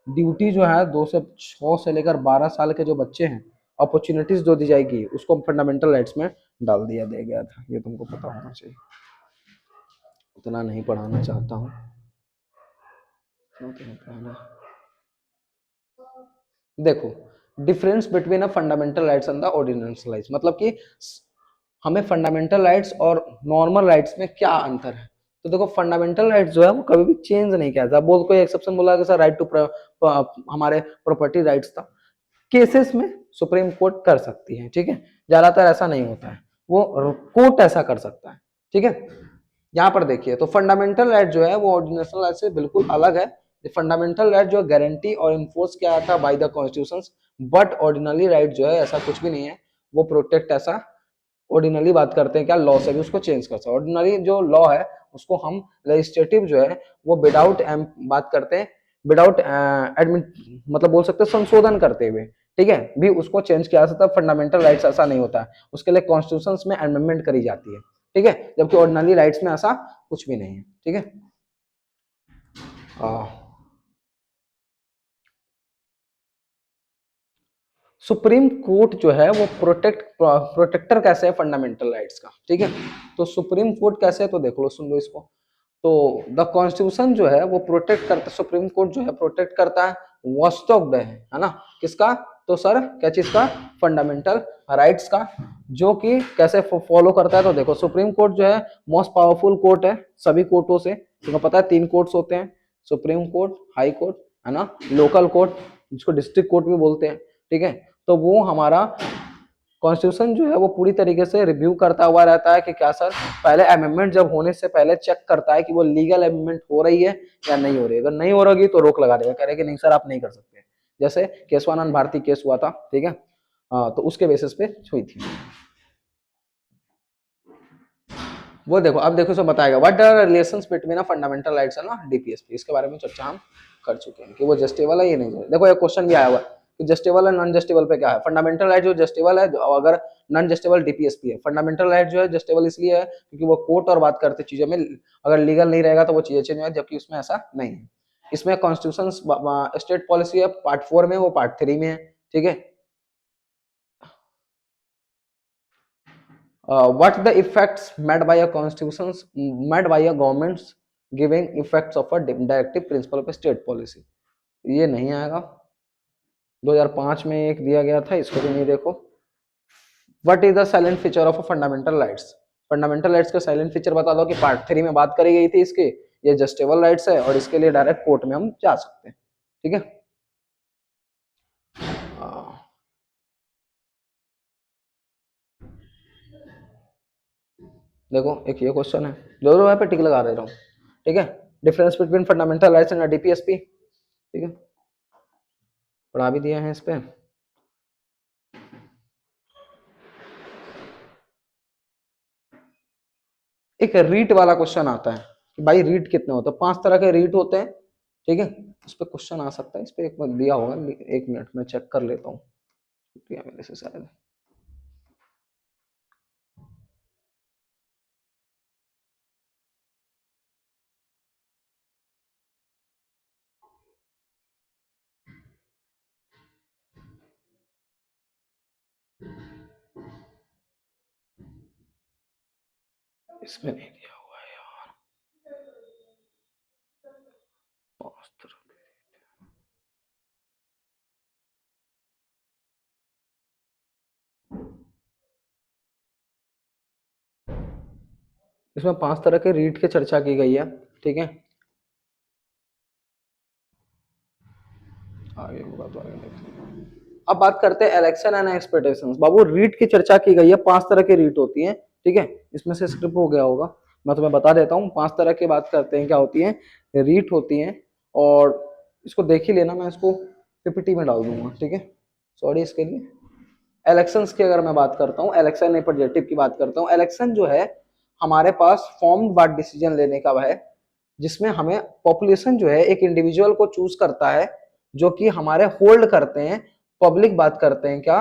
ड्यूटी जो है 2 से 6 से लेकर 12 साल के जो बच्चे हैं अपॉर्चुनिटीज जो दी जाएगी उसको फंडामेंटल राइट्स में डाल दिया गया था। ये तुमको पता होना चाहिए, उतना नहीं पढ़ाना चाहता हूँ। देखो difference between a fundamental rights and the ordinance rights, मतलब कि हमें फंडामेंटल राइट्स और नॉर्मल राइट्स में क्या अंतर है। तो देखो फंडामेंटल राइट्स जो है वो कभी भी चेंज नहीं किया था। बोल कोई एक्सेप्शन बोला कि सर राइट टू हमारे प्रॉपर्टी राइट्स था, केसेस में सुप्रीम कोर्ट कर सकती है, ठीक है। ज्यादातर ऐसा नहीं होता है, वो कोर्ट ऐसा कर सकता है, ठीक है। यहाँ पर देखिए तो फंडामेंटल राइट जो है वो ऑर्डिनेशनल राइट से बिल्कुल अलग है। फंडामेंटल राइट जो गारंटी और इन्फोर्स किया जाता है by the constitution, but ordinary right जो है ऐसा कुछ भी नहीं है, वो प्रोटेक्ट ऐसा ऑर्डिनरी बात करते हैं क्या लॉ से भी उसको चेंज कर सकते हैं। ऑर्डिनरी जो लॉ है उसको हम लेजिस्लेटिव जो है वो विदाउट बात करते हैं विदाउट एडमिट, मतलब बोल सकते हैं संशोधन करते हुए, ठीक है, भी उसको चेंज किया जा सकता है। फंडामेंटल राइट्स ऐसा नहीं होता है, उसके लिए कॉन्स्टिट्यूशन में अमेंडमेंट करी जाती है, ठीक है, जबकि ऑर्डिनरी राइट्स में ऐसा कुछ भी नहीं है, ठीक है। सुप्रीम कोर्ट जो है वो प्रोटेक्टर कैसे है फंडामेंटल राइट्स का, ठीक है। तो सुप्रीम कोर्ट कैसे है तो देख लो, सुन लो इसको। तो द कॉन्स्टिट्यूशन जो है वो प्रोटेक्ट करता, सुप्रीम कोर्ट जो है प्रोटेक्ट करता है वॉचडॉग है ना, किसका, तो सर क्या चीज का, फंडामेंटल राइट्स का, जो कि कैसे फॉलो करता है। तो देखो सुप्रीम कोर्ट जो है मोस्ट पावरफुल कोर्ट है सभी कोर्टों से, तुम्हें पता है 3 कोर्ट्स होते हैं, सुप्रीम कोर्ट, हाई कोर्ट है ना, लोकल कोर्ट जिसको डिस्ट्रिक्ट कोर्ट भी बोलते हैं, ठीक है। तो वो हमारा कॉन्स्टिट्यूशन जो है वो पूरी तरीके से रिव्यू करता हुआ रहता है कि क्या सर, पहले अमेंडमेंट जब होने से पहले चेक करता है कि वो लीगल अमेंडमेंट हो रही है या नहीं हो रही है। अगर नहीं हो रही तो रोक लगा देगा, कह रहे कि नहीं सर आप नहीं कर सकते। जैसे केशवानंद भारती केस हुआ था, ठीक है, तो उसके बेसिस पे हुई थी वो। देखो अब देखो सो बताएगा what are relations between fundamental rights है ना डीपीएसपी, इसके बारे में चर्चा हम कर चुके हैं कि वो जस्टेबल है ये नहीं है। देखो एक क्वेश्चन भी आया हुआ कि जस्टेबल है नॉन जस्टेबल पे क्या है। फंडामेंटल राइट जो जस्टेबल है, अगर नॉन जस्टेबल डीपीएसपी है। फंडामेंटल राइट जो है जस्टेबल इसलिए है क्योंकि वो कोर्ट और बात करते चीजों में, अगर लीगल नहीं रहेगा तो वो चीजें चेंज हो, जबकि उसमें ऐसा नहीं है। इसमें कॉन्स्टिट्यूशन स्टेट पॉलिसी है पार्ट 4 में, वो पार्ट 3 में है, ठीक है। What the effects made by a constitutions made by a governments giving effects of a directive principle of a state policy, ये नहीं आएगा। 2005 में एक दिया गया था, इसको भी नहीं देखो। What is the silent feature of fundamental rights, fundamental rights का साइलेंट फीचर बता दो कि पार्ट 3 में बात करी गई थी इसके, ये जस्टेबल राइट्स है और इसके लिए डायरेक्ट कोर्ट में हम जा सकते हैं, ठीक है। देखो एक ये क्वेश्चन है, जो मैं पे टिक लगा दे रहा हूँ, ठीक है। Difference between fundamental rights and DPSP, ठीक है, पढ़ा भी दिया है इस पे। एक रीट वाला क्वेश्चन आता है कि भाई रीट कितने होते हैं, 5 तरह के रीट होते हैं, ठीक है। उस पर क्वेश्चन आ सकता है, इस पे एक बार दिया होगा, 1 मिनट में चेक कर लेता हूँ, छुट्टियां मेरे से शायद। इसमें नहीं दिया हुआ है यार, 5 तरह के। इसमें 5 तरह के रीट की चर्चा की गई है, ठीक है। आगे होगा तो आगे देखेंगे। अब बात करते हैं इलेक्शन एंड एक्सपेक्टेशंस। बाबू रीट की चर्चा की गई है, 5 तरह की रीट होती है, ठीक है। इसमें से स्क्रिप्ट हो गया होगा, मैं तुम्हें बता देता हूँ। 5 तरह की बात करते हैं, क्या होती है, रीट होती है, और इसको देख ही लेना, मैं इसको पीपीटी में डाल दूंगा, ठीक है, सॉरी इसके लिए। इलेक्शंस की अगर मैं बात करता हूँ, इलेक्शन रिप्रेजेंटेटिव की बात करता हूँ, इलेक्शन जो है हमारे पास फॉर्म बात डिसीजन लेने का है, जिसमें हमें पॉपुलेशन जो है एक इंडिविजुअल को चूज करता है, जो कि हमारे होल्ड करते हैं, पब्लिक बात करते हैं क्या,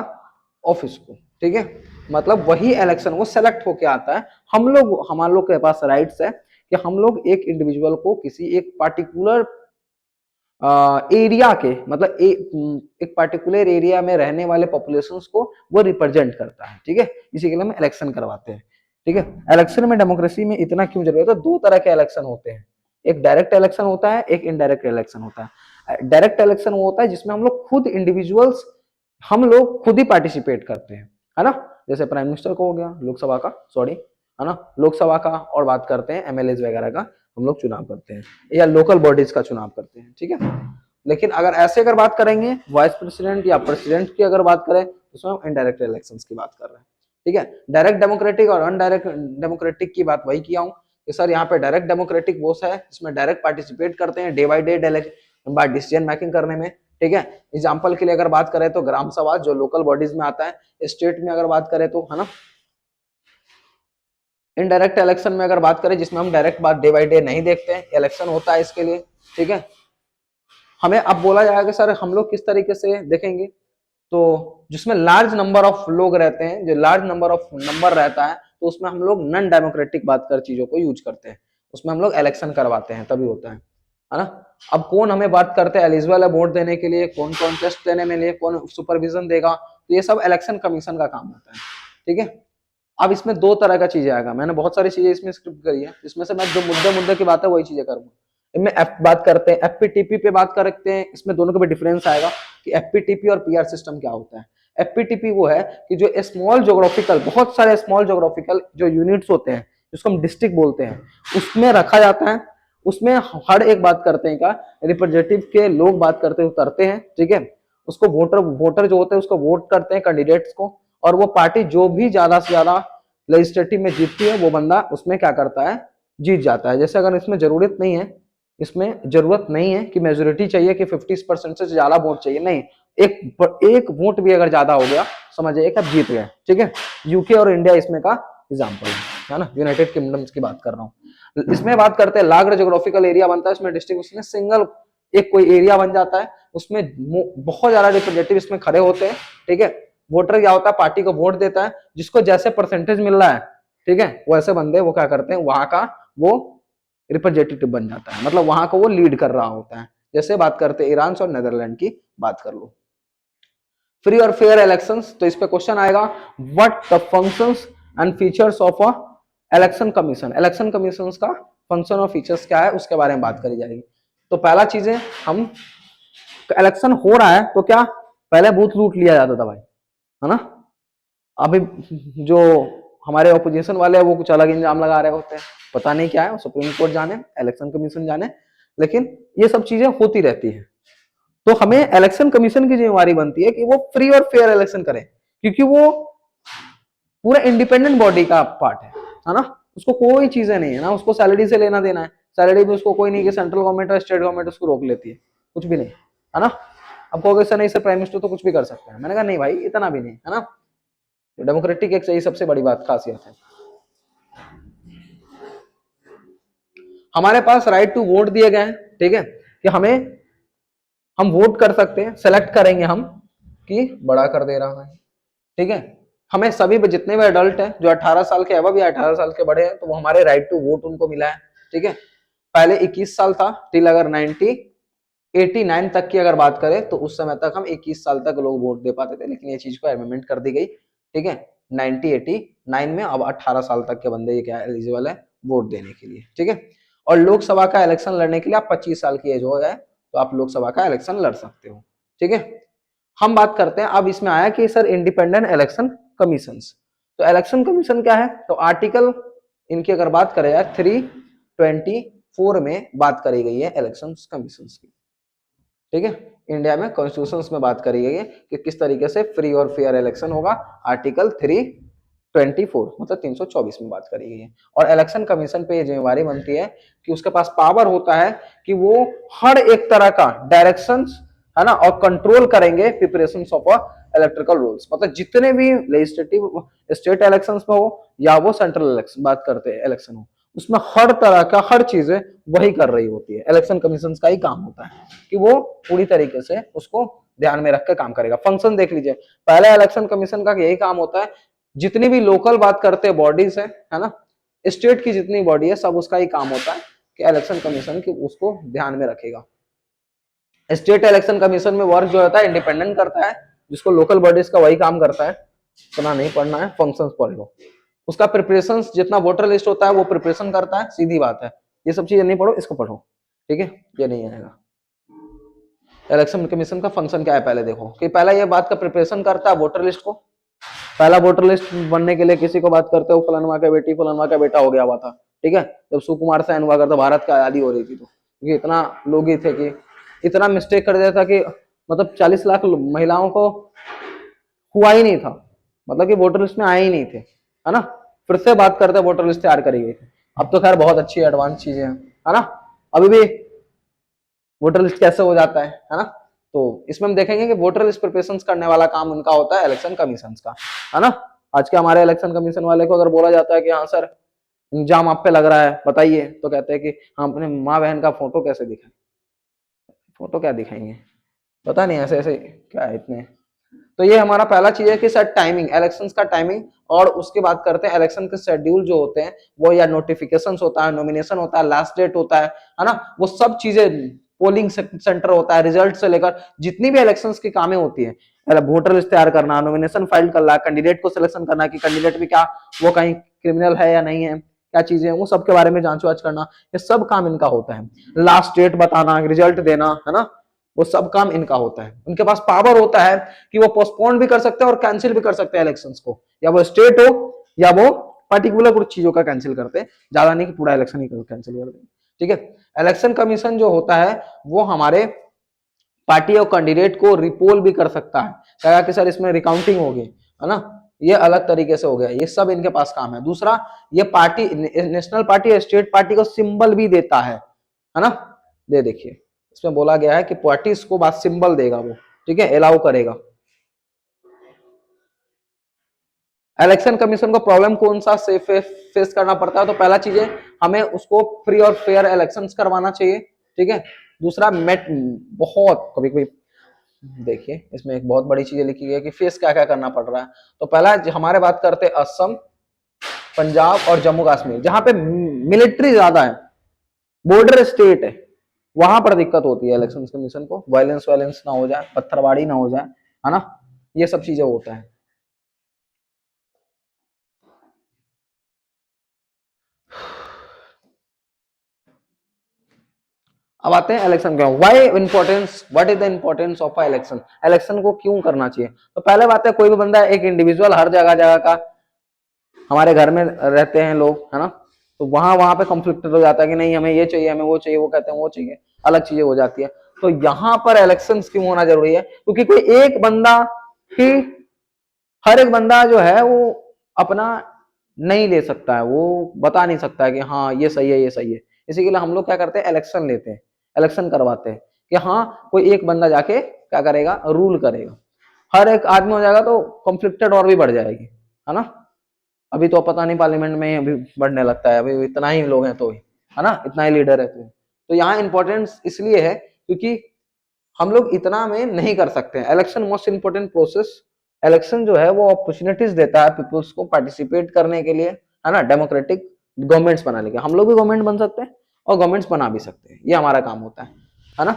ऑफिस को, ठीक है। मतलब वही इलेक्शन वो सेलेक्ट होके आता है। हमारे लोग के पास राइट्स है कि हम लोग एक इंडिविजुअल को किसी एक पार्टिकुलर एरिया के, मतलब एक पर्टिकुलर एरिया में रहने वाले पॉपुलेशंस को वो रिप्रेजेंट करता है, ठीक है। इसी के लिए हम इलेक्शन करवाते हैं, ठीक है। इलेक्शन में डेमोक्रेसी में इतना क्यों जरूरत है, 2 तरह के इलेक्शन होते हैं, एक डायरेक्ट इलेक्शन होता है, एक इनडायरेक्ट इलेक्शन होता है। डायरेक्ट इलेक्शन वो होता है जिसमें हम लोग खुद इंडिविजुअल्स, हम लोग खुद ही पार्टिसिपेट करते हैं, है ना। जैसे प्राइम मिनिस्टर को हो गया, लोकसभा का, सॉरी, है ना, लोकसभा का, और बात करते हैं एमएलए वगैरह का, हम लोग चुनाव करते हैं, या लोकल बॉडीज का चुनाव करते हैं, ठीक है। लेकिन अगर ऐसे अगर बात करेंगे वाइस प्रेसिडेंट या प्रेसिडेंट की अगर बात करें, तो उसमें हम इनडायरेक्ट इलेक्शंस की बात कर रहे हैं, ठीक है। डायरेक्ट डेमोक्रेटिक और अनडायरेक्ट डेमोक्रेटिक की बात वही किया हूँ कि सर यहाँ पे डायरेक्ट डेमोक्रेटिक वो है जिसमें डायरेक्ट पार्टिसिपेट करते हैं day by day by decision making करने में, ठीक है। एग्जाम्पल के लिए अगर बात करें तो ग्राम सभा जो लोकल बॉडीज में आता है, स्टेट में अगर बात करें तो, है ना। इनडायरेक्ट इलेक्शन में अगर बात करें जिसमें हम डायरेक्ट बात डे बाई डे नहीं देखते हैं, इलेक्शन होता है इसके लिए, ठीक है। हमें अब बोला जाएगा सर हम लोग किस तरीके से देखेंगे, तो जिसमें लार्ज नंबर ऑफ लोग रहते हैं, जो लार्ज नंबर ऑफ नंबर रहता है, तो उसमें हम लोग नॉन डेमोक्रेटिक बात कर चीजों को यूज करते हैं, उसमें हम लोग इलेक्शन करवाते हैं, तभी होता है ना। अब कौन हमें बात करते हैं एलिजिबल है वोट देने के लिए, कौन कौन टेस्ट देने में लिए, कौन सुपरविजन देगा, तो ये सब इलेक्शन कमीशन का काम होता है, ठीक है। अब इसमें 2 तरह का चीजें आएगा, मैंने बहुत सारी चीजें इसमें स्क्रिप्ट करी है, इसमें से मैं जो मुद्दे मुद्दे की बात है वही चीजें करूंगा। इनमें बात करते हैं एफपीटीपी पे बात करते हैं, इसमें दोनों के भी डिफरेंस आएगा कि एफपीटीपी और पीआर सिस्टम क्या होता है। एफपीटीपी वो है कि जो स्मॉल ज्योग्राफिकल, बहुत सारे स्मॉल ज्योग्राफिकल जो यूनिट्स होते हैं, जिसको हम डिस्ट्रिक्ट बोलते हैं, उसमें रखा जाता है। उसमें हर एक बात करते हैं का रिप्रेजेंटेटिव के लोग बात करते हैं, उतरते हैं, ठीक है। उसको वोटर वोटर जो होते हैं उसको वोट करते हैं कैंडिडेट्स को, और वो पार्टी जो भी ज्यादा से ज्यादा लेजिस्लेटिव में जीतती है वो बंदा उसमें क्या करता है, जीत जाता है। जैसे अगर इसमें जरूरत नहीं है, इसमें जरूरत नहीं है कि मेजोरिटी चाहिए कि 50% से ज्यादा वोट चाहिए, नहीं, एक वोट भी अगर ज्यादा हो गया समझिए कि आप जीत गए, ठीक है। यूके और इंडिया इसमें का एग्जांपल है ना, यूनाइटेड किंगडम की बात कर रहा हूँ। इसमें बात करते हैं लार्ज ज्योग्राफिकल एरिया बनता है, इसमें डिस्ट्रिक्ट, उसमें सिंगल एक कोई एरिया बन जाता है, उसमें बहुत ज्यादा रिप्रेजेंटेटिव इसमें खड़े होते हैं, ठीक है। वोटर क्या होता है, पार्टी को वोट देता है, जिसको जैसे परसेंटेज मिल रहा है, ठीक है, वैसे बंदे वो क्या करते हैं, वहां का वो रिप्रेजेंटेटिव बन जाता है, मतलब वहां को वो लीड कर रहा होता है। जैसे बात करते हैं ईरान और नेदरलैंड की बात कर लो। फ्री और फेयर इलेक्शंस, तो इस पे क्वेश्चन आएगा what the functions and features of a election commission. Election commission का फंक्शन और फीचर्स क्या है उसके बारे में बात करी जाएगी। तो पहला चीजें, हम इलेक्शन हो रहा है तो क्या पहले बूथ लूट लिया जाता था भाई, है ना। अभी जो हमारे ऑपोजिशन वाले हैं वो कुछ अलग इंजाम लगा रहे होते हैं, पता नहीं क्या है, सुप्रीम कोर्ट जाने, इलेक्शन कमीशन जाने, लेकिन ये सब चीजें होती रहती है। तो हमें इलेक्शन कमीशन की जिम्मेवारी बनती है कि वो फ्री और फेयर इलेक्शन करें, क्योंकि वो पूरा इंडिपेंडेंट बॉडी का पार्ट है ना। उसको कोई चीजें नहीं है ना, उसको सैलरी से लेना देना है, सैलरी भी उसको कोई नहीं कि सेंट्रल गवर्नमेंट और स्टेट गवर्नमेंट उसको रोक लेती है, कुछ भी नहीं है ना। अब कहोगे सर नहीं सर प्राइम मिनिस्टर तो कुछ भी कर सकते हैं, मैंने कहा नहीं भाई इतना भी नहीं है ना। डेमोक्रेटिक एक सही सबसे बड़ी बात खासियत है। हमारे पास राइट टू वोट दिए गए हैं, ठीक है, कि हम वोट कर सकते हैं, सेलेक्ट करेंगे हम कि बड़ा कर दे रहा है, ठीक है। हमें सभी जितने भी एडल्ट हैं जो 18 साल के अबव या 18 साल के बड़े हैं, तो वो हमारे राइट टू वोट उनको मिला है, ठीक है। पहले 21 साल था, टिल अगर 89 तक की अगर बात करें तो उस समय तक हम 21 साल तक लोग वोट दे पाते थे, लेकिन ये चीज को अमेंडमेंट कर दी गई, ठीक है। 1989 में अब 18 साल तक के बंदे ये क्या एलिजिबल है वोट देने के लिए, ठीक है। और लोकसभा का इलेक्शन लड़ने के लिए आप 25 साल की एज हो जाए तो आप लोकसभा का इलेक्शन लड़ सकते हो, ठीक है। हम बात करते हैं अब इसमें आया कि सर इंडिपेंडेंट इलेक्शन कमीशन। तो इलेक्शन कमीशन क्या है, तो आर्टिकल इनकी अगर बात करें यार 324 में बात करी गई है इलेक्शन कमीशन की, ठीक है। इंडिया में कॉन्स्टिट्यूशन में बात करी गई है कि किस तरीके से फ्री और फेयर इलेक्शन होगा, आर्टिकल 324 मतलब 324 में बात करी गई है। और इलेक्शन कमीशन पे ये जिम्मेवारी बनती है कि उसके पास पावर होता है कि वो हर एक तरह का डायरेक्शंस है ना और कंट्रोल करेंगे प्रिपरेशन ऑफ इलेक्ट्रिकल रूल्स, मतलब जितने भी लेजिस्लेटिव स्टेट इलेक्शंस में हो या वो सेंट्रल इलेक्शन बात करते हैं इलेक्शन हो, उसमें हर तरह का हर चीजें वही कर रही होती है। इलेक्शन कमीशन का ही काम होता है कि वो पूरी तरीके से उसको ध्यान में रख के काम करेगा। फंक्शन देख लीजिए, पहले इलेक्शन कमीशन का यही काम होता है, जितनी भी लोकल बात करते हैं बॉडीज है ना, स्टेट की जितनी बॉडी है सब उसका ही काम होता है कि इलेक्शन कमीशन की उसको ध्यान में रखेगा। स्टेट इलेक्शन कमीशन में वर्क जो होता है इंडिपेंडेंट करता है, जिसको लोकल बॉडीज का वही काम करता है, इतना नहीं पढ़ना है, फंक्शंस पढ़ लो। उसका प्रिपरेशन जितना वोटर लिस्ट होता है वो प्रिपरेशन करता है, सीधी बात है, ये सब चीजें नहीं पढ़ो, इसको पढ़ो, ठीक है, ये नहीं आएगा। इलेक्शन कमीशन का फंक्शन क्या है पहले देखो, कि पहला ये बात का प्रिपरेशन करता है वोटर लिस्ट को। पहला वोटर लिस्ट बनने के लिए किसी को बात करते हो फलानवा का बेटी फलानवा का बेटा हो गया हुआ था, ठीक है, जब सुकुमार सेन हुआ करता भारत की आजादी हो रही थी, तो क्योंकि इतना लोग ही थे कि इतना मिस्टेक कर दिया था कि मतलब 40 लाख महिलाओं को हुआ ही नहीं था, मतलब कि वोटर लिस्ट में आए ही नहीं थे, है ना। फिर से बात करते हैं वोटर लिस्ट तैयार करी गई थी, अब तो खैर बहुत अच्छी एडवांस चीजें हैं, है ना। अभी भी वोटर लिस्ट कैसे हो जाता है ना। तो इसमें हम देखेंगे कि वोटर लिस्ट प्रिपरेशन करने वाला काम उनका होता है इलेक्शन कमीशन का, है ना। आज के हमारे इलेक्शन कमीशन वाले को अगर बोला जाता है कि हाँ सर इंजाम आप पे लग रहा है बताइए, तो कहते हैं कि हम अपने माँ बहन का फोटो कैसे दिखाएं, फोटो क्या दिखाएंगे, पता नहीं ऐसे ऐसे क्या है इतने। तो ये हमारा पहला चीज है कि सर टाइमिंग, इलेक्शंस का टाइमिंग, और उसके बाद करते हैं इलेक्शन के शेड्यूल जो होते हैं वो, या नोटिफिकेशंस होता है, नॉमिनेशन होता है, लास्ट डेट होता है ना, वो सब चीजें, पोलिंग सेंटर होता है, रिजल्ट से लेकर जितनी भी इलेक्शंस की कामें होती है, वोटर लिस्ट तैयार करना, नॉमिनेशन फाइल करना, कैंडिडेट को सिलेक्शन करना कि कैंडिडेट भी क्या वो कहीं क्रिमिनल है या नहीं है, क्या चीजें वो सब के बारे में जांच वाच करना, ये सब काम इनका होता है। लास्ट डेट बताना, रिजल्ट देना, है ना, वो सब काम इनका होता है। उनके पास पावर होता है कि वो पोस्टपोन भी कर सकते हैं और कैंसिल भी कर सकते हैं इलेक्शंस को, या वो स्टेट हो या वो पर्टिकुलर कुछ चीजों का कैंसिल करते हैं, ज्यादा नहीं कि पूरा इलेक्शन ही कैंसिल कर दें, ठीक है। इलेक्शन कमीशन जो होता है वो हमारे पार्टी और कैंडिडेट को रिपोल भी कर सकता है, कहा कि सर इसमें रिकाउंटिंग होगी, है ना, ये अलग तरीके से हो गया, ये सब इनके पास काम है। दूसरा, ये पार्टी नेशनल पार्टी और स्टेट पार्टी को सिंबल भी देता है ना, दे देखिए इसमें बोला गया है कि पार्टीज को बात सिंबल देगा वो, ठीक है, अलाउ करेगा। इलेक्शन कमीशन को प्रॉब्लम कौन सा से फेस करना पड़ता है, तो पहला चीज है हमें उसको फ्री और फेयर इलेक्शंस करवाना चाहिए, ठीक है। दूसरा मेट बहुत कभी कभी देखिए इसमें एक बहुत बड़ी चीज लिखी गई है कि फेस क्या क्या करना पड़ रहा है। तो पहला हमारे बात करते हैं असम, पंजाब और जम्मू कश्मीर, जहां पे मिलिट्री ज्यादा है, बॉर्डर स्टेट है, वहां पर दिक्कत होती है इलेक्शन कमीशन को, वायलेंस वायलेंस ना हो जाए, पत्थरबाड़ी ना हो जाए, है ना, ये सब चीजें होता है। अब आते हैं इलेक्शन का, why importance, what is the importance of a election, election को क्यों करना चाहिए। तो पहले बात है कोई भी बंदा, एक इंडिविजुअल हर जगह जगह का, हमारे घर में रहते हैं लोग, है ना, तो वहां वहां पे कॉन्फ्लिक्ट हो जाता है कि नहीं हमें ये चाहिए हमें वो चाहिए, वो कहते हैं वो चाहिए, अलग चीजें हो जाती है। तो यहाँ पर इलेक्शन क्यों होना जरूरी है, क्योंकि कोई एक बंदा ही, हर एक बंदा जो है वो अपना नहीं ले सकता है, वो बता नहीं सकता है कि हाँ ये सही है ये सही है। इसी के लिए हम लोग क्या करते हैं, इलेक्शन लेते हैं, इलेक्शन करवाते हैं कि हाँ कोई एक बंदा जाके क्या करेगा, रूल करेगा। हर एक आदमी हो जाएगा तो कॉन्फ्लिक्टेड और भी बढ़ जाएगी, है ना। अभी तो पता नहीं पार्लियामेंट में अभी बढ़ने लगता है, अभी इतना ही लोग हैं तो ही, है ना, इतना ही लीडर है तो यहाँ इंपॉर्टेंस इसलिए है क्योंकि हम लोग इतना में नहीं कर सकते हैं। Election most important process. Election जो है वो अपॉर्चुनिटीज देता है पीपल्स को पार्टिसिपेट करने के लिए, है ना, डेमोक्रेटिक गवर्नमेंट्स बनाने के। हम लोग भी गवर्नमेंट बन सकते हैं और गवर्नमेंट्स बना भी सकते हैं, ये हमारा काम होता है ना।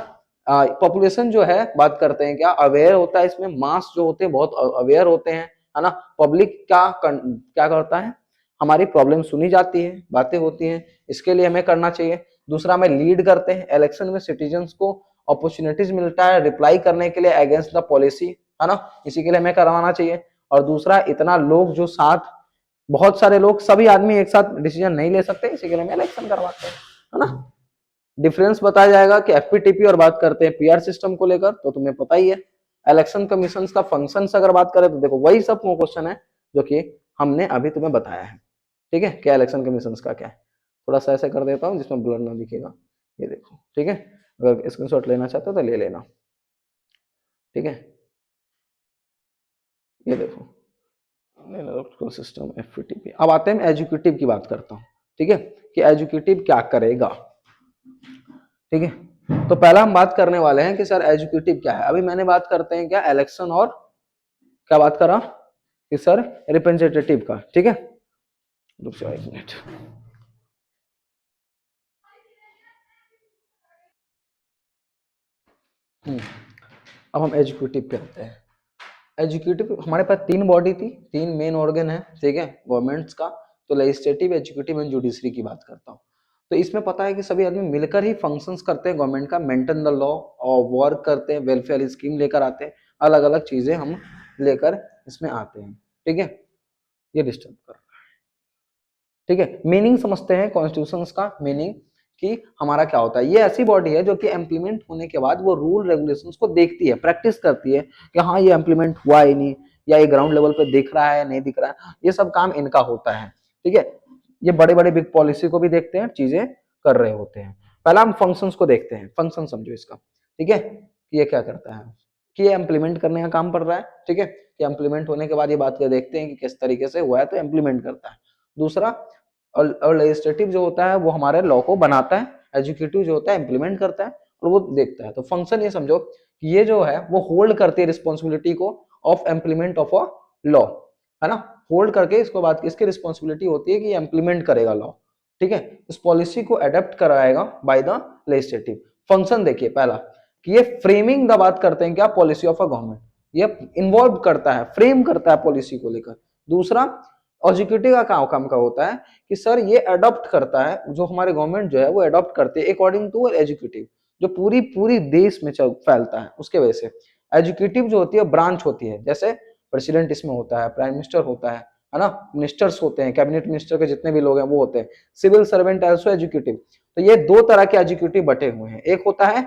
पॉपुलेशन जो है बात करते हैं क्या, अवेयर होता है इसमें, मास जो होते हैं बहुत अवेयर होते हैं, है ना। पब्लिक क्या करता है, हमारी प्रॉब्लम सुनी जाती है, बातें होती हैं, इसके लिए हमें करना चाहिए। दूसरा हमें लीड करते हैं, इलेक्शन में सिटीजन्स को अपॉर्चुनिटीज मिलता है रिप्लाई करने के लिए अगेंस्ट द पॉलिसी, है ना, इसी के लिए हमें करवाना चाहिए। और दूसरा इतना लोग जो साथ, बहुत सारे लोग, सभी आदमी एक साथ डिसीजन नहीं ले सकते, इसी के लिए हम इलेक्शन करवाते हैं, है ना। डिफरेंस बताया जाएगा कि एफपीटीपी और बात करते हैं पीआर सिस्टम को लेकर, तो तुम्हें पता ही है। इलेक्शन कमीशन का फंक्शंस अगर बात करें तो देखो वही सब क्वेश्चन है जो कि हमने अभी तुम्हें बताया है, ठीक है। क्या इलेक्शन कमीशन का क्या है, थोड़ा सा ऐसे कर देता हूँ जिसमें ब्लर ना दिखेगा, ये देखो, ठीक है। अगर स्क्रीनशॉट लेना चाहते हो तो ले लेना, ठीक है। ये देखो सिस्टम एफपीटीपी। अब आते हैं एजुकेटिव की बात करता हूँ, ठीक है, कि एजुकेटिव क्या करेगा, ठीक है। तो पहला हम बात करने वाले हैं कि सर एजुकेटिव क्या है। अभी मैंने बात करते हैं क्या, इलेक्शन और क्या बात करा कि सर रिप्रेजेंटेटिव का, ठीक है। रुक जाओ एक मिनट। अब हम एजुकेटिव पे आते हैं। एजुकेटिव हमारे पास तीन बॉडी थी, तीन मेन ऑर्गन है, ठीक है, गवर्नमेंट्स का। तो लेजिस्लेटिव, एजुकेटिव एंड जुडिशरी की बात करता हूँ। तो इसमें पता है कि सभी आदमी मिलकर ही फंक्शंस करते हैं गवर्नमेंट का, मेंटेन द लॉ और वर्क करते हैं, वेलफेयर स्कीम लेकर आते हैं, अलग अलग चीजें हम लेकर इसमें आते हैं, ठीक है। ये डिस्टर्ब कर रहा है, ठीक है। मीनिंग समझते हैं कॉन्स्टिट्यूशन का मीनिंग कि हमारा क्या होता है। ये ऐसी बॉडी है जो कि इम्प्लीमेंट होने के बाद वो रूल रेगुलेशंस को देखती है, प्रैक्टिस करती है कि हाँ ये इम्प्लीमेंट हुआ ही नहीं, या ये ग्राउंड लेवल पे दिख रहा है नहीं दिख रहा है, ये सब काम इनका होता है, ठीक है। ये बड़े बड़े बिग पॉलिसी को भी देखते हैं, चीजें कर रहे होते हैं। पहला हम फंक्शंस को देखते हैं, फंक्शन समझो इसका, ठीक है, कि ये क्या करता है, कि ये इम्प्लीमेंट करने का काम कर रहा है, ठीक है। कि इम्प्लीमेंट होने के बाद ये बात कर देखते हैं कि किस तरीके से हुआ है, तो इम्प्लीमेंट करता है। दूसरा, और लेजिस्लेटिव जो होता है वो हमारे लॉ को बनाता है, एजुकेटिव जो होता है इम्प्लीमेंट करता है और वो देखता है। तो फंक्शन ये समझो कि ये जो है वो होल्ड करती है रिस्पॉन्सिबिलिटी को of implement of a law, है ना। होल्ड करके इसको बात की, इसकी रिस्पॉन्सिबिलिटी होती है कि ये इम्प्लीमेंट करेगा लॉ, ठीक है, इस पॉलिसी को अडेप्ट कराएगा बाय द लेजिस्लेटिव। फंक्शन देखिए पहला कि ये फ्रेमिंग द बात करते हैं क्या, पॉलिसी ऑफ अ गवर्नमेंट, ये इन्वॉल्व करता है, फ्रेम करता है पॉलिसी को लेकर। दूसरा, एग्जीक्यूटिव का काम का होता है कि सर ये अडॉप्ट करता है, जो हमारे गवर्नमेंट जो है वो अडॉप्ट करते हैं अकॉर्डिंग टू एजुकेटिव, जो पूरी पूरी देश में फैलता है उसके वजह से। एजुकेटिव जो होती है ब्रांच होती है, जैसे प्रेसिडेंट इसमें होता है, प्राइम मिनिस्टर होता है ना, मिनिस्टर्स होते हैं, कैबिनेट मिनिस्टर के जितने भी लोग हैं वो होते हैं। Civil servant also educative. तो ये दो तरह के एजुकेटिव बटे हुए हैं, एक होता है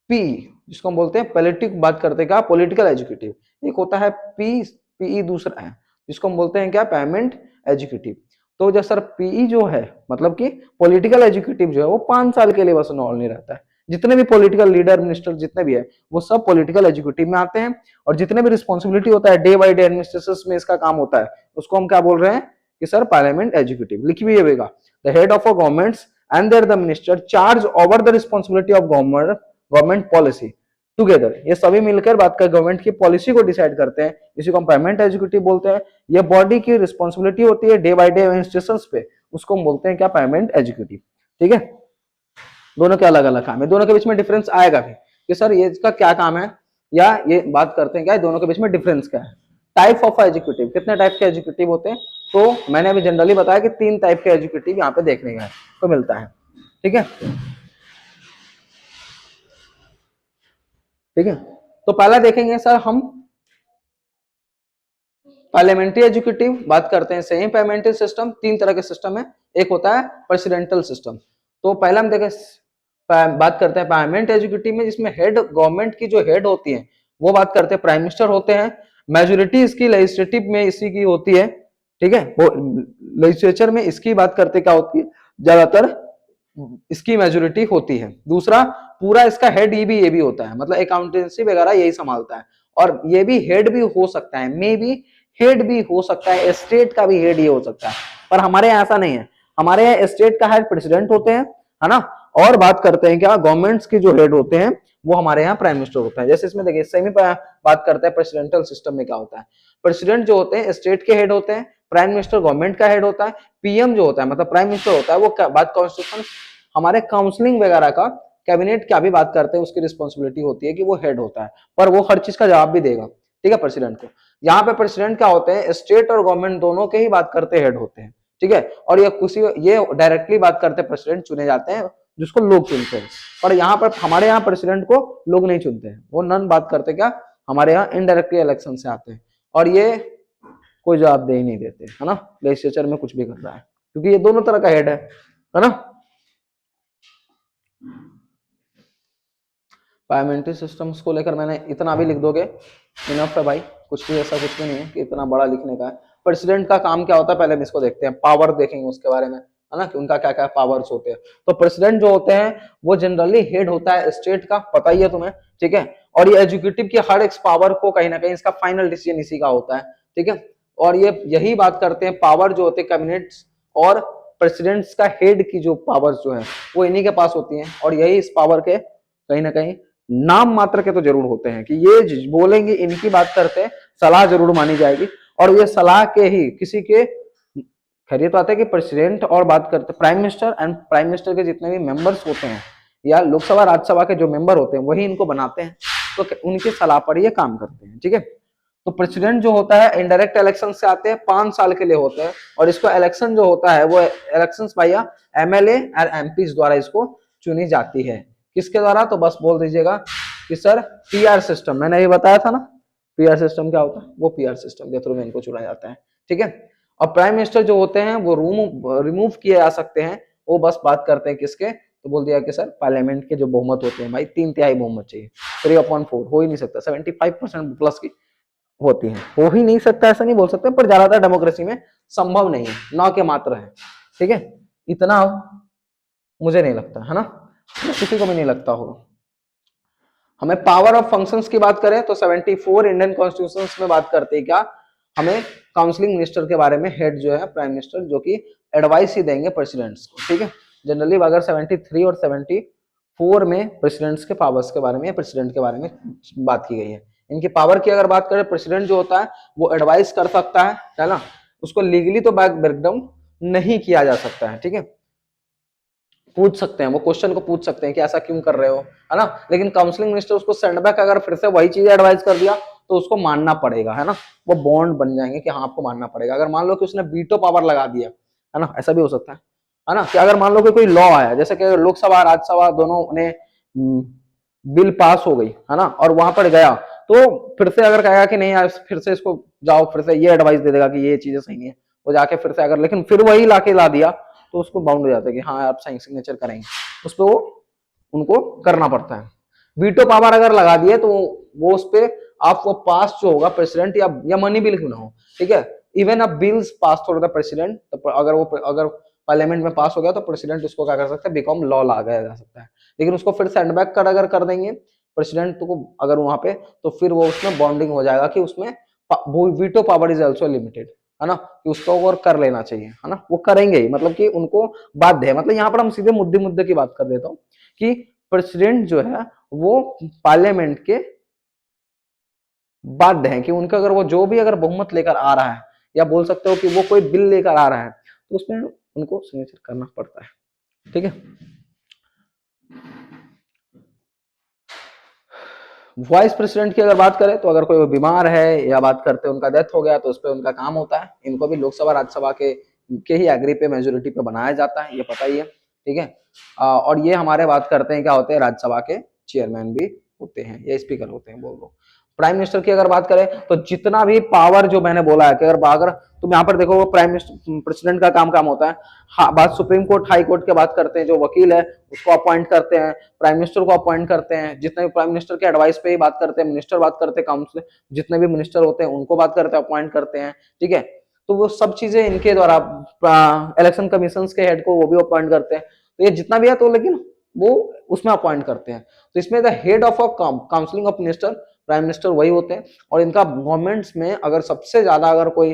पी, जिसको हम बोलते हैं पॉलिटिक, बात करते हैं क्या, पॉलिटिकल एजुकेटिव। एक होता है पीई दूसरा है, जिसको हम बोलते हैं क्या, पेमेंट एजुकेटिव। तो जो सर पीई जो है, मतलब कि पॉलिटिकल एजुकेटिव जो है वो 5 साल के लिए बस नॉल नहीं रहता है। जितने भी पॉलिटिकल लीडर मिनिस्टर जितने भी है वो सब पॉलिटिकल एजुकेटिव में आते हैं। और जितने भी रिस्पॉन्सिबिलिटी होता है डे बाई डे एडमिनिस्ट्रेशन में इसका काम होता है, उसको हम क्या बोल रहे हैं कि सर पार्लियामेंट एजुकेटिव। लिखी हुई है, the head of a governments and there the minister charge over the responsibility of government policy together. ये सभी मिलकर बात कर गवर्नमेंट की पॉलिसी को डिसाइड करते हैं, इसी को हम पेमेंट एजुकेटिव बोलते हैं। ये बॉडी की रिस्पॉन्सिबिलिटी होती है डे बाय डे एडमिनिस्ट्रेशन पे, उसको हम बोलते हैं क्या, पेमेंट एजुकेटिव, ठीक है। दोनों के अलग अलग काम है, दोनों के बीच में डिफरेंस आएगा भी कि सर ये इसका क्या काम है, या ये बात करते हैं क्या दोनों के बीच में डिफरेंस क्या है। टाइप ऑफ एजुकेटिव, कितने टाइप के एजुकेटिव होते हैं, तो मैंने अभी जनरली बताया कि 3 टाइप के एजुकेटिव यहाँ पे देखने को मिलता है, ठीक है, ठीक है। तो पहला देखेंगे सर हम पार्लियामेंट्री एजुकेटिव, बात करते हैं सेमी पार्लियामेंट्री सिस्टम। 3 तरह के सिस्टम है, एक होता है प्रेसिडेंटल सिस्टम। तो पहला हम देखें, बात करते हैं पार्लियामेंट एजुकेटिव में, जिसमें हेड, गवर्नमेंट की जो हेड होती है वो बात करते हैं प्राइम मिनिस्टर होते हैं। मेजोरिटी इसकी लेजिस्लेटिव में इसी की होती है, ठीक है। वो लेजिस्लेचर में इसकी बात करते क्या होती है, ज्यादातर इसकी मेजोरिटी होती है। दूसरा, पूरा इसका हेड ये भी होता है, मतलब अकाउंटेंसी वगैरह यही संभालता है। और ये भी हेड भी हो सकता है, मे भी हेड भी हो सकता है, स्टेट का भी हेड ये हो सकता है, पर हमारे यहाँ ऐसा नहीं है। हमारे यहाँ स्टेट का हेड प्रेसिडेंट होते हैं, है ना। और बात करते हैं क्या, गवर्नमेंट्स के जो हेड होते हैं वो हमारे यहाँ प्राइम मिनिस्टर होता है। जैसे इसमें देखिए सेमी बात करते हैं प्रेसिडेंशियल सिस्टम में क्या होता है। प्रेसिडेंट जो होते हैं स्टेट के हेड होते हैं, प्राइम मिनिस्टर गवर्नमेंट का हेड होता है, पीएम जो होता है मतलब प्राइम मिनिस्टर होता है वो बात कॉन्स्टिट्यूशन हमारे काउंसलिंग वगैरह का, कैबिनेट क्या भी बात करते हैं उसकी रिस्पॉन्सिबिलिटी होती है कि वो हेड होता है, पर वो हर चीज का जवाब भी देगा, ठीक है, प्रेसिडेंट को। यहाँ पे प्रेसिडेंट क्या होते हैं, स्टेट और गवर्नमेंट दोनों के ही बात करते हेड होते हैं, ठीक है। और ये डायरेक्टली बात करते प्रेसिडेंट चुने जाते हैं जिसको लोग चुनते हैं, पर यहाँ पर हमारे यहाँ प्रेसिडेंट को लोग नहीं चुनते हैं, वो नन बात करते क्या, हमारे यहाँ इनडायरेक्टली इलेक्शन से आते हैं। और ये कोई जवाब दे ही नहीं देते, है ना, लेजिस्लेचर में कुछ भी कर रहा है, क्योंकि ये दोनों तरह का हेड है ना। पार्लियामेंट्री सिस्टम्स को लेकर मैंने इतना भी लिख दोगे इनफ है भाई, कुछ भी ऐसा कुछ भी नहीं है कि इतना बड़ा लिखने का है। प्रेसिडेंट का काम क्या होता है पहले हम इसको देखते हैं, पावर देखेंगे उसके बारे में, है ना, कि उनका क्या क्या पावर्स होते हैं। तो प्रेसिडेंट जो होते हैं वो जनरली हेड होता है स्टेट का, पता ही है तुम्हें, ठीक है। और ये एग्जीक्यूटिव की हर एक पावर को कहीं ना कहीं इसका फाइनल डिसीजन इसी का होता है, ठीक है। और ये यही बात करते हैं पावर जो होते हैं कैबिनेट्स और प्रेसिडेंट्स का हेड की जो पावर्स जो है वो इन्हीं के पास होती हैं। और यही इस पावर के कहीं ना कहीं नाम मात्र के तो जरूर होते हैं कि ये बोलेंगे, इनकी बात करते हैं, सलाह जरूर मानी जाएगी। और ये सलाह के ही किसी के, खैर तो आता है कि प्रेसिडेंट और बात करते prime minister, and prime minister के जितने भी मेंबर्स होते हैं या लोकसभा राज्यसभा के जो मेंबर होते हैं वही इनको बनाते हैं, तो उनकी सलाह पर ये काम करते हैं, ठीक है। तो प्रेसिडेंट जो होता है इनडायरेक्ट इलेक्शन से आते हैं, 5 साल के लिए होते हैं, और इसको इलेक्शन जो होता है वो इलेक्शन बाया एमएलए और एमपी द्वारा इसको चुनी जाती है। किसके द्वारा, तो बस बोल दीजिएगा कि सर पीआर सिस्टम, मैंने ये बताया था ना पीआर सिस्टम क्या होता है, वो पीआर सिस्टम के थ्रू में इनको चुना जाता है, ठीक है। और प्राइम मिनिस्टर जो होते हैं वो रिमूव किए जा सकते हैं, वो बस बात करते हैं किसके, तो बोल दिया कि सर पार्लियामेंट के जो बहुमत होते हैं भाई 3/3 बहुमत चाहिए, 3/4 हो ही नहीं सकता, 75% प्लस की होती है, हो ही नहीं सकता ऐसा नहीं बोल सकते, पर ज्यादातर डेमोक्रेसी में संभव नहीं है, ना के मात्र है, ठीक है। इतना मुझे नहीं लगता, है ना, किसी को भी नहीं लगता हो। हमें पावर ऑफ फंक्शंस की बात करें तो 74 इंडियन कॉन्स्टिट्यूशन में बात करते हैं क्या, हमें काउंसलिंग मिनिस्टर के बारे में, हेड जो है प्राइम मिनिस्टर, जो कि एडवाइस ही देंगे प्रेसिडेंट्स को, ठीक है। जनरली अगर 73 और 74 में प्रेसिडेंट्स के पावर्स के बारे में, प्रेसिडेंट के बारे में बात की गई है। इनकी पावर की अगर बात करें, प्रेसिडेंट जो होता है वो एडवाइस कर सकता है ना, उसको लीगली तो ब्रेकडाउन नहीं किया जा सकता है, ठीक है। पूछ सकते हैं, वो क्वेश्चन को पूछ सकते हैं कि ऐसा क्यों कर रहे हो, है ना, लेकिन काउंसलिंग मिनिस्टर उसको सेंडबैक अगर फिर से वही चीज एडवाइस कर दिया तो उसको मानना पड़ेगा, है ना, वो बॉन्ड बन जाएंगे कि हाँ आपको मानना पड़ेगा। अगर मान लो कि उसने वीटो पावर लगा दिया, है ना, ऐसा भी हो सकता है ना, कि अगर मान लो कि कोई लॉ आया, जैसे कि लोकसभा राज्यसभा दोनों ने बिल पास हो गई, है ना, और वहां पर गया तो फिर से अगर कहेगा कि नहीं फिर से इसको जाओ, फिर से ये एडवाइस दे देगा कि ये चीजें सही नहीं है, वो जाके फिर से अगर, लेकिन फिर वही लाके ला दिया तो उसको बाउंड हो जाता है कि हाँ आप सिग्नेचर करेंगे, उस पर वो उनको करना पड़ता है। वीटो पावर अगर लगा दिए तो वो उस पर आप वो पास जो होगा प्रेसिडेंट या मनी बिल क्यों ना हो, ठीक है, इवन अब बिल्स पास हो रहा था प्रेसिडेंट, तो अगर पार्लियामेंट में पास हो गया तो प्रेसिडेंट उसको क्या कर सकता है, बिकॉम लॉ लगा जा सकता है। लेकिन उसको फिर सेंडबैक कर अगर कर देंगे प्रेसिडेंट को अगर वहां पे, तो फिर वो उसमें बॉन्डिंग हो जाएगा कि उसमें veto power is also limited, है ना, कि उसको और कर लेना चाहिए, है ना, वो करेंगे ही, मतलब कि उनको बाध्य है। मतलब यहाँ पर हम सीधे मुद्दे की बात कर देता हूँ कि प्रेसिडेंट जो है वो पार्लियामेंट के बाध्य है कि उनका अगर वो जो भी अगर बहुमत लेकर आ रहा है, या बोल सकते हो कि वो कोई बिल लेकर आ रहा है, तो उसमें उनको सिग्नेचर करना पड़ता है, ठीक है। वाइस प्रेसिडेंट की अगर बात करें तो अगर कोई बीमार है या बात करते हैं उनका डेथ हो गया तो उस पर उनका काम होता है, इनको भी लोकसभा राज्यसभा के ही एग्री पे मेजोरिटी पे बनाया जाता है, ये पता ही है, ठीक है। और ये हमारे बात करते हैं क्या होते हैं, राज्यसभा के चेयरमैन भी होते हैं या स्पीकर होते हैं, बोल दो। प्राइम मिनिस्टर की अगर बात करें तो जितना भी पावर जो मैंने बोला है कि अगर तुम यहाँ पर देखो, वो प्राइम मिनिस्टर प्रेसिडेंट का काम होता है, हाँ, बात सुप्रीम कोर्ट हाई कोर्ट की बात करते हैं, जो वकील है उसको अपॉइंट करते हैं, प्राइम मिनिस्टर को अपॉइंट करते हैं, जितने भी प्राइम मिनिस्टर के एडवाइस पे ही बात करते हैं, मिनिस्टर बात करते हैं, काउंसिल जितने भी मिनिस्टर होते हैं उनको बात करते हैं, अपॉइंट करते हैं, ठीक है। तो वो सब चीजें इनके द्वारा इलेक्शन कमीशन के हेड को वो भी अपॉइंट करते हैं। तो ये जितना भी है तो लेकिन वो उसमें अपॉइंट करते हैं। तो इसमें the head of a counselling of minister, prime minister वही होते हैं। और इनका गवर्नमेंट्स में अगर सबसे ज्यादा अगर कोई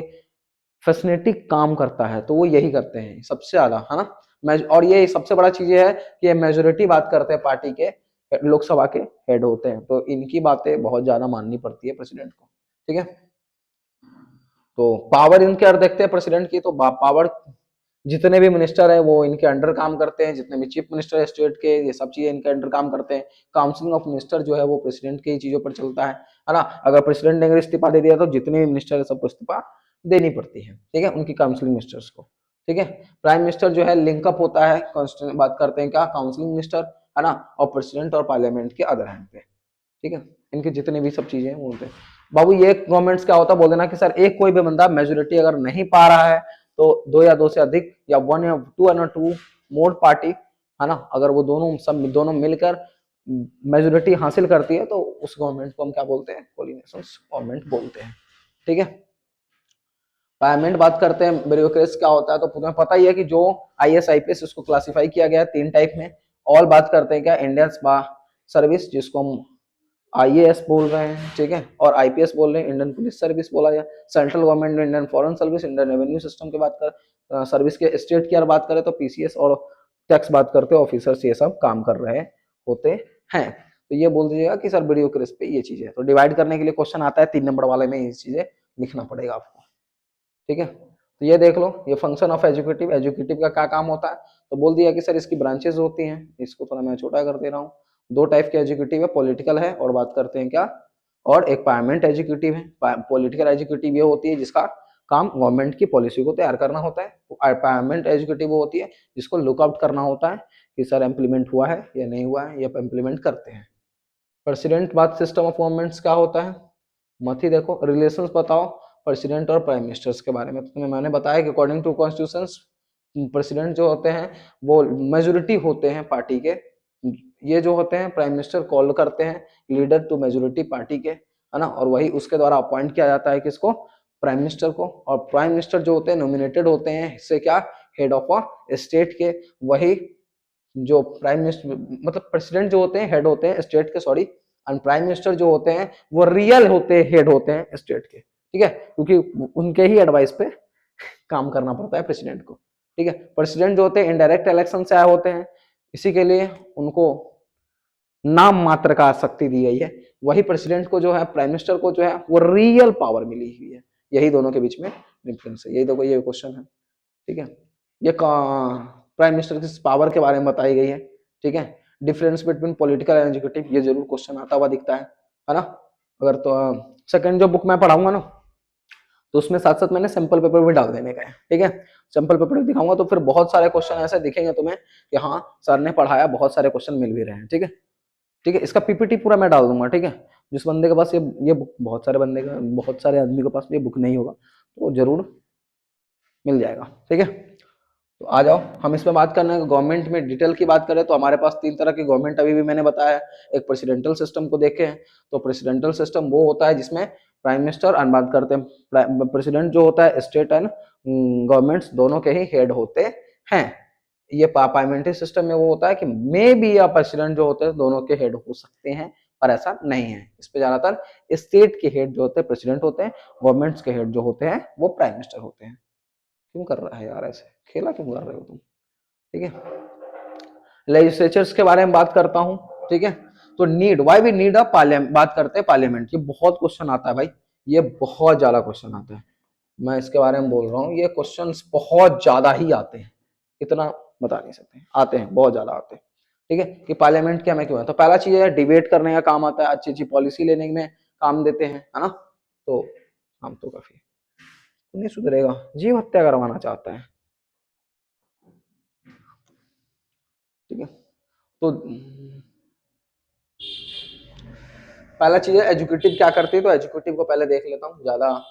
फैसिलिटी काम करता है तो वो यही करते हैं सबसे ज्यादा, है ना। और ये सबसे बड़ा चीज ये है कि ये मेजोरिटी बात करते हैं पार्टी के, लोकसभा के हेड होते हैं, तो इनकी बातें बहुत ज्यादा माननी पड़ती है प्रेसिडेंट को, ठीक है। तो पावर इनके अंदर देखते हैं प्रेसिडेंट की, तो पावर जितने भी मिनिस्टर है वो इनके अंडर काम करते हैं, जितने भी चीफ मिनिस्टर है स्टेट के, ये सब चीजें इनके अंडर काम करते हैं। काउंसिलिंग ऑफ मिनिस्टर जो है वो प्रेसिडेंट की चीजों पर चलता है ना। अगर प्रेसिडेंट ने अगर इस्तीफा दे दिया तो जितने भी मिनिस्टर है सबको इस्तीफा देनी पड़ती है, ठीक है, उनकी काउंसिलिंग मिनिस्टर्स को, ठीक है। प्राइम मिनिस्टर जो है लिंकअप होता है, बात करते हैं क्या, काउंसिलिंग मिनिस्टर, है ना, और प्रेसिडेंट और पार्लियामेंट के अदर हैंड पे, ठीक है। इनके जितने भी सब चीजें हैं वो होते हैं। बाबू ये गवर्नमेंट्स क्या होता है, बोल देना कि सर एक कोई भी बंदा मेजोरिटी अगर नहीं पा रहा है तो दो या दो से अधिक या वन या टू मोर पार्टी, है ना, अगर वो दोनों मिलकर मेजोरिटी हासिल करती है तो उस गवर्नमेंट को हम क्या बोलते हैं, कोलिनेशन गवर्नमेंट बोलते हैं, ठीक है। पार्लियामेंट बात करते हैं, ब्यूरोक्रेसी क्या होता है, तो तुम्हें पता ही है कि जो आईएएस आईपीएस उसको क्लासिफाई किया गया है 3 टाइप में। ऑल बात करते हैं क्या, इंडियन सर्विस जिसको हम आईएएस बोल रहे हैं, ठीक है, और आईपीएस बोल रहे हैं, इंडियन पुलिस सर्विस बोला जाए। सेंट्रल गवर्नमेंट में Indian foreign service, Indian revenue system की बात कर, सर्विस के स्टेट की अगर बात करें तो पीसीएस और टैक्स बात करते हैं, ऑफिसर्स ये सब काम कर रहे होते हैं। तो ये बोल दीजिएगा कि सर ब्यूरोक्रेसी पे ये चीज है। तो डिवाइड करने के लिए क्वेश्चन आता है 3 नंबर वाले में, ये चीजें लिखना पड़ेगा आपको, ठीक है। तो ये देख लो, ये फंक्शन ऑफ एजुकेटिव, एजुकेटिव का क्या काम होता है, तो बोल दिया कि सर इसकी ब्रांचेस होती हैं, इसको थोड़ा मैं छोटा कर दे रहा हूँ। 2 टाइप के एजुकेटिव है, पॉलिटिकल है और बात करते हैं क्या, और एक पार्लियामेंट एजुकेटिव है। पॉलिटिकल एजुकेटिव ये होती है जिसका काम गवर्नमेंट की पॉलिसी को तैयार करना होता है। पार्लियामेंट एजुकेटिव वो होती है जिसको लुकआउट करना होता है कि सर इम्प्लीमेंट हुआ है या नहीं हुआ है, या इम्प्लीमेंट करते हैं। प्रेसिडेंट बात सिस्टम ऑफ गवर्नमेंट्स क्या होता है, मत ही देखो, रिलेशंस बताओ प्रेसिडेंट और प्राइम मिनिस्टर्स के बारे में। तो तुम्हें मैंने बताया कि अकॉर्डिंग टू कॉन्स्टिट्यूशन प्रेसिडेंट जो होते हैं वो मेजोरिटी होते हैं पार्टी के, ये जो होते हैं प्राइम मिनिस्टर कॉल करते हैं लीडर टू मेजोरिटी पार्टी के, है ना, और वही उसके द्वारा अपॉइंट किया जाता है किसको, प्राइम मिनिस्टर को। और प्राइम मिनिस्टर जो होते हैं नॉमिनेटेड होते हैं इससे क्या, हेड ऑफ अ स्टेट के। वही जो प्राइम मिनिस्टर मतलब प्रेसिडेंट जो होते हैं हेड होते हैं स्टेट के, सॉरी, एंड प्राइम मिनिस्टर जो होते हैं वो रियल होते हैं, हेड होते हैं स्टेट के, ठीक है, क्योंकि उनके ही एडवाइस पे काम करना पड़ता है प्रेसिडेंट को, ठीक है। प्रेसिडेंट जो होते हैं इनडायरेक्ट इलेक्शन से आए होते हैं, इसी के लिए उनको नाम मात्र का शक्ति दी गई है। वही प्रेसिडेंट को जो है, प्राइम मिनिस्टर को जो है वो रियल पावर मिली हुई है। यही दोनों के बीच में डिफरेंस है। यही देखो ये क्वेश्चन है, ठीक है। ये प्राइम मिनिस्टर की पावर के बारे में बताई गई है, ठीक है। Difference between political and executive, ये जरूर क्वेश्चन आता हुआ दिखता है ना। अगर तो सेकंड जो बुक मैं पढ़ाऊंगा ना तो उसमें साथ साथ मैंने सैंपल पेपर भी डाल देने का है, ठीक है। सैंपल पेपर दिखाऊंगा तो फिर बहुत सारे क्वेश्चन ऐसे दिखेंगे तुम्हें कि हाँ सर ने पढ़ाया, बहुत सारे क्वेश्चन मिल भी रहे हैं, ठीक है, ठीक है। इसका पीपीटी पूरा मैं डाल दूंगा, ठीक है। जिस बंदे के पास ये बुक, बहुत सारे आदमी के पास ये बुक नहीं होगा तो जरूर मिल जाएगा, ठीक है। तो आ जाओ हम इसमें बात करना है गवर्नमेंट में डिटेल की बात करें तो हमारे पास 3 तरह की गवर्नमेंट अभी भी मैंने बताया है। एक प्रेसिडेंशियल सिस्टम को देखे हैं, तो प्रेसिडेंशियल सिस्टम वो होता है जिसमें प्राइम मिनिस्टर और बात करते हैं प्रेसिडेंट जो होता है स्टेट एंड गवर्नमेंट्स दोनों के ही हेड होते हैं। ये पार्लियामेंट्री सिस्टम में वो होता है कि मे बी या प्रेसिडेंट जो होते हैं दोनों के हेड हो सकते हैं, पर ऐसा नहीं है। इस पे ज्यादातर स्टेट के हेड जो होते हैं प्रेसिडेंट होते हैं, गवर्नमेंट्स के हेड जो होते हैं वो प्राइम मिनिस्टर होते हैं। क्यों कर रहा है यार ऐसे, खेला क्यों कर रहे हो तुम, ठीक है। लेजिस्लेचर्स के बारे में बात करता हूं, ठीक है। तो need, why we need a parliament, बात करते हैं पार्लियामेंट। ये बहुत क्वेश्चन आता है भाई, ये बहुत ज्यादा क्वेश्चन आता है, मैं इसके बारे में बोल रहा हूँ। ये क्वेश्चंस बहुत ज्यादा ही आते हैं, इतना बता नहीं सकते, आते हैं, बहुत ज्यादा आते हैं, ठीक है। कि पार्लियामेंट क्या में क्यों है, तो पहला चीज है डिबेट करने का काम आता है, अच्छी अच्छी पॉलिसी लेने में काम देते हैं, है ना। तो हम तो काफी नहीं सुधरेगा, जीव हत्या करवाना चाहता है, ठीक है। तो पहला चीज है एजुकेटिव क्या करती है, तो एजुकेटिव को पहले देख लेता हूँ, ज्यादा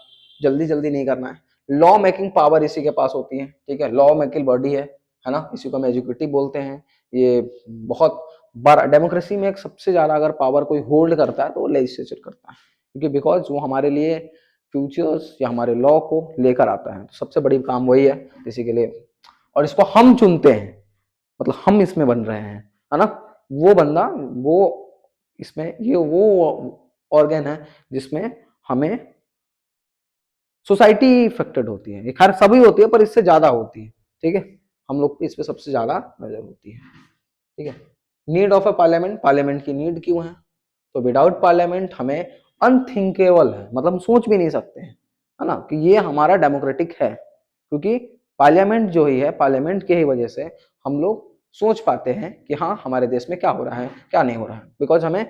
जल्दी जल्दी नहीं करना है। लॉ मेकिंग पावर इसी के पास होती है, ठीक है, लॉ मेकिंग बॉडी है ना, इसी को हम एजुकेटिव बोलते हैं। ये बहुत बार डेमोक्रेसी में एक सबसे ज्यादा अगर पावर कोई होल्ड करता है तो वो लेजिस्लेचर करता है, क्योंकि बिकॉज वो हमारे लिए फ्यूचर्स या हमारे लॉ को लेकर आता है। तो सबसे बड़ी काम वही है किसी के लिए, और इसको हम चुनते हैं, मतलब हम इसमें बन रहे हैं, है ना। वो बंदा, वो इसमें, ये वो ऑर्गन है जिसमें हमें सोसाइटी इफेक्टेड होती है। ये खैर सभी होती है पर इससे ज्यादा होती है, ठीक है। हम लोग को इस पे सबसे ज्यादा नजर होती है, ठीक है। Need of a parliament, parliament की नीड क्यों है? तो विदाउट पार्लियामेंट हमें अनथिंकेबल है, मतलब हम सोच भी नहीं सकते हैं, है ना, कि ये हमारा डेमोक्रेटिक है, क्योंकि पार्लियामेंट जो ही है, पार्लियामेंट के ही वजह से हम लोग सोच पाते हैं कि हाँ हमारे देश में क्या हो रहा है क्या नहीं हो रहा है, बिकॉज हमें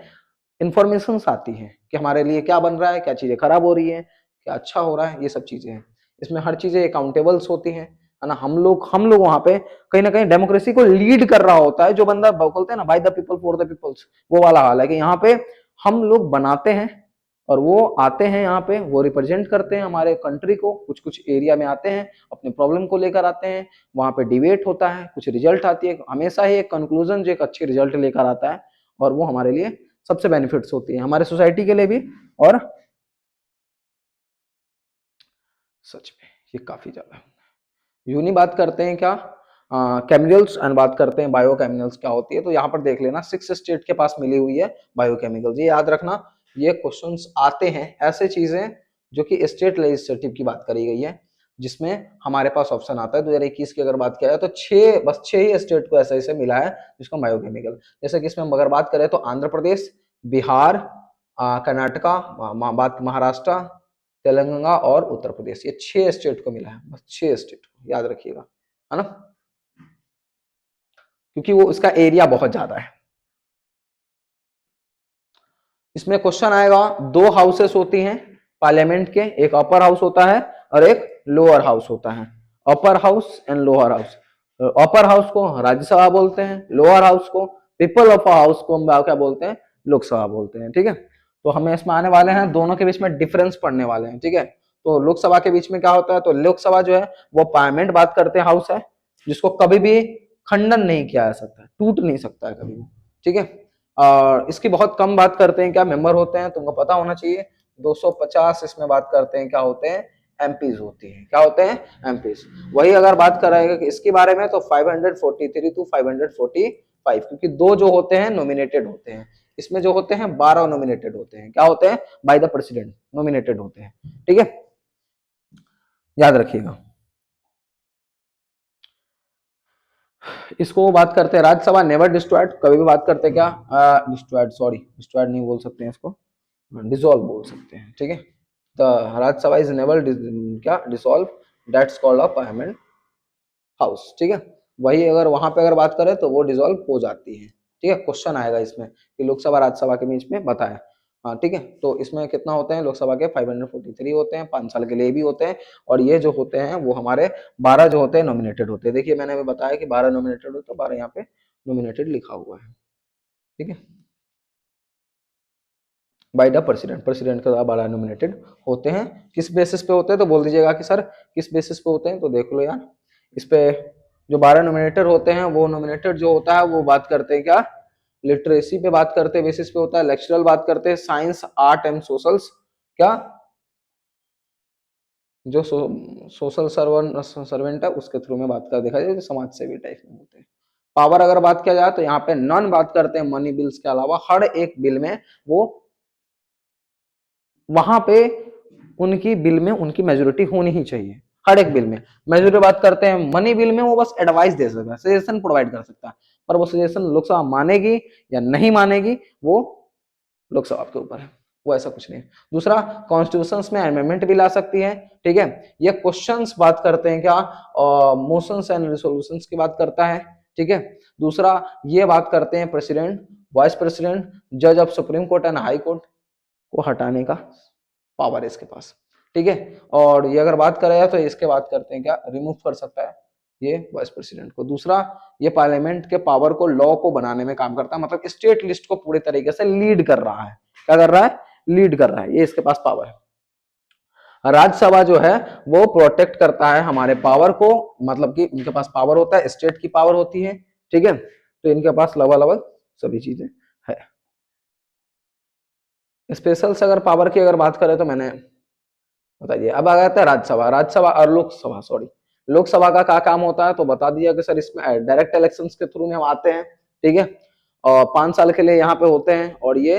इंफॉर्मेशन आती है कि हमारे लिए क्या बन रहा है, क्या चीजें खराब हो रही है, क्या अच्छा हो रहा है, ये सब चीजें हैं। इसमें हर चीजें अकाउंटेबल्स होती हैं, है ना। हम लोग वहां पे कहीं ना कहीं डेमोक्रेसी को लीड कर रहा होता है, जो बंदा बोलते हैं ना by the people for the peoples, वो वाला हाल है कि यहाँ पे हम लोग बनाते हैं और वो आते हैं यहाँ पे, वो रिप्रेजेंट करते हैं हमारे कंट्री को, कुछ कुछ एरिया में आते हैं, अपने प्रॉब्लम को लेकर आते हैं, वहां पे डिबेट होता है, कुछ रिजल्ट आती है, हमेशा ही एक कंक्लूजन जो एक अच्छी रिजल्ट लेकर आता है, और वो हमारे लिए सबसे बेनिफिट्स होती है, हमारे सोसाइटी के लिए भी। और सच में ये काफी ज्यादा यूनी बात करते हैं क्या, केमिकल्स एंड बात करते हैं बायोकेमिकल्स क्या होती है। तो यहाँ पर देख लेना 6 स्टेट के पास मिली हुई है बायोकेमिकल्स, ये याद रखना, ये क्वेश्चंस आते हैं ऐसे चीजें जो कि स्टेट लेजिस्लेटिव की बात करी गई है, जिसमें हमारे पास ऑप्शन आता है 2021 की अगर बात किया जाए तो बस छह ही स्टेट को ऐसे ऐसे मिला है जिसका बायोकेमिकल। जैसे कि इसमें हम अगर बात करें तो आंध्र प्रदेश, बिहार, कर्नाटका, बात महाराष्ट्र, तेलंगाना और उत्तर प्रदेश, ये 6 स्टेट को मिला है, बस 6 स्टेट को याद रखिएगा, है ना, क्योंकि वो इसका एरिया बहुत ज्यादा है। इसमें क्वेश्चन आएगा, दो हाउसेस होती हैं पार्लियामेंट के, एक अपर हाउस होता है और एक लोअर हाउस होता है, upper house and lower house. Upper house को राज्यसभा बोलते हैं, लोअर हाउस को, पीपल ऑफ हाउस को हम क्या बोलते हैं, लोकसभा बोलते हैं, ठीक है। तो हमें इसमें आने वाले हैं, दोनों के बीच में डिफरेंस पढ़ने वाले हैं, ठीक है। तो लोकसभा के बीच में क्या होता है, तो लोकसभा जो है वो पार्लियामेंट बात करते हैं, हाउस है जिसको कभी भी खंडन नहीं किया जा सकता, टूट नहीं सकता है कभी भी, ठीक है। और इसकी बहुत कम बात करते हैं, क्या मेंबर होते हैं तुमको पता होना चाहिए, 250 इसमें बात करते हैं, क्या होते हैं, एमपीज होती हैं, क्या होते हैं, एमपीज। वही अगर बात करेंगे इसके बारे में तो 543 टू 545, क्योंकि दो जो होते हैं नॉमिनेटेड होते हैं, इसमें जो होते हैं 12 नॉमिनेटेड होते हैं, क्या होते हैं, बाय द प्रेसिडेंट नॉमिनेटेड होते हैं, ठीक है, याद रखिएगा। इसको बात करते हैं राज्यसभा नेवर डिस्ट्रॉयड, कभी भी बात करते हैं क्या, डिस्ट्रॉयड, सॉरी डिस्ट्रॉयड नहीं बोल सकते हैं इसको, डिसॉल्व बोल सकते हैं, ठीक है। द राज्यसभा इज नेवर क्या dissolve, that's called a parliament house, ठीक है। वही अगर वहां पे अगर बात करें तो वो डिसॉल्व हो जाती है, ठीक है। क्वेश्चन आएगा इसमें कि लोकसभा राज्यसभा के बीच में बताएं, हाँ ठीक है। तो इसमें कितना होते हैं लोकसभा के, 543 होते हैं, 5 साल के लिए भी होते हैं, और ये जो होते हैं वो हमारे 12 जो होते हैं नॉमिनेटेड होते हैं। देखिए मैंने अभी बताया कि 12 नॉमिनेटेड होते हैं, 12 यहाँ पे नॉमिनेटेड लिखा हुआ है, ठीक है, बाय द प्रेसिडेंट, प्रेसिडेंट के द्वारा 12 नॉमिनेटेड होते हैं। किस बेसिस पे होते हैं तो बोल दीजिएगा कि सर किस बेसिस पे होते हैं, तो देख लो यार, इस पे जो 12 नॉमिनेटेड होते हैं, वो नॉमिनेटेड जो होता है वो बात करते हैं क्या, लिटरेसी पे बात करते हैं, बेसिस पे होता है, लेक्चरल बात करते हैं, साइंस आर्ट एंड सोशल्स, क्या जो सोशल सर्वेंट है उसके थ्रू में बात कर देखा जाए, जो समाज सेवी टाइप में होते हैं। पावर अगर बात किया जाए तो यहाँ पे नन बात करते हैं मनी बिल्स के अलावा, हर एक बिल में वो वहां पे उनकी बिल में उनकी मेजोरिटी होनी ही चाहिए, हर एक बिल में मेजोरिटी बात करते हैं। मनी बिल में वो बस एडवाइस दे सकता है, सजेशन प्रोवाइड कर सकता है, पर वो सजेशन लोकसभा मानेगी या नहीं मानेगी वो लोकसभा के ऊपर है, वो ऐसा कुछ नहीं है। दूसरा, कॉन्स्टिट्यूशंस में अमेंडमेंट भी ला सकती है, ठीक है। ये क्वेश्चंस बात करते हैं क्या, मोशंस एंड रिसोल्यूशंस की बात करता है, ठीक है। दूसरा, ये बात करते हैं प्रेसिडेंट, वाइस प्रेसिडेंट, जज of supreme court and high court को हटाने का पावर है इसके पास, ठीक है। और ये अगर बात करें तो इसके बात करते हैं क्या, रिमूव कर सकता है ये वाइस प्रेसिडेंट को। दूसरा, ये पार्लियामेंट के पावर को, लॉ को बनाने में काम करता है, मतलब स्टेट लिस्ट को पूरे तरीके से लीड कर रहा है, क्या कर रहा है, लीड कर रहा है, ये इसके पास पावर है। राज्यसभा जो है वो प्रोटेक्ट करता है हमारे पावर को, मतलब कि इनके पास पावर होता है, स्टेट की पावर होती है, ठीक है। तो इनके पास लगभग लगभग सभी चीजें है। स्पेशल से अगर पावर की अगर बात करें तो मैंने बताइए। अब आ जाता है राज्यसभा, राज्यसभा और लोकसभा, सॉरी लोकसभा का क्या काम होता है, तो बता दिया कि सर इसमें डायरेक्ट इलेक्शंस के थ्रू में हम आते हैं, ठीक है, और 5 साल के लिए यहाँ पे होते हैं, और ये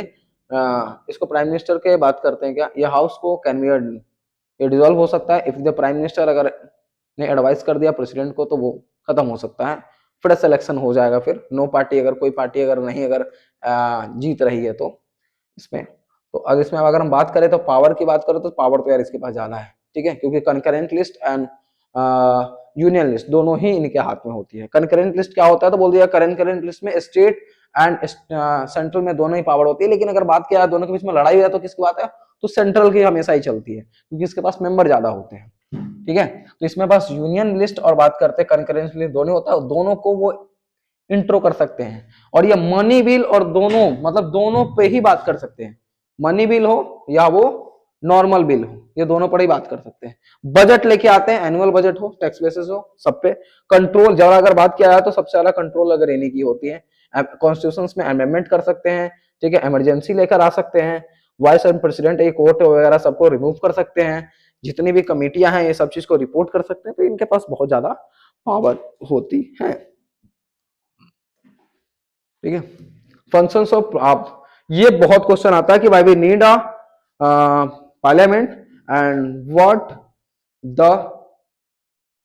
इसको प्राइम मिनिस्टर के बात करते हैं क्या, ये हाउस को कैन बी, ये डिसॉल्व हो सकता है इफ द प्राइम मिनिस्टर अगर ने एडवाइस कर दिया प्रेसिडेंट को तो वो खत्म हो सकता है, फ्रेश इलेक्शन हो जाएगा, फिर नो पार्टी अगर कोई पार्टी अगर नहीं अगर जीत रही है तो इसमें। तो अगर इसमें अगर हम बात करें तो पावर की बात करें तो पावर तो यार इसके पास ज्यादा है, ठीक है, क्योंकि concurrent list and union list दोनों ही इनके हाथ में होती है। कंकरेंट लिस्ट क्या होता है, तो बोल दिया करेंट लिस्ट में स्टेट एंड सेंट्रल में दोनों ही पावर होती है, लेकिन अगर बात किया दोनों के बीच में लड़ाई हो तो किसकी बात है, तो सेंट्रल की हमेशा ही चलती है, क्योंकि इसके पास मेंबर ज्यादा होते हैं, ठीक है। तो इसमें बस यूनियन लिस्ट और बात करते हैं कंकरेंट लिस्ट दोनों होता है, दोनों को वो इंट्रो कर सकते हैं, और ये मनी बिल और दोनों मतलब दोनों पे ही बात कर सकते हैं, मनी बिल हो या वो नॉर्मल बिल हो, ये दोनों पर ही बात कर सकते हैं। बजट लेके आते हैं, एनुअल बजट हो, टैक्स बेसिस हो, सब पे कंट्रोल जरा अगर बात किया जाए तो सबसे ज्यादा कंट्रोल अगर इन्हीं की होती है। कॉन्स्टिट्यूशन में अमेंडमेंट कर सकते हैं, ठीक है, इमरजेंसी लेकर आ सकते हैं, वाइस एंड प्रेसिडेंट ये कोर्ट वगैरह सबको रिमूव कर सकते हैं, जितनी भी कमेटियां हैं ये सब चीज को रिपोर्ट कर सकते हैं, तो इनके पास बहुत ज्यादा पावर होती है, ठीक है। फंक्शंस ऑफ, आप ये बहुत क्वेश्चन आता है कि भाई we need a parliament and what the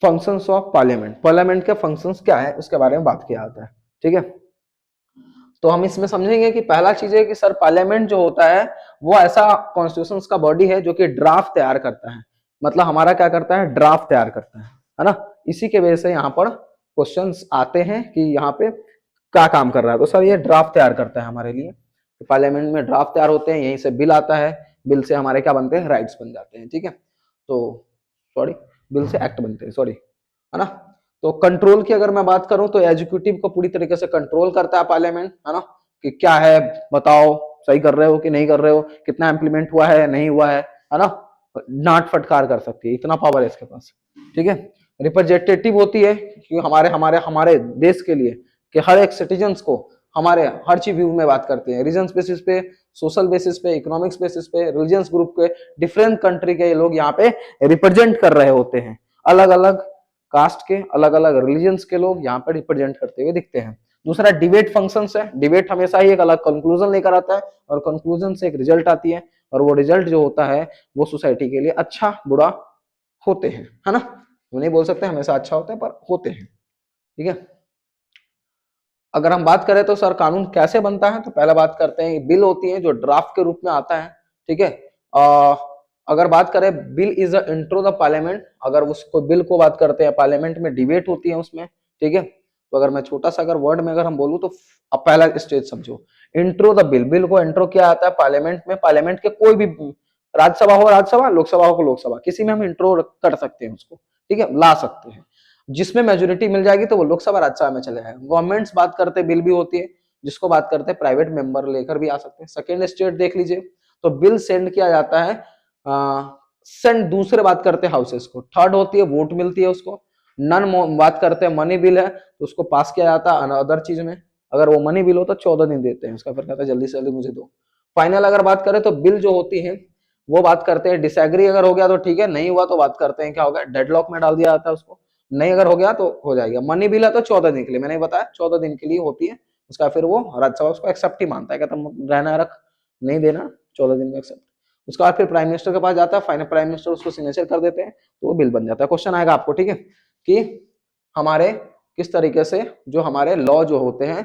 functions of parliament, parliament के फंक्शंस क्या है उसके बारे में बात किया जाता है, ठीक है। तो हम इसमें समझेंगे कि पहला चीज है कि सर पार्लियामेंट जो होता है वो ऐसा कॉन्स्टिट्यूशन का बॉडी है जो कि ड्राफ्ट तैयार करता है, मतलब हमारा क्या करता है, ड्राफ्ट तैयार करता है ना। इसी के वजह से यहाँ पर क्वेश्चंस आते हैं कि यहाँ पे क्या काम कर रहा है, तो सर ये ड्राफ्ट तैयार करता है हमारे लिए, तो पार्लियामेंट में ड्राफ्ट तैयार होते हैं, यहीं से बिल आता है, बिल से हमारे क्या बनते हैं, राइट्स बन जाते हैं, ठीक है। तो सॉरी, बिल से एक्ट बनते हैं, सॉरी, है ना। तो कंट्रोल की अगर मैं बात करूं तो एग्जीक्यूटिव को पूरी तरीके से कंट्रोल करता है पार्लियामेंट, है ना, कि क्या है बताओ, सही कर रहे हो कि नहीं कर रहे हो, कितना इम्प्लीमेंट हुआ है नहीं हुआ है ना, डांट फटकार कर सकती है, इतना पावर है इसके पास, ठीक है। रिप्रेजेंटेटिव होती है कि हमारे हमारे हमारे देश के लिए कि हर एक सिटीजन्स को हमारे हर चीज व्यू में बात करते हैं, रीजन बेसिस पे, सोशल बेसिस पे, इकोनॉमिक्स बेसिस पे, रिलीजियस ग्रुप के, डिफरेंट कंट्री के लोग यहाँ पे रिप्रेजेंट कर रहे होते हैं, अलग अलग कास्ट के अलग अलग रिलीजन्स के लोग यहाँ पे रिप्रेजेंट करते हुए दिखते हैं। दूसरा डिबेट फंक्शंस है, डिबेट हमेशा ही एक अलग कंक्लूजन लेकर आता है, और कंक्लूजन से एक रिजल्ट आती है, और वो रिजल्ट जो होता है वो सोसाइटी के लिए अच्छा बुरा होते हैं, है ना, वो नहीं बोल सकते हमेशा अच्छा होता है पर होते हैं, ठीक है। अगर हम बात करें तो सर कानून कैसे बनता है, तो पहले बात करते हैं बिल होती है जो ड्राफ्ट के रूप में आता है, ठीक है। अगर बात करें bill is a intro the parliament, अगर उसको बिल को बात करते हैं पार्लियामेंट में डिबेट होती है उसमें, ठीक है। तो अगर मैं छोटा सा अगर वर्ड में अगर हम बोलूं तो अब पहला स्टेज समझो, इंट्रो द बिल, बिल को इंट्रो किया जाता है पार्लियामेंट में, पार्लियामेंट के कोई भी, राज्यसभा हो राज्यसभा, लोकसभा हो लोकसभा, किसी में हम इंट्रो कर सकते हैं उसको, ठीक है, ला सकते हैं, जिसमें मेजोरिटी मिल जाएगी तो वो लोकसभा राज्यसभा में चले जाएगा। गवर्नमेंट्स बात करते बिल भी होती है, जिसको बात करते हैं प्राइवेट मेंबर लेकर भी आ सकते हैं। सेकेंड स्टेट देख लीजिए, तो बिल सेंड किया जाता है, सेंड दूसरे बात करते हैं हाउसेस को, थर्ड होती है वोट मिलती है उसको, नन बात करते हैं मनी बिल है तो उसको पास किया जाता है अदर चीज में, अगर वो मनी बिल हो तो 14 दिन देते हैं उसका, फिर कहता है जल्दी से जल्दी मुझे दो। फाइनल अगर बात करें तो बिल जो होती है वो बात करते हैं डिसएग्री अगर हो गया तो ठीक है, नहीं हुआ तो बात करते हैं क्या होगा, डेडलॉक में डाल दिया जाता है उसको, नहीं अगर हो गया तो हो जाएगा। मनी बिल है तो 14 दिन के लिए, मैंने बताया 14 दिन के लिए होती है, उसका फिर वो राज्यसभा उसको एक्सेप्ट ही मानता है, कहता रहना रख, नहीं देना, 14 दिन में एक्सेप्ट। उसके बाद फिर प्राइम मिनिस्टर के पास जाता है, फाइनल प्राइम मिनिस्टर उसको सिग्नेचर कर देते हैं तो वो बिल बन जाता है। क्वेश्चन आएगा आपको, ठीक है, कि हमारे किस तरीके से जो हमारे लॉ जो होते हैं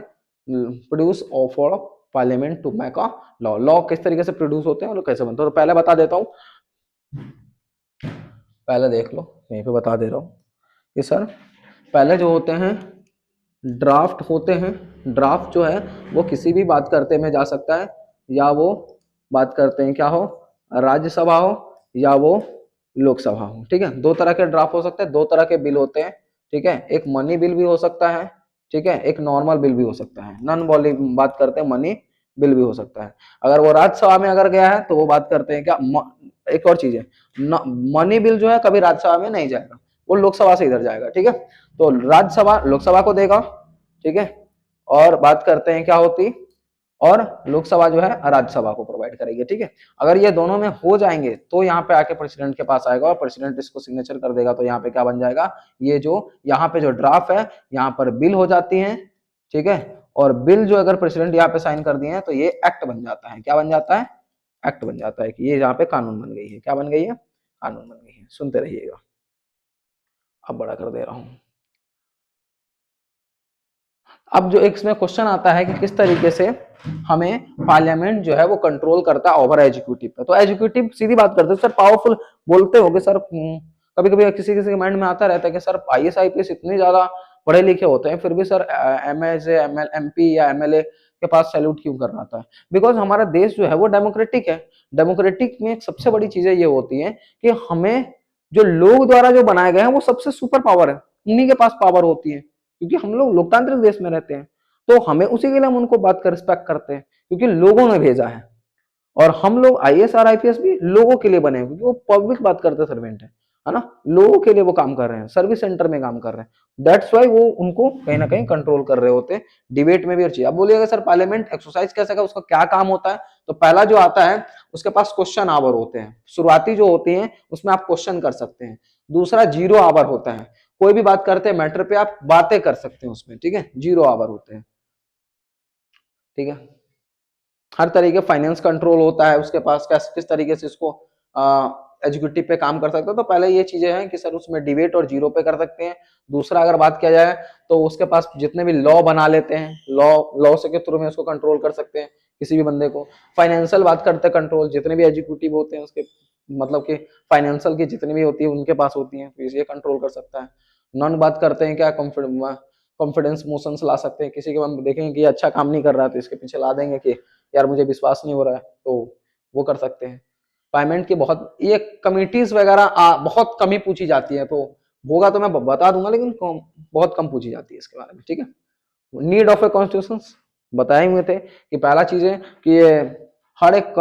produce for parliament to make a law, law किस तरीके से प्रोड्यूस होते हैं और कैसे बनते हैं, तो पहले बता देता हूं, पहले देख लो यहीं पे बता दे रहा हूं कि सर पहले जो होते हैं ड्राफ्ट होते हैं, ड्राफ्ट जो है वो किसी भी बात करते में जा सकता है, या वो बात करते हैं क्या हो, राज्यसभा हो या वो लोकसभा हो, ठीक है। दो तरह के ड्राफ्ट हो सकते हैं, दो तरह के बिल होते हैं, ठीक है, एक मनी बिल भी हो सकता है, ठीक है, एक नॉर्मल बिल भी हो सकता है, नॉन बॉली बात करते हैं मनी बिल भी हो सकता है। अगर वो राज्यसभा में अगर गया है तो वो बात करते हैं क्या एक और चीज है, मनी बिल जो है कभी राज्यसभा में नहीं जाएगा, वो लोकसभा से इधर जाएगा, ठीक है। तो राज्यसभा लोकसभा को देगा, ठीक है। और बात करते हैं क्या होती और लोकसभा जो है राज्यसभा को प्रोवाइड करेगी, ठीक है। अगर ये दोनों में हो जाएंगे तो यहाँ पे आके प्रेसिडेंट के पास आएगा और प्रेसिडेंट इसको सिग्नेचर कर देगा, तो यहाँ पे क्या बन जाएगा, ये जो यहाँ पे जो ड्राफ्ट है यहाँ पर बिल हो जाती है, ठीक है। और बिल जो अगर प्रेसिडेंट यहाँ पे साइन कर दिए हैं तो ये एक्ट बन जाता है, क्या बन जाता है, एक्ट बन जाता है, कि ये यहाँ पे कानून बन गई है, क्या बन गई है, कानून बन गई है। सुनते रहिएगा, अब बड़ा कर दे रहा हूं। अब जो एक इसमें क्वेश्चन आता है कि किस तरीके से हमें पार्लियामेंट जो है वो कंट्रोल करता है ओवर एग्जीक्यूटिव पे। तो एग्जीक्यूटिव सीधी बात करते हैं सर पावरफुल, बोलते हो कि सर कभी कभी किसी किसी के माइंड में आता रहता है कि सर आईएएस आईपीएस इतने ज्यादा पढ़े लिखे होते हैं फिर भी सर एमएलए एमपी या एमएलए के पास सैल्यूट क्यों कर रहा था। बिकॉज हमारा देश जो है वो डेमोक्रेटिक है। डेमोक्रेटिक में सबसे बड़ी चीजें ये होती है कि हमें जो लोग द्वारा जो बनाए गए हैं वो सबसे सुपर पावर है, उन्हीं के पास पावर होती है, क्योंकि हम लोग लोकतांत्रिक देश में रहते हैं। तो हमें उसी के लिए हम उनको बात कर रिस्पेक्ट करते हैं, क्योंकि लोगों ने भेजा है। और हम लोग आईएएस और आईपीएस भी लोगों के लिए बने हैं, क्योंकि वो पब्लिक बात करते सर्वेंट है ना, लोगों के लिए वो काम कर रहे हैं, सर्विस सेंटर में काम कर रहे हैं। दैट्स वाई वो उनको कहीं ना कहीं कंट्रोल कर रहे होते हैं, डिबेट में भी हर चीज। अब बोलिएगा सर पार्लियामेंट एक्सरसाइज कैसे का, उसका क्या काम होता है, तो पहला जो आता है उसके पास क्वेश्चन आवर होते हैं, शुरुआती जो होती है उसमें आप क्वेश्चन कर सकते हैं। दूसरा जीरो आवर होता है, कोई भी बात करते हैं मैटर पे आप बातें कर सकते हैं उसमें, ठीक है, जीरो आवर होते हैं, ठीक है। हर तरीके फाइनेंस कंट्रोल होता है उसके पास, किस तरीके से इसको एग्जीक्यूटिव पे काम कर सकते हैं। तो पहले ये चीजें हैं कि सर उसमें डिबेट और जीरो पे कर सकते हैं। दूसरा अगर बात किया जाए तो उसके पास जितने भी लॉ बना लेते हैं, लॉ से के थ्रू में उसको कंट्रोल कर सकते हैं किसी भी बंदे को। फाइनेंशियल बात करते हैं कंट्रोल, जितने भी एग्जीक्यूटिव होते हैं उसके मतलब कि फाइनेंशियल की जितनी भी होती है उनके पास होती है, तो ये कंट्रोल कर सकता है। नॉन बात करते हैं क्या, कॉन्फिडेंस मोशंस ला सकते हैं, किसी के हम देखेंगे कि अच्छा काम नहीं कर रहा है तो इसके पीछे ला देंगे कि यार मुझे विश्वास नहीं हो रहा है, तो वो कर सकते हैं। पेमेंट की बहुत ये कमिटीज वगैरह बहुत कम ही पूछी जाती है, तो होगा तो मैं बता दूंगा, लेकिन बहुत कम पूछी जाती है इसके बारे में, ठीक है। नीड ऑफ ए कॉन्स्टिट्यूशन बताए हुए थे कि पहला चीज है कि ये हर एक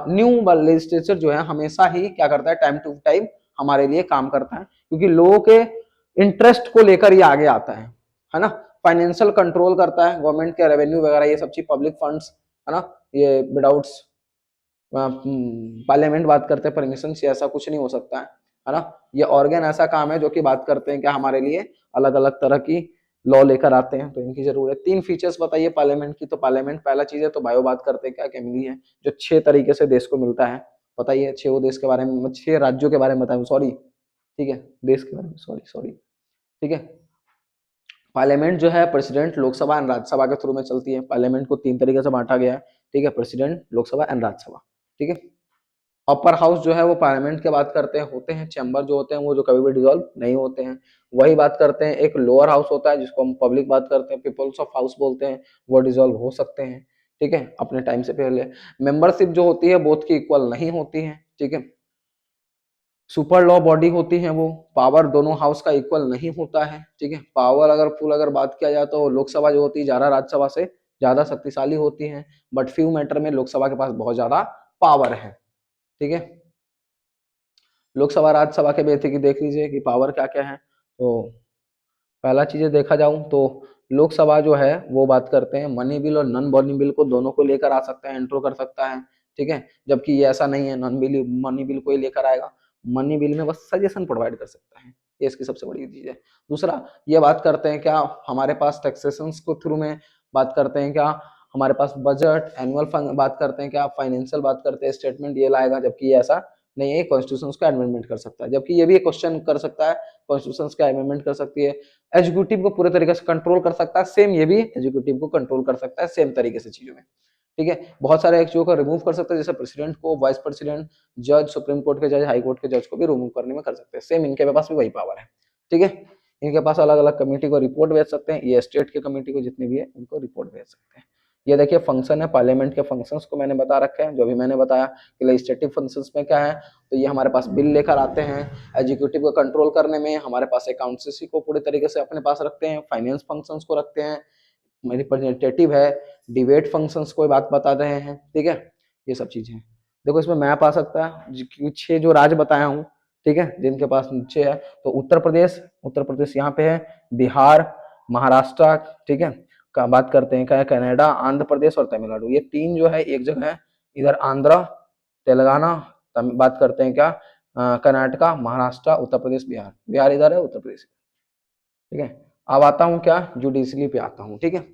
न्यू लेजिस्लेचर जो है हमेशा ही क्या करता है, टाइम टू टाइम हमारे लिए काम करता है, क्योंकि लोगों के इंटरेस्ट को लेकर ये आगे आता है ना। फाइनेंशियल कंट्रोल करता है, गवर्नमेंट के रेवेन्यू वगैरह ये सब चीज, पब्लिक फंड्स है ना, ये विदाउट पार्लियामेंट बात करते हैं परमिशन से ऐसा कुछ नहीं हो सकता है ना। ये ऑर्गन ऐसा काम है जो कि बात करते हैं क्या हमारे लिए अलग अलग तरह की लॉ लेकर आते हैं, तो इनकी जरूरत। तीन फीचर्स बताइए पार्लियामेंट की, तो पार्लियामेंट पहला चीज है तो बायो बात करते हैं क्या केमिली है, जो 6 तरीके से देश को मिलता है। बताइए 6 देश के बारे में, 6 राज्यों के बारे में बताएं, सॉरी ठीक है, देश के बारे में, सॉरी सॉरी, ठीक है। पार्लियामेंट जो है प्रेसिडेंट, लोकसभा एंड राज्यसभा के थ्रू में चलती है। पार्लियामेंट को 3 तरीके से बांटा गया है, ठीक है, प्रेसिडेंट, लोकसभा एंड राज्यसभा, ठीक है। अपर हाउस जो है वो पार्लियामेंट की बात करते हैं, होते हैं चैम्बर जो होते हैं वो जो कभी भी डिसॉल्व नहीं होते हैं। वही बात करते हैं, एक लोअर हाउस होता है जिसको हम पब्लिक बात करते हैं, पीपल्स ऑफ हाउस बोलते हैं, वो डिसॉल्व हो सकते हैं, ठीक है, अपने टाइम से पहले। मेंबरशिप जो होती है बोथ की इक्वल नहीं होती है, ठीक है। सुपर लॉ बॉडी होती है वो, पावर दोनों हाउस का इक्वल नहीं होता है, ठीक है। पावर अगर फुल अगर बात किया जाए तो लोकसभा जो होती है ज्यादा राज्यसभा से ज्यादा शक्तिशाली होती है, बट फ्यू मैटर में लोकसभा के पास बहुत ज्यादा पावर है, ठीक है। लोकसभा राज्यसभा के बेसिक की देख लीजिए कि पावर क्या क्या है। तो पहला चीजें देखा जाऊं तो लोकसभा जो है वो बात करते हैं मनी बिल और नॉन मनी बिल को दोनों को लेकर आ सकता है, एंट्रो कर सकता है, ठीक है। जबकि ये ऐसा नहीं है, नॉन बिल मनी बिल को ही लेकर आएगा, मनी बिल में बस सजेशन प्रोवाइड कर सकता है, ये इसकी सबसे बड़ी चीज है। दूसरा ये बात करते हैं क्या हमारे पास टैक्सेशन को थ्रू में बात करते हैं क्या, हमारे पास बजट एनुअल फंड बात करते हैं क्या, फाइनेंशियल बात करते हैं, स्टेटमेंट ये लाएगा, जबकि ये ऐसा नहीं है, कॉन्स्टिट्यूशन का अमेंडमेंट कर सकता है। जबकि ये भी एक क्वेश्चन कर सकता है, कॉन्स्टिट्यूशन का अमेंडमेंट कर सकती है, एग्जीक्यूटिव को पूरे तरीके से कंट्रोल कर सकता है, सेम ये भी एग्जीक्यूटिव को कंट्रोल कर सकता है सेम तरीके से चीजों में, ठीक है। बहुत सारे चीजों को रिमूव कर सकता है, जैसे प्रेसिडेंट को, वाइस प्रेसिडेंट, जज, सुप्रीम कोर्ट के जज, हाई कोर्ट के जज को भी रिमूव करने में कर सकते हैं, सेम इनके पास भी वही पावर है, ठीक है। इनके पास अलग अलग कमेटी को रिपोर्ट भेज सकते हैं, ये स्टेट के कमेटी को जितनी भी है उनको रिपोर्ट भेज सकते हैं। ये देखिए फंक्शन है पार्लियामेंट के, फंक्शंस को मैंने बता रखे हैं, जो भी मैंने बताया कि लेजिस्लेटिव फंक्शंस में क्या है, तो ये हमारे पास बिल लेकर आते हैं, एग्जीक्यूटिव को कंट्रोल करने में हमारे पास अकाउंटेंसी को पूरे तरीके से अपने पास रखते हैं, फाइनेंस फंक्शंस को रखते हैं, रिप्रेजेंटेटिव है, डिबेट फंक्शंस को बात बता रहे हैं, ठीक है। ये सब चीजें देखो इसमें मैप आ सकता है, 6 जो राज्य बताया हूँ, ठीक है, जिनके पास नीचे है, तो उत्तर प्रदेश यहाँ पे है, बिहार, महाराष्ट्र, ठीक है, का बात करते हैं क्या, कनाडा, आंध्र प्रदेश और तमिलनाडु, ये तीन जो है एक जगह है, इधर आंध्र, तेलंगाना, बात करते हैं क्या, कर्नाटका, महाराष्ट्र, उत्तर प्रदेश, बिहार, बिहार इधर है, उत्तर प्रदेश, ठीक है। अब आता हूँ क्या, जुडिशरी पे आता हूँ, ठीक है।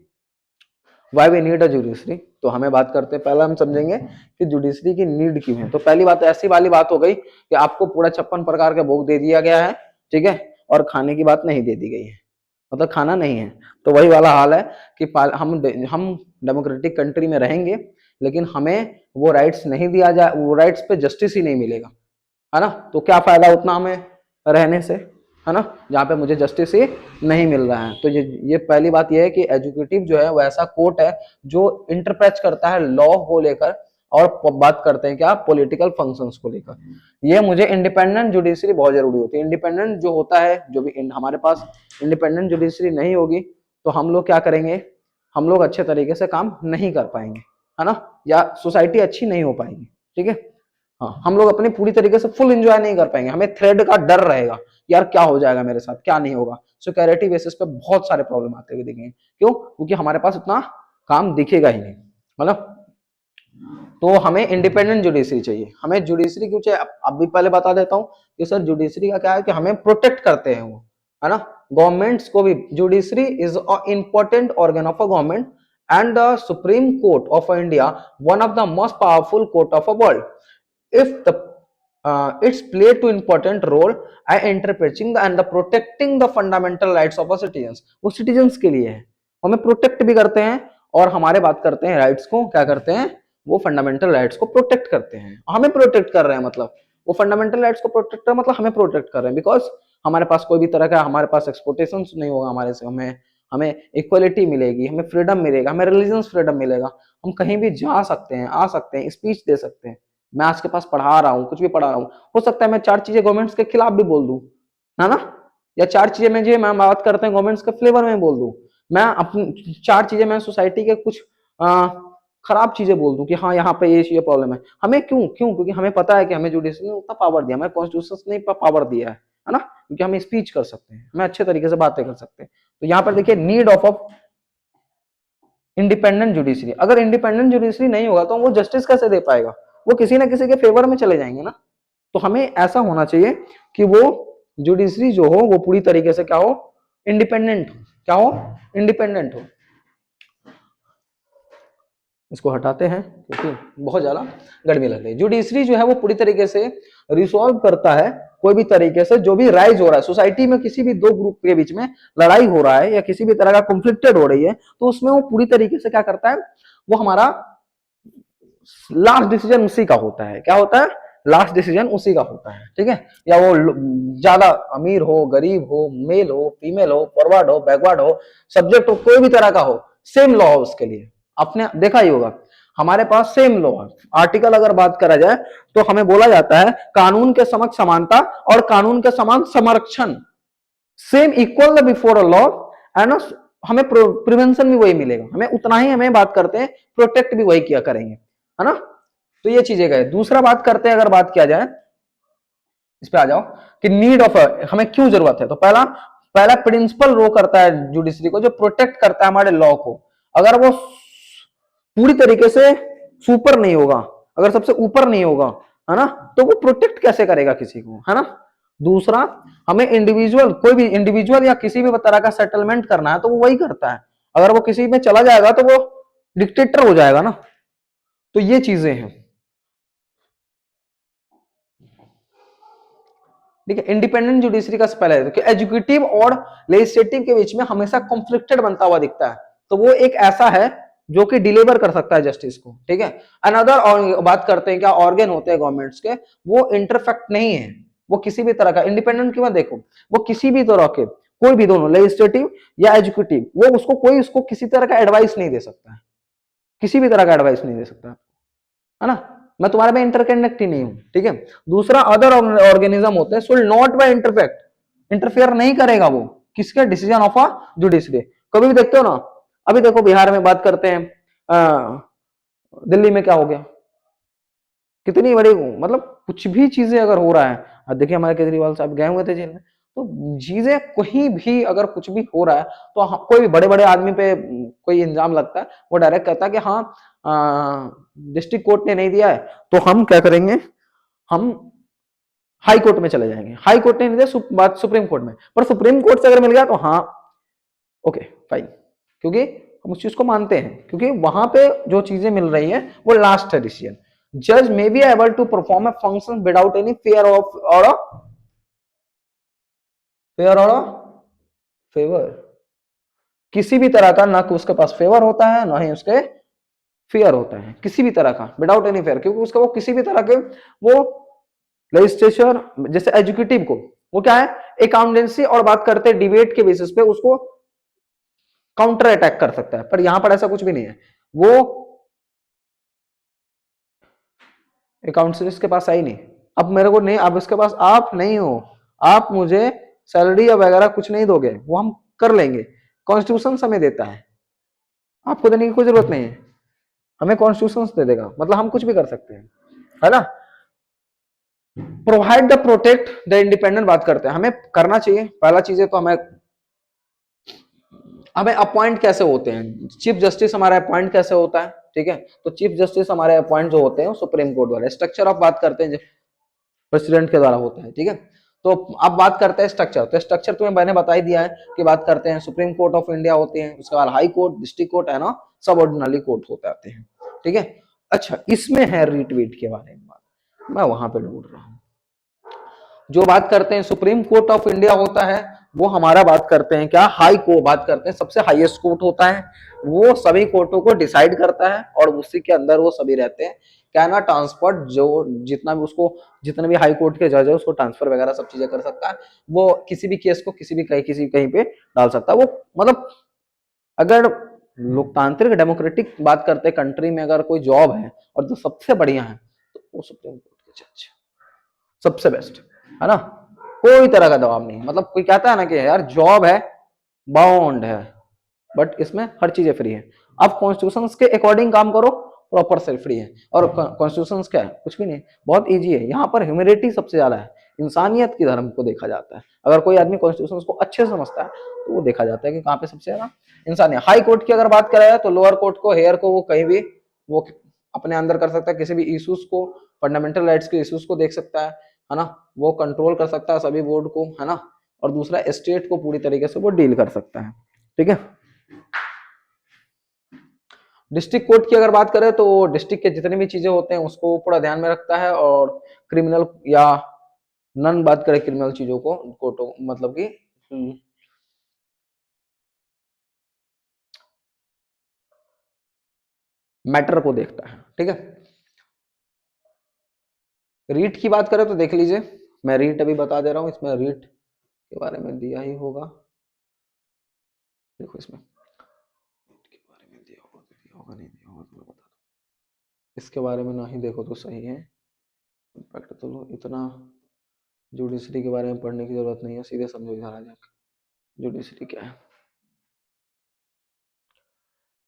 Why we need a judiciary, तो हमें बात करते हैं, पहले हम समझेंगे कि जुडिशरी की नीड क्यों है। तो पहली बात ऐसी वाली बात हो गई कि आपको पूरा 56 प्रकार के भोग दे दिया गया है, ठीक है, और खाने की बात नहीं दे दी गई है, मतलब खाना नहीं है। तो वही वाला हाल है कि हम डेमोक्रेटिक कंट्री में रहेंगे, लेकिन हमें वो राइट्स नहीं दिया जाए, वो राइट्स पे जस्टिस ही नहीं मिलेगा, है ना। तो क्या फायदा उतना हमें रहने से, है ना, जहाँ पे मुझे जस्टिस ही नहीं मिल रहा है। तो ये पहली बात ये है कि एजुकेटिव जो है वो ऐसा कोर्ट है जो इंटरप्रेट करता है लॉ को लेकर, और बात करते हैं क्या, पॉलिटिकल फंक्शंस को लेकर। ये मुझे इंडिपेंडेंट जुडिशरी बहुत जरूरी होती है। इंडिपेंडेंट जो होता है, जो भी हमारे पास इंडिपेंडेंट जुडिशरी नहीं होगी तो हम लोग क्या करेंगे, हम लोग अच्छे तरीके से काम नहीं कर पाएंगे, है ना, या सोसाइटी अच्छी नहीं हो पाएगी, ठीक है। हाँ, हम लोग अपनी पूरी तरीके से फुल एंजॉय नहीं कर पाएंगे, हमें थ्रेड का डर रहेगा, यार क्या हो जाएगा मेरे साथ, क्या नहीं होगा। सिक्योरिटी बेसिस पे बहुत सारे प्रॉब्लम आते हुए दिखेंगे, क्यों, क्योंकि हमारे पास उतना काम दिखेगा ही नहीं, मतलब। तो हमें इंडिपेंडेंट जुडिशरी चाहिए। हमें जुडिशरी क्यों चाहिए, अब भी पहले बता देता हूँ कि सर जुडिशरी का क्या है कि हमें प्रोटेक्ट करते हैं वो, है ना, गवर्नमेंट्स को भी। Judiciary is a important organ of a government and the supreme court of India, one of the most powerful court of a world. if the its play to important role and interpreting and the protecting the fundamental rights of a citizens, वो citizens के लिए है, हमें protect भी करते हैं और हमारे बात करते हैं राइट्स को, क्या करते हैं, वो फंडामेंटल राइट्स को प्रोटेक्ट करते हैं। हमें प्रोटेक्ट कर रहे हैं, मतलब वो फंडामेंटल राइट्स को प्रोटेक्ट कर, मतलब हमें प्रोटेक्ट कर रहे हैं, बिकॉज हमारे पास कोई भी तरह का, हमारे पास एक्सपोर्टेशन नहीं होगा हमारे से, हमें हमें इक्वलिटी मिलेगी, हमें फ्रीडम मिलेगा, हमें रिलीजियस फ्रीडम मिलेगा, हम कहीं भी जा सकते हैं, आ सकते हैं, स्पीच दे सकते हैं। मैं आज के पास पढ़ा रहा हूँ, कुछ भी पढ़ा रहा हूँ, हो सकता है मैं चार चीजें गवर्नमेंट्स के खिलाफ भी बोल दूं, है ना, या चार चीजें मैं जो मैं बात करते हैं गवर्नमेंट्स के फ्लेवर में बोल दूं, मैं अपनी चार चीजें मैं सोसाइटी के कुछ खराब चीजें बोल दूं कि हाँ यहाँ पे ये प्रॉब्लम है। हमें क्यों क्यों क्योंकि हमें पता है कि हमें जुडिशरी ने उतना पावर दिया, हमें कॉन्स्टिट्यूशन ने पावर दिया है ना, क्योंकि हम स्पीच कर सकते हैं, हमें अच्छे तरीके से बातें कर सकते हैं। तो यहाँ पर देखिए नीड ऑफ इंडिपेंडेंट जुडिशरी, अगर इंडिपेंडेंट जुडिशरी नहीं होगा तो वो जस्टिस कैसे दे पाएगा, वो किसी ना किसी के फेवर में चले जाएंगे ना। तो हमें ऐसा होना चाहिए कि वो जुडिशरी जो हो वो पूरी तरीके से क्या हो, इंडिपेंडेंट हो, क्या हो, इंडिपेंडेंट हो। इसको हटाते हैं क्योंकि बहुत ज्यादा गर्मी लग रही है। जुडिशरी जो है वो पूरी तरीके से रिसॉल्व करता है कोई भी तरीके से जो भी राइज हो रहा है सोसाइटी में, किसी भी दो ग्रुप के बीच में लड़ाई हो रहा है या किसी भी तरह का कॉन्फ्लिक्टेड हो रही है, तो उसमें वो पूरी तरीके से क्या करता है, वो हमारा लास्ट डिसीजन उसी का होता है। क्या होता है, लास्ट डिसीजन उसी का होता है, ठीक है। या वो ज्यादा अमीर हो, गरीब हो, मेल हो, फीमेल हो, फॉरवर्ड हो, बैकवर्ड हो, सब्जेक्ट हो, कोई भी तरह का हो, सेम लॉ हो उसके लिए। आपने देखा ही होगा हमारे पास सेम लॉ है। आर्टिकल अगर बात करा जाए तो हमें बोला जाता है कानून के समक्ष समानता और कानून के समान संरक्षण, same equal before a law, and हमें प्रिवेंशन भी वही मिलेगा, हमें उतना ही, हमें बात करते हैं प्रोटेक्ट भी वही किया करेंगे, है ना। तो ये चीजें गए। दूसरा बात करते हैं, अगर बात किया जाए इस पे आ जाओ कि नीड ऑफ, हमें क्यों जरूरत है। तो पहला पहला प्रिंसिपल रो करता है जुडिशरी को, जो प्रोटेक्ट करता है हमारे लॉ को। अगर वो पूरी तरीके से सुपर नहीं होगा, अगर सबसे ऊपर नहीं होगा, है ना, तो वो प्रोटेक्ट कैसे करेगा किसी को, है ना। दूसरा, हमें इंडिविजुअल, कोई भी इंडिविजुअल या किसी भी तरह का सेटलमेंट करना है तो वो वही करता है। अगर वो किसी में चला जाएगा तो वो डिक्टेटर हो जाएगा ना। तो ये चीजें हैं, ठीक है। इंडिपेंडेंट जुडिशरी का पहले है कि एजुकेटिव और लेजिस्लेटिव के बीच में हमेशा कॉन्फ्लिक्टेड बनता हुआ दिखता है, तो वो एक ऐसा है जो कि डिलीवर कर सकता है जस्टिस को, ठीक है। अनदर, और बात करते हैं क्या ऑर्गन होते हैं गवर्नमेंट्स के, वो इंटरफेक्ट नहीं है, वो किसी भी तरह का इंडिपेंडेंट की मत देखो, वो किसी भी तरह के, कोई भी दोनों लेजिस्लेटिव या एजुकेटिव, वो उसको कोई उसको किसी तरह का एडवाइस नहीं दे सकता है, किसी भी तरह का एडवाइस नहीं दे सकता है ना। मैं तुम्हारे में इंटरकनेक्ट ही नहीं हूं, ठीक है। दूसरा, अदर ऑर्गेनिज्म होते हैं, शुड नॉट बाय इंटरफेक्ट, इंटरफेयर नहीं करेगा वो किसके डिसीजन ऑफ अ जुडिशरी। कभी भी देखते हो ना, अभी देखो बिहार में बात करते हैं, दिल्ली में क्या हो गया, कितनी बड़ी, मतलब कुछ भी चीजें अगर हो रहा है, देखिए हमारे केजरीवाल साहब गए हुए थे जेल में, तो चीजें कहीं भी अगर कुछ भी हो रहा है तो कोई भी बड़े बड़े आदमी पे कोई इल्जाम लगता है, वो डायरेक्ट कहता है कि हाँ डिस्ट्रिक्ट कोर्ट ने नहीं दिया है तो हम क्या करेंगे, हम हाई कोर्ट में चले जाएंगे। हाई कोर्ट ने नहीं दिया, बात सुप्रीम कोर्ट में, पर सुप्रीम कोर्ट से अगर मिल गया तो हाँ ओके फाइन, क्योंकि हम उस चीज को मानते हैं, क्योंकि वहां पे जो चीजें मिल रही है वो लास्ट है डिसीजन। जज may be able to perform a function without any fear of और फेयर और फेवर, किसी भी तरह का ना उसके पास फेवर होता है ना ही उसके फेयर होता है, किसी भी तरह का विदाउट एनी फेयर, क्योंकि उसका वो किसी भी तरह के वो लेजिस्लेचर जैसे एजुकेटिव को वो क्या है अकाउंटेंसी और बात करते हैं डिबेट के बेसिस पे उसको काउंटर अटैक कर सकता है, पर यहां पर ऐसा कुछ भी नहीं है। वो अकाउंटेंसी के पास आई नहीं, अब मेरे को नहीं, अब इसके पास आप नहीं हो, आप मुझे सैलरी या वगैरह कुछ नहीं दोगे, वो हम कर लेंगे, कॉन्स्टिट्यूशन हमें देता है, आपको देने की कोई जरूरत नहीं है, हमें कॉन्स्टिट्यूशन दे देगा, मतलब हम कुछ भी कर सकते हैं, है ना। Provide the protect the independent बात करते हैं, हमें करना चाहिए पहला चीज है तो हमें अपॉइंट कैसे होते हैं, चीफ जस्टिस हमारा अपॉइंट कैसे होता है, ठीक है। तो चीफ जस्टिस हमारे अपॉइंट जो होते हैं सुप्रीम कोर्ट वाले, स्ट्रक्चर ऑफ बात करते हैं प्रेसिडेंट के द्वारा होता है, ठीक है। तो अब बात करते हैं स्ट्रक्चर, तो स्ट्रक्चर तुम्हें मैंने बता ही दिया है कि बात करते हैं सुप्रीम कोर्ट ऑफ इंडिया होते हैं, उसके बाद हाई कोर्ट, डिस्ट्रिक्ट कोर्ट है ना, सब ऑर्डिनरी कोर्ट होते आते हैं, ठीक है। अच्छा इसमें है रिट्वीट के बारे में बात, मैं वहां पे ढूंढ रहा हूं, जो बात करते हैं सुप्रीम कोर्ट ऑफ इंडिया होता है वो हमारा बात करते हैं क्या, हाई कोर्ट बात करते हैं, सबसे हाईएस्ट कोर्ट होता है, वो सभी कोर्टों को डिसाइड करता है और उसी के अंदर वो सभी रहते हैं, क्या ना ट्रांसफर जो जितना भी उसको जितने भी हाई कोर्ट के जज है उसको ट्रांसफर वगैरह सब चीजें कर सकता है, वो किसी भी केस को किसी भी कहीं पे डाल सकता है, वो मतलब अगर लोकतांत्रिक डेमोक्रेटिक बात करते हैं कंट्री में अगर कोई जॉब है और जो सबसे बढ़िया है तो वो सुप्रीम कोर्ट के जज सबसे बेस्ट, है ना, कोई तरह का दबाव नहीं, मतलब कोई कहता है ना कि यार जॉब है बाउंड है, बट इसमें हर चीजें फ्री है, आप कॉन्स्टिट्यूशन के अकॉर्डिंग काम करो प्रॉपर से फ्री है, और कॉन्स्टिट्यूशन क्या है कुछ भी नहीं, बहुत इजी है, यहाँ पर ह्यूमैनिटी सबसे ज्यादा है, इंसानियत की धर्म को देखा जाता है, अगर कोई आदमी कॉन्स्टिट्यूशन को अच्छे से समझता है तो वो देखा जाता है कि कहाँ पे सबसे ज्यादा इंसान है। हाई कोर्ट की अगर बात करें तो लोअर कोर्ट को हेयर को वो कहीं भी वो अपने अंदर कर सकता है, किसी भी इश्यूज को फंडामेंटल राइट्स के इश्यूज को देख सकता है ना, वो कंट्रोल कर सकता है सभी बोर्ड को, है ना, और दूसरा स्टेट को पूरी तरीके से वो डील कर सकता है, ठीक है। डिस्ट्रिक्ट कोर्ट की अगर बात करें तो डिस्ट्रिक्ट के जितने भी चीजें होते हैं उसको पूरा ध्यान में रखता है, और क्रिमिनल या नन बात करें क्रिमिनल चीजों को कोर्टों मतलब कि मैटर को देखता है, ठीक है। रीट की बात करें तो देख लीजिए, मैं रीट अभी बता दे रहा हूं, इसमें रीट के बारे में दिया ही होगा, देखो इसमें के बारे में दिया होगा नहीं दिया होगा तो मैं बता दूं, इसके बारे में ना ही देखो तो सही है, इम्पैक्ट तो लो, इतना जुडिशरी के बारे में पढ़ने की जरूरत नहीं है, सीधे समझो इधर आ जाकर जुडिशरी क्या है।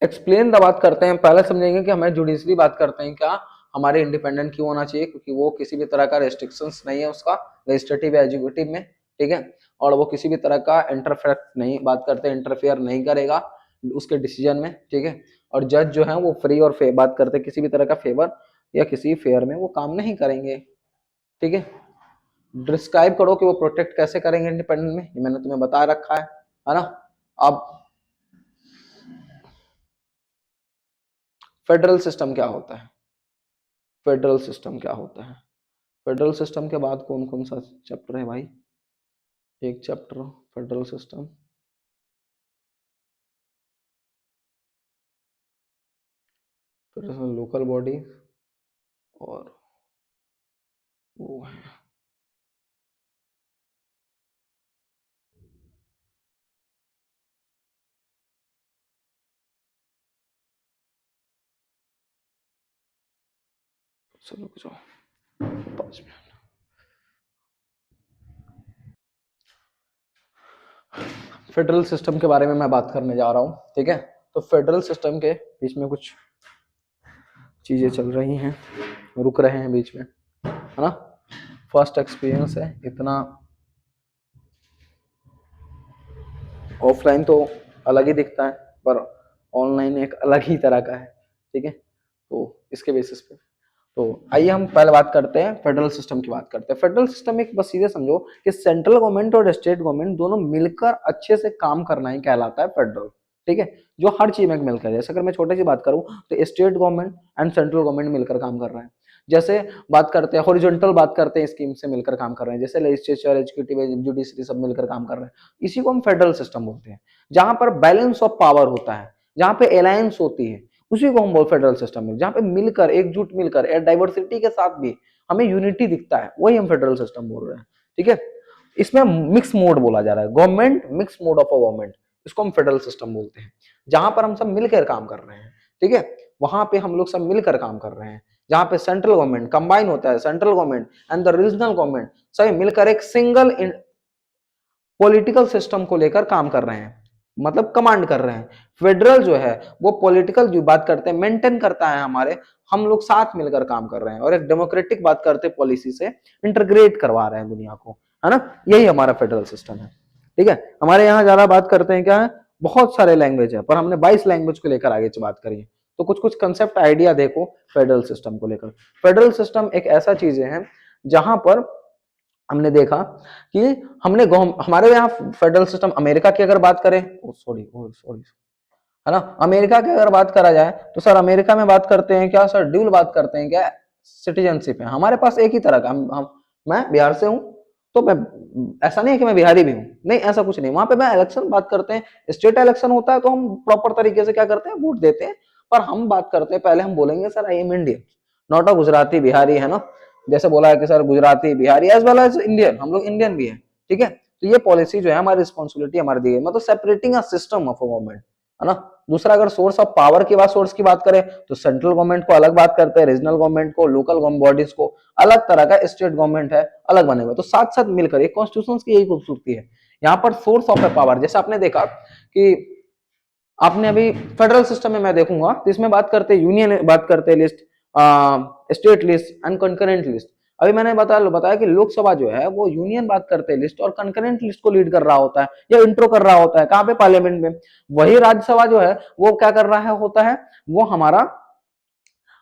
एक्सप्लेन द बात करते हैं, पहले समझेंगे कि हमें जुडिशरी बात करते हैं क्या, हमारे इंडिपेंडेंट क्यों होना चाहिए, क्योंकि वो किसी भी तरह का रेस्ट्रिक्शंस नहीं है उसका लेजिस्लेटिव या एग्जीक्यूटिव में, ठीक है, और वो किसी भी तरह का इंटरफेयर नहीं बात करते हैं इंटरफेयर नहीं करेगा उसके डिसीजन में, ठीक है। और जज जो है वो फ्री और बात करते हैं किसी भी तरह का फेवर या किसी फेयर में वो काम नहीं करेंगे, ठीक है। डिस्क्राइब करो कि वो प्रोटेक्ट कैसे करेंगे इंडिपेंडेंट में, ये मैंने तुम्हें बता रखा है ना। अब फेडरल सिस्टम क्या होता है, फेडरल सिस्टम क्या होता है, फेडरल सिस्टम के बाद कौन कौन सा चैप्टर है भाई, एक चैप्टर फेडरल सिस्टम, फिर लोकल बॉडी और वो है चलो रुक जाओ 5 मिनट। फेडरल सिस्टम के बारे में मैं बात करने जा रहा हूँ, ठीक है। तो फेडरल सिस्टम के बीच में कुछ चीजें चल रही हैं, रुक रहे हैं बीच में, है ना, फर्स्ट एक्सपीरियंस है इतना ऑफलाइन तो अलग ही दिखता है, पर ऑनलाइन एक अलग ही तरह का है, ठीक है। तो इसके बेसिस पे तो आइए हम पहले बात करते हैं फेडरल सिस्टम की बात करते हैं। फेडरल सिस्टम एक बस सीधे समझो कि सेंट्रल गवर्नमेंट और स्टेट गवर्नमेंट दोनों मिलकर अच्छे से काम करना ही कहलाता है फेडरल, ठीक है। जो हर चीज में मिलकर, जैसे अगर मैं छोटी सी बात करूं तो state government and central government मिलकर काम कर रहा है। जैसे बात करते हैं हॉरिजॉन्टल, बात करते हैं स्कीम से मिलकर काम कर रहे हैं, जैसे लेजिस्लेचर, एग्जीक्यूटिव, जुडिशरी सब मिलकर काम कर रहे हैं। इसी को हम फेडरल सिस्टम बोलते हैं, जहां पर बैलेंस ऑफ पावर होता है, जहां पे अलायंस होती है, उसी को हम बोल फेडरल सिस्टम में, जहां पे मिलकर, एकजुट मिलकर, डाइवर्सिटी के साथ भी हमें यूनिटी दिखता है, वही हम फेडरल सिस्टम बोल रहे हैं, ठीक है। इसमें मिक्स मोड बोला जा रहा है, government mix mode of a government, इसको हम फेडरल सिस्टम बोलते हैं, जहां पर हम सब मिलकर काम कर रहे हैं, ठीक है। वहां पे हम लोग सब मिलकर काम कर रहे हैं, जहां पे सेंट्रल गवर्नमेंट कंबाइन होता है, central government and the regional government सभी मिलकर एक सिंगल पॉलिटिकल सिस्टम को लेकर काम कर रहे हैं, मतलब कमांड कर रहे हैं। फेडरल जो है वो पॉलिटिकल जो बात करते हैं मेंटेन करता है, हमारे हम लोग साथ मिलकर काम कर रहे हैं, और एक डेमोक्रेटिक बात करते हैं पॉलिसी से इंटीग्रेट करवा रहे हैं दुनिया को, है ना। यही हमारा फेडरल सिस्टम है, ठीक है। हमारे यहाँ ज्यादा बात करते हैं क्या है, बहुत सारे लैंग्वेज है, पर हमने 22 लैंग्वेज को लेकर आगे बात करी है। तो कुछ कुछ कंसेप्ट आइडिया देखो फेडरल सिस्टम को लेकर। फेडरल सिस्टम एक ऐसा चीज है जहां पर हमने देखा कि हमने हमारे यहाँ फेडरल सिस्टम, अमेरिका की अगर बात करें, सॉरी सॉरी, है ना, अमेरिका की अगर बात करा जाए तो सर अमेरिका में बात करते हैं क्या सर, ड्यूल बात करते हैं क्या, सिटीजनशिप है हमारे पास एक ही तरह का। मैं बिहार से हूँ, तो मैं ऐसा नहीं है कि मैं बिहारी भी हूँ, नहीं ऐसा कुछ नहीं। वहां पे मैं इलेक्शन बात करते हैं, स्टेट इलेक्शन होता है तो हम प्रॉपर तरीके से क्या करते हैं, वोट देते हैं। पर हम बात करते हैं, पहले हम बोलेंगे sir I am Indian, not a Gujarati Bihari, है ना। जैसे बोला है कि sir Gujarati Bihari as well as Indian, हम लोग इंडियन भी है, ठीक है। तो ये पॉलिसी जो है हमारी रिस्पॉन्सिबिलिटी हमारी दी है, मतलब separating a system of a government, है ना। दूसरा अगर सोर्स ऑफ पावर की बात, सोर्स की बात करें तो सेंट्रल गवर्नमेंट को अलग बात करते हैं, रीजनल गवर्नमेंट को, लोकल बॉडीज को अलग तरह का, स्टेट गवर्नमेंट है अलग बने हुए, तो साथ साथ मिलकर एक कॉन्स्टिट्यूशन की यही खूबसूरती है। यहाँ पर सोर्स ऑफ पावर, जैसे आपने देखा कि आपने अभी फेडरल सिस्टम में मैं देखूंगा तो इसमें बात करते हैं यूनियन, बात करते हैं list, state list and concurrent list. अभी मैंने बताया कि लोकसभा जो है वो यूनियन बात करते हैं लिस्ट और कंकरेंट लिस्ट को लीड कर रहा होता है या इंट्रो कर रहा होता है, कहाँ पे, पार्लियामेंट में। वही राज्यसभा जो है वो क्या कर रहा है होता है, वो हमारा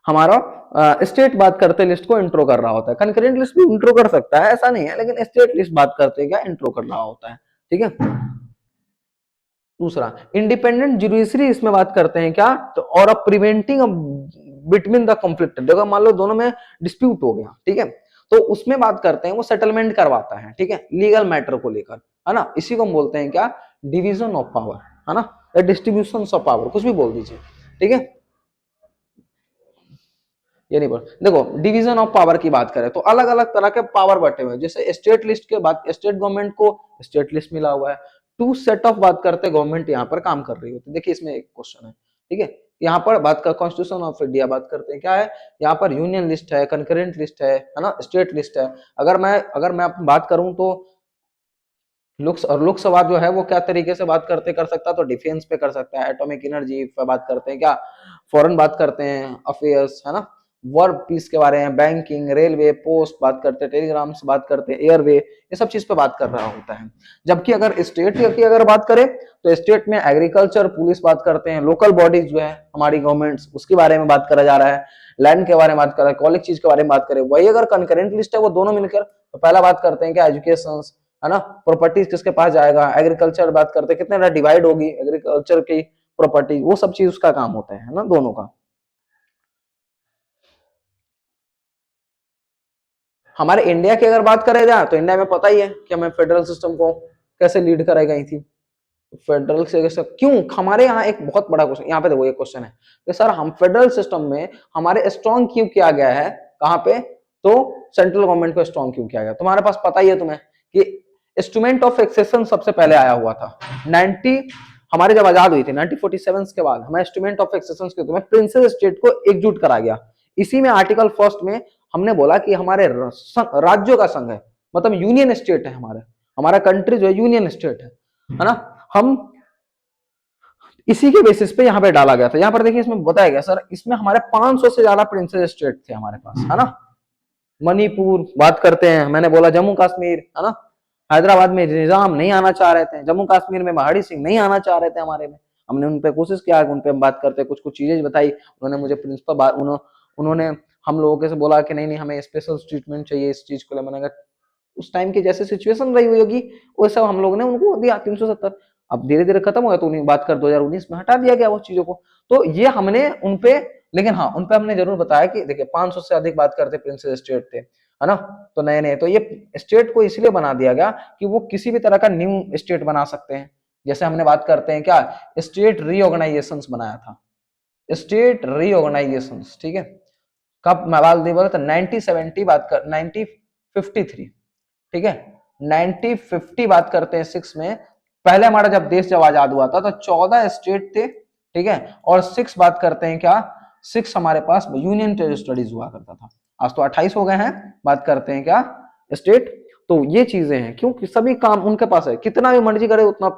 हमारा स्टेट बात करते लिस्ट को इंट्रो कर रहा होता है। कंकरेंट लिस्ट भी इंट्रो कर सकता है, ऐसा नहीं है, लेकिन स्टेट लिस्ट बात करते क्या इंट्रो कर रहा होता है, ठीक है। दूसरा इंडिपेंडेंट जुडिशरी, इसमें बात करते हैं क्या तो, और प्रिवेंटिंग बिटवीन द कॉन्फ्लिक्ट, देखो मान लो दोनों में डिस्प्यूट हो गया, ठीक है, तो उसमें बात करते हैं वो सेटलमेंट करवाता है, ठीक है, लीगल मैटर को लेकर, है ना। इसी को हम बोलते हैं क्या, डिवीजन ऑफ पावर, है ना, या डिस्ट्रीब्यूशन ऑफ पावर, कुछ भी बोल दीजिए, ठीक है। ये नहीं बोल, देखो डिवीजन ऑफ पावर की बात करें तो अलग अलग तरह के पावर बटे हुए हैं। जैसे स्टेट लिस्ट के बाद स्टेट गवर्नमेंट को स्टेट लिस्ट मिला हुआ है, टू सेट ऑफ बात करते गवर्नमेंट यहाँ पर काम कर रही होती है। देखिए इसमें एक क्वेश्चन है, ठीक है, यहाँ पर बात कर कॉन्स्टिट्यूशन ऑफ इंडिया बात करते हैं क्या है, यहाँ पर यूनियन लिस्ट है, कंकरेंट लिस्ट है ना, स्टेट लिस्ट है। अगर मैं बात करूं तो लोकसभा जो है वो क्या तरीके से बात करते कर सकता है, तो डिफेंस पे कर सकता है, एटॉमिक एनर्जी पे बात करते हैं क्या, फॉरेन बात करते हैं अफेयर्स, है ना, वर्ल्ड पीस के बारे में, बैंकिंग, रेलवे, पोस्ट बात करते हैं, टेलीग्राम्स बात करते हैं, एयरवे, ये सब चीज पे बात कर रहा होता है। जबकि अगर स्टेट की अगर बात करें तो स्टेट में एग्रीकल्चर, पुलिस बात करते हैं, लोकल बॉडीज जो है हमारी गवर्नमेंट्स, उसके बारे में बात करा जा रहा है, लैंड के बारे में बात कर रहा है, कॉलेज चीज के बारे में बात करें। वही अगर कंकरेंट लिस्ट है वो दोनों मिलकर, तो पहला बात करते हैं क्या, एजुकेशन, है ना, प्रॉपर्टीज किसके पास जाएगा, एग्रीकल्चर बात करते हैं कितने डिवाइड होगी एग्रीकल्चर की प्रॉपर्टी, वो सब चीज उसका काम होता है ना, दोनों का। हमारे इंडिया की अगर बात करें जाए तो इंडिया में पता ही है कि हमें फेडरल सिस्टम को कैसे लीड कराई गई थी। फेडरल से क्यों, हमारे यहाँ एक बहुत बड़ा क्वेश्चन, यहाँ पे देखो ये क्वेश्चन है कि सर हम फेडरल सिस्टम में हमारे स्ट्रॉन्ग क्यों किया गया है, कहाँ पे, तो सेंट्रल गवर्नमेंट को स्ट्रॉन्ग क्यों किया गया। तुम्हारे पास पता ही है तुम्हें कि इंस्ट्रूमेंट ऑफ एक्सेशन सबसे पहले आया हुआ था 90, हमारे जब आजाद हुई थी 1947 के बाद, हमें इंस्ट्रूमेंट ऑफ एक्सेशन के तुम्हें प्रिंसेस स्टेट को एकजुट करा गया। इसी में आर्टिकल फर्स्ट में हमने बोला कि हमारे राज्यों का संघ है, मतलब यूनियन स्टेट है, हमारा कंट्री जो है यूनियन स्टेट है ना। हम इसी के बेसिस पे यहाँ पे डाला गया था। यहाँ पर देखिए इसमें बताया गया सर, इसमें हमारे 500 से ज्यादा प्रिंसेस स्टेट थे हमारे पास, है ना। मणिपुर बात करते हैं, मैंने बोला जम्मू कश्मीर, है ना, हैदराबाद में निजाम नहीं आना चाह रहे थे, जम्मू कश्मीर में महाड़ी सिंह नहीं आना चाह रहे थे हमारे में। हमने उन पे कोशिश किया, उन पे हम बात करते, कुछ कुछ चीजें बताई, उन्होंने मुझे प्रिंसिपल उन्होंने हम लोगों के से बोला कि नहीं नहीं हमें स्पेशल ट्रीटमेंट चाहिए इस चीज को ले। मैंने कहा उस टाइम की जैसे सिचुएशन रही हुई होगी वो सब हम लोगों ने उनको दिया 370। अब धीरे धीरे खत्म हो गया, तो उन्हें बात कर 2019 में हटा दिया गया वो चीजों को। तो ये हमने उनपे, लेकिन हाँ उनपे हमने जरूर बताया कि देखिए 500 से अधिक बात करते प्रिंसेस स्टेट थे, है ना। तो नए नए, तो ये स्टेट को इसलिए बना दिया गया कि वो किसी भी तरह का न्यू स्टेट बना सकते हैं। जैसे हमने बात करते हैं क्या, स्टेट रीऑर्गेनाइजेशन बनाया था, स्टेट रीऑर्गेनाइजेशन, ठीक है। कब मैं बात नहीं बोला था, 1970 बात कर 1953, ठीक है 1950 बात करते हैं 6 में। पहले हमारा जब देश जब आजाद हुआ था तो 14 स्टेट थे, ठीक है। और 6 बात करते हैं क्या, 6 हमारे पास यूनियन टेरिटरीज हुआ करता था। आज तो 28 हो गए हैं, बात करते हैं क्या स्टेट। तो ये चीजें हैं, क्योंकि सभी काम उनके पास है, कितना भी मर्जी करे उतना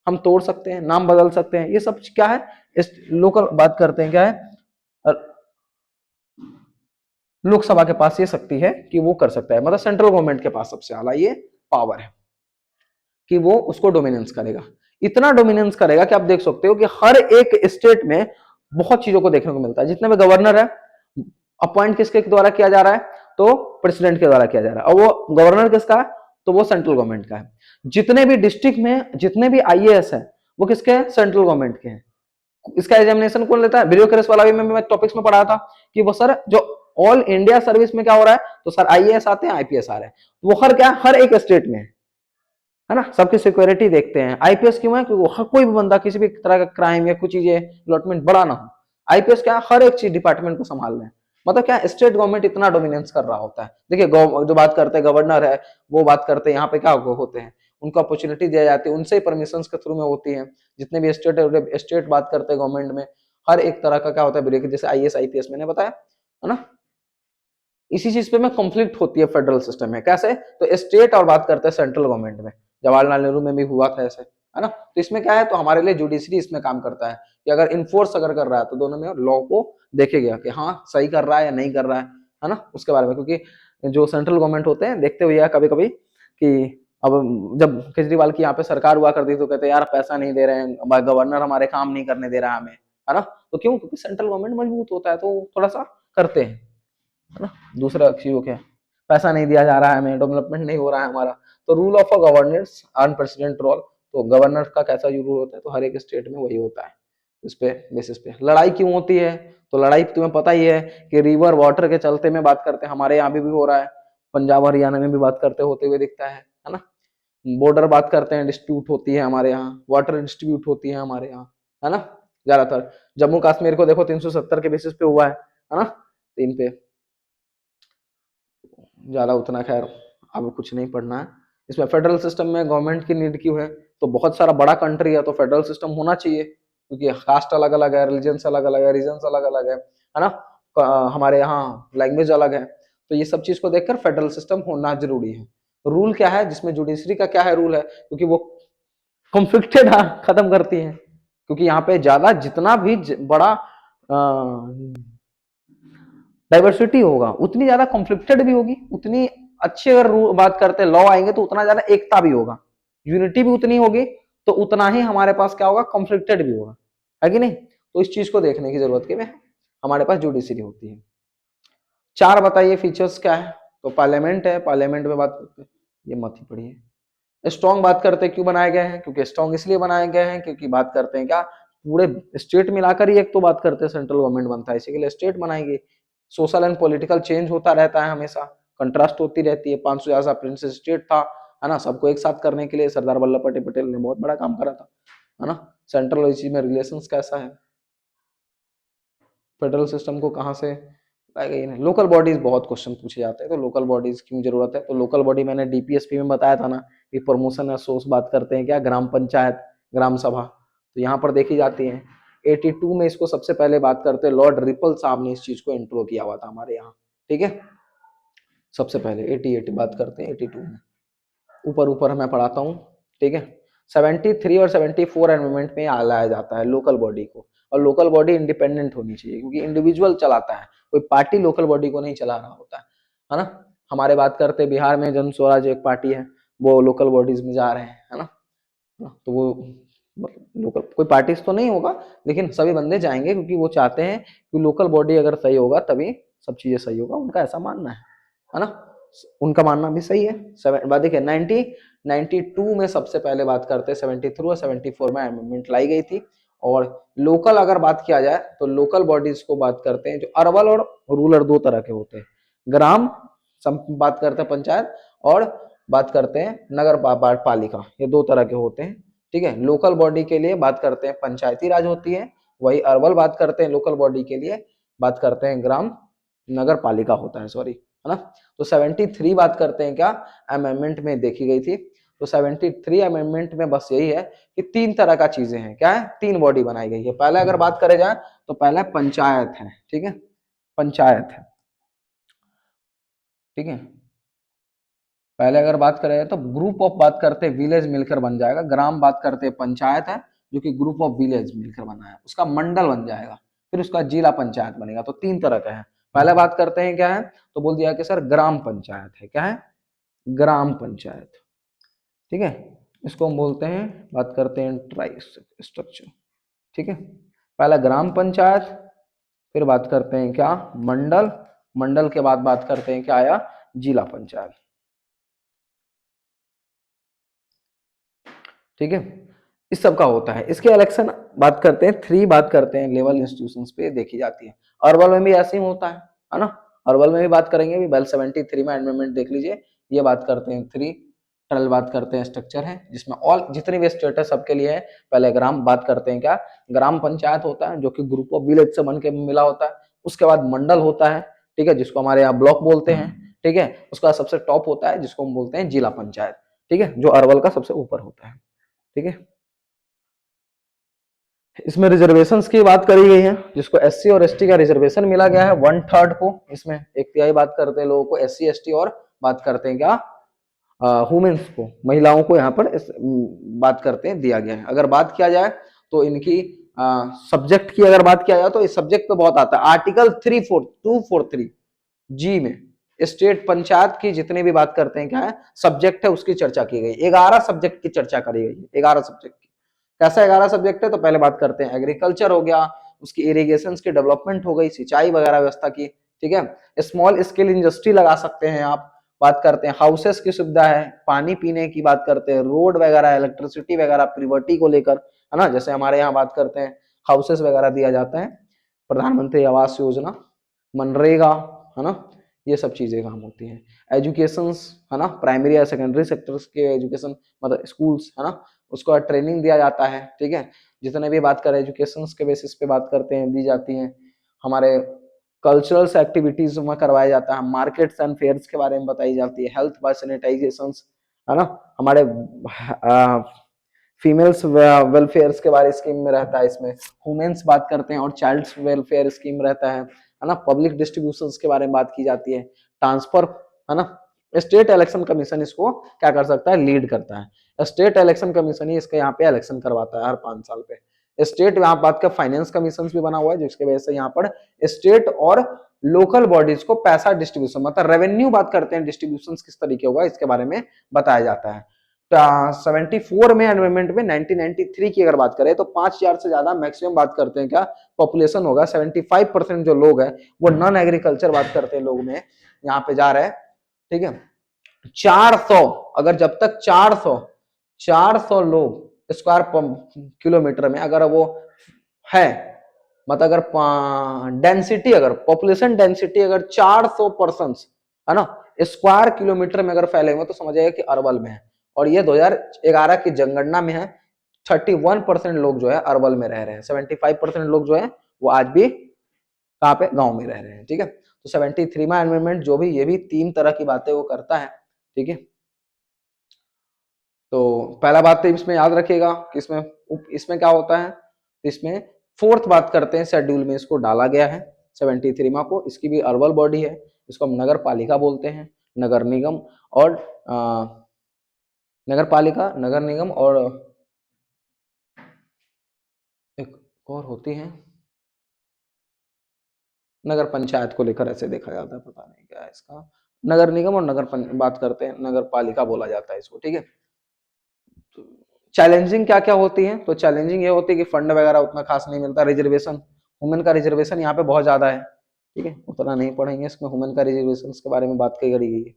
हम तोड़ सकते हैं, नाम बदल सकते हैं, ये सब क्या है लोकल। बात करते हैं क्या है, लोकसभा के पास ये शक्ति है कि वो कर सकता है, मतलब सेंट्रल गवर्नमेंट के पास सबसे ज्यादा ये पावर है कि वो उसको डोमिनेंस करेगा। इतना डोमिनेंस करेगा कि आप देख सकते हो कि हर एक स्टेट में बहुत चीजों को देखने को मिलता है। जितने भी गवर्नर है अपॉइंट किसके द्वारा किया जा रहा है, तो प्रेसिडेंट के द्वारा किया जा रहा है। और वो गवर्नर किसका है, तो वो सेंट्रल गवर्नमेंट का है। जितने भी डिस्ट्रिक्ट में जितने भी आईएएस है वो किसके हैं, सेंट्रल गवर्नमेंट के हैं। इसका एग्जामिनेशन कौन लेता है, ब्यूरोक्रेसी वाला भी मैं टॉपिक्स में पढ़ा था कि वो सर जो ऑल इंडिया सर्विस में क्या हो रहा है, तो सर आईएएस आते हैं, आईपीएस आ रहे हैं। वो हर क्या, हर एक स्टेट में है ना, सबकी सिक्योरिटी देखते हैं। आईपीएस क्यों है, क्योंकि कोई भी बंदा किसी भी तरह का क्राइम या कुछ चीजें अलॉटमेंट बड़ा ना हो, आईपीएस क्या हर एक चीज डिपार्टमेंट को संभाल रहे हैं। मतलब क्या स्टेट गवर्नमेंट इतना डोमिनेंस कर रहा होता है। देखिए जो बात करते हैं गवर्नर है, वो बात करते हैं यहाँ पे क्या होते हैं, उनको अपॉर्चुनिटी दिया जाती है, उनसे ही परमिशन के थ्रू में होती है। जितने भी स्टेट बात करते हैं गवर्नमेंट में, हर एक तरह का क्या होता है, जैसे आईएएस आईपीएस मैंने बताया है ना। इसी चीज पे में कॉन्फ्लिक्ट होती है फेडरल सिस्टम में, कैसे, तो स्टेट और बात करते हैं सेंट्रल गवर्नमेंट में। जवाहरलाल नेहरू में भी हुआ था ऐसे, है ना। तो इसमें क्या है, तो हमारे लिए जुडिशरी इसमें काम करता है कि अगर इन्फोर्स अगर कर रहा है तो दोनों में लॉ को देखेगा कि हाँ सही कर रहा है या नहीं कर रहा है ना, उसके बारे में। क्योंकि जो सेंट्रल गवर्नमेंट होते हैं देखते हुए कभी कभी कि अब जब केजरीवाल की यहाँ पे सरकार हुआ करती तो कहते यार पैसा नहीं दे रहे हैं, गवर्नर हमारे काम नहीं करने दे रहा है हमें, है ना। तो क्यों, क्योंकि सेंट्रल गवर्नमेंट मजबूत होता है तो थोड़ा सा करते हैं, है ना। दूसरा चीजों क्या, पैसा नहीं दिया जा रहा है हमें, डेवलपमेंट नहीं हो रहा है हमारा, तो rule of a governance unprecedented role. तो गवर्नर का कैसा रूल होता है, तो हर एक स्टेट में वही होता है। इस पे बेसिस पे लड़ाई क्यों होती है, तो लड़ाई तुम्हें पता ही है कि रिवर वाटर के चलते में बात करते हैं, हमारे यहाँ भी हो रहा है, पंजाब हरियाणा में भी बात करते होते हुए दिखता है ना। बॉर्डर बात करते हैं, डिस्प्यूट होती है हमारे यहाँ, वाटर डिस्ट्रीब्यूट होती है हमारे यहाँ, है ना। ज्यादातर जम्मू कश्मीर को देखो 370 के बेसिस पे हुआ है ना। तीन पे ज्यादा उतना खैर अब कुछ नहीं पढ़ना है। इसमें फेडरल सिस्टम में गवर्नमेंट की नीड क्यों है, तो बहुत सारा बड़ा कंट्री है तो फेडरल सिस्टम होना चाहिए, क्योंकि कास्ट अलग अलग है, रिलीजन्स अलग अलग है, रीजन्स अलग अलग है ना। हमारे यहाँ लैंग्वेज अलग है, तो ये सब चीज को देखकर फेडरल सिस्टम होना जरूरी है। रूल क्या है, जिसमें जुडिशरी का क्या है रूल है, क्योंकि वो कॉन्फ्लिक्टेड खत्म करती है। क्योंकि यहाँ पे ज्यादा जितना भी बड़ा डाइवर्सिटी होगा उतनी ज्यादा कॉन्फ्लिक्टेड भी होगी, उतनी अच्छी अगर बात करते हैं लॉ आएंगे तो उतना ज्यादा एकता भी होगा, यूनिटी भी उतनी होगी, तो उतना ही हमारे पास क्या होगा, कॉन्फ्लिक्टेड भी होगा, है कि नहीं। तो इस चीज को देखने की जरूरत है, हमारे पास जुडिशरी होती है। चार बताइए फीचर्स क्या है, तो पार्लियामेंट है, पार्लियामेंट में बात करते हैं, ये मत ही पढ़िए। स्ट्रॉन्ग बात करते हैं क्यों बनाए गए हैं, क्योंकि स्ट्रॉन्ग इसलिए बनाए गए हैं क्योंकि बात करते हैं क्या, पूरे स्टेट मिलाकर ही एक तो बात करते हैं सेंट्रल गवर्नमेंट बनता है, इसी के लिए स्टेट बनाएंगे। सोशल एंड पॉलिटिकल चेंज होता रहता है हमेशा, कंट्रास्ट होती रहती है। 500 जैसा प्रिंसेस स्टेट था, है ना, सबको एक साथ करने के लिए सरदार वल्लभ भाई पटेल ने बहुत बड़ा काम करा था, है ना। सेंट्रल इसी में रिलेशंस कैसा है, फेडरल सिस्टम को कहाँ से लाएगा ये नहीं। लोकल बॉडीज बहुत क्वेश्चन पूछे जाते हैं, तो लोकल बॉडीज क्यों जरूरत है, तो लोकल बॉडी मैंने डीपीएसपी में बताया था ना कि प्रमोशन या सोर्स बात करते हैं क्या, ग्राम पंचायत, ग्राम सभा, तो यहाँ पर देखी जाती है। 82 में इसको सबसे पहले बात करते हैं, लॉर्ड रिपल साहब ने इस चीज को इंट्रो किया हुआ था हमारे यहाँ, ठीक है। सबसे पहले 80 बात करते हैं 82 में, ऊपर ऊपर मैं पढ़ाता हूँ, ठीक है। 73 और 74 एनवायरमेंट में लाया जाता है लोकल बॉडी को, और लोकल बॉडी इंडिपेंडेंट होनी चाहिए, क्योंकि इंडिविजुअल चलाता है, कोई पार्टी लोकल बॉडी को नहीं चला रहा होता है ना। हमारे बात करते हैं बिहार में जन स्वराज एक पार्टी है, वो लोकल बॉडीज में जा रहे हैं, है ना। तो वो मतलब लोकल कोई पार्टीज तो नहीं होगा, लेकिन सभी बंदे जाएंगे क्योंकि वो चाहते हैं कि लोकल बॉडी अगर सही होगा तभी सब चीजें सही होगा, उनका ऐसा मानना है ना। उनका मानना भी सही है। बात देखिए 1992 में सबसे पहले बात करते हैं, 73 और 74 में अमेंडमेंट लाई गई थी। और लोकल अगर बात किया जाए तो लोकल बॉडीज को बात करते हैं जो अर्बन और रूरल दो तरह के होते हैं। ग्राम बात करते हैं पंचायत, और बात करते हैं नगर पालिका, ये दो तरह के होते हैं। ठीक है, लोकल बॉडी के लिए बात करते हैं पंचायती राज होती है, वही अर्बन बात करते हैं लोकल बॉडी के लिए बात करते हैं ग्राम नगर पालिका होता है, सॉरी, है ना। तो 73 बात करते हैं क्या अमेंडमेंट में देखी गई थी। तो 73 अमेंडमेंट में बस यही है कि तीन तरह का चीजें हैं, क्या है, तीन बॉडी बनाई गई है। पहले अगर बात करे जाए तो पहले पंचायत है, ठीक है, पंचायत है, ठीक है। पहले अगर बात करें तो ग्रुप ऑफ बात करते हैं विलेज मिलकर बन जाएगा, ग्राम बात करते हैं पंचायत है जो कि ग्रुप ऑफ विलेज मिलकर बना है, उसका मंडल बन जाएगा, फिर उसका जिला पंचायत बनेगा। तो तीन तरह का है। पहले बात करते हैं क्या है, तो बोल दिया कि सर ग्राम पंचायत है, क्या है, ग्राम पंचायत, ठीक है। इसको हम बोलते हैं, बात करते हैं ट्राई स्ट्रक्चर, ठीक है। पहला ग्राम पंचायत, फिर बात करते हैं क्या मंडल, मंडल के बाद बात करते हैं क्या आया जिला पंचायत, ठीक है। इस सब का होता है। इसके इलेक्शन बात करते हैं, थ्री बात करते हैं लेवल इंस्टीट्यूशंस पे देखी जाती है। अर्बन में भी ऐसे ही होता है ना। अर्बन में भी बात करेंगे, भी बेल 73 में एमेंडमेंट देख लीजिए, ये बात करते हैं थ्री टनल बात करते हैं स्ट्रक्चर है जिसमें ऑल जितने भी स्टेट है सबके लिए है। पहले ग्राम बात करते हैं क्या ग्राम पंचायत होता है जो कि ग्रुप ऑफ विलेज से बन के मिला होता है। उसके बाद मंडल होता है, ठीक है, जिसको हमारे यहाँ ब्लॉक बोलते हैं, ठीक है। उसका बाद सबसे टॉप होता है जिसको हम बोलते हैं जिला पंचायत, ठीक है, जो अर्बन का सबसे ऊपर होता है, ठीक है। इसमें रिजर्वेशंस की बात करी गई है, जिसको एससी और एसटी का रिजर्वेशन मिला गया है 1/3 को। इसमें एक तिहाई बात करते हैं लोगों को एससी एसटी, और बात करते हैं क्या वुमेन्स को, महिलाओं को यहाँ पर बात करते हैं दिया गया है। अगर बात किया जाए तो इनकी सब्जेक्ट की अगर बात किया जाए तो इस सब्जेक्ट पे बहुत आता है। आर्टिकल 243 जी में स्टेट पंचायत की जितने भी बात करते हैं क्या है सब्जेक्ट है उसकी चर्चा की गई। 11 सब्जेक्ट की चर्चा करी गई है, 11 सब्जेक्ट की। कैसा 11 सब्जेक्ट है, तो पहले बात करते हैं एग्रीकल्चर हो गया, उसकी इरिगेशन की डेवलपमेंट हो गई, सिंचाई वगैरह व्यवस्था की, ठीक है। स्मॉल स्केल इंडस्ट्री लगा सकते हैं आप। बात करते हैं हाउसेस की सुविधा है, पानी पीने की बात करते हैं, रोड वगैरह, इलेक्ट्रिसिटी वगैरह, प्रिवर्टी को लेकर, है ना। जैसे हमारे यहाँ बात करते हैं हाउसेस वगैरह दिया जाता है, प्रधानमंत्री आवास योजना, मनरेगा, है ना, ये सब चीजें काम होती हैं। एजुकेशन, है ना, प्राइमरी या सेकेंडरी सेक्टर्स के एजुकेशन, मतलब स्कूल्स, है ना, उसको ट्रेनिंग दिया जाता है, ठीक है। जितने भी बात करें एजुकेशन के बेसिस पे बात करते हैं दी जाती हैं। हमारे कल्चरल्स एक्टिविटीज में करवाया जाता है, मार्केट्स एंड फेयर्स के बारे में बताई जाती है, हेल्थ बाय सैनिटाइजेशन, है ना, हमारे फीमेल्स वेलफेयर के बारे स्कीम में रहता है, इसमें वुमेन्स बात करते हैं और चाइल्ड वेलफेयर स्कीम रहता है ना। पब्लिक डिस्ट्रीब्यूशन के बारे में बात की जाती है, ट्रांसफर, है ना। स्टेट इलेक्शन कमीशन इसको क्या कर सकता है, लीड करता है। स्टेट इलेक्शन कमीशन ही इसके यहाँ पे इलेक्शन करवाता है हर 5 साल पे। स्टेट यहाँ बात का फाइनेंस कमीशन भी बना हुआ है जिसके वजह से यहाँ पर स्टेट और लोकल बॉडीज को पैसा डिस्ट्रीब्यूशन, मतलब रेवेन्यू बात करते हैं, डिस्ट्रीब्यूशन किस तरीके होगा इसके बारे में बताया जाता है। 74 में एनवायरमेंट में 1993 की अगर बात करें तो 5,000 से ज्यादा मैक्सिमम बात करते हैं क्या पॉपुलेशन होगा। 75% जो लोग हैं वो नॉन एग्रीकल्चर बात करते हैं लोग में यहाँ पे जा रहे हैं, ठीक है। 400, अगर जब तक 400 लोग स्क्वायर किलोमीटर में अगर वो है, मतलब अगर डेंसिटी, अगर पॉपुलेशन डेंसिटी अगर 400% है ना स्क्वायर किलोमीटर में अगर फैले हुए तो समझिएगा कि अर्बन में है। और ये 2011 की जनगणना में है 31% लोग जो है अर्बन में रह रहे हैं, 75% लोग जो है वो आज भी कहाँ पे गांव में रह रहे हैं, ठीक है। तो 73 में एनवायरमेंट जो भी ये भी तीन तरह की बातें वो करता है, ठीक है। तो पहला बात तो इसमें याद रखिएगा कि इसमें क्या होता है, इसमें फोर्थ बात करते हैं शेड्यूल में इसको डाला गया है 73 में को। इसकी भी अर्बन बॉडी है, इसको हम नगर पालिका बोलते हैं, नगर निगम और नगर पालिका, नगर निगम और एक और होती है नगर पंचायत को लेकर ऐसे देखा जाता है, पता नहीं क्या है इसका, नगर निगम और बात करते हैं, नगर पालिका बोला जाता है इसको, ठीक है। चैलेंजिंग क्या क्या होती है, तो चैलेंजिंग ये होती है कि फंड वगैरह उतना खास नहीं मिलता, रिजर्वेशन, वुमेन का रिजर्वेशन यहाँ पे बहुत ज्यादा है, ठीक है, उतना नहीं पढ़ेंगे इसमें, वुमेन का रिजर्वेशन के बारे में बात करी गई है।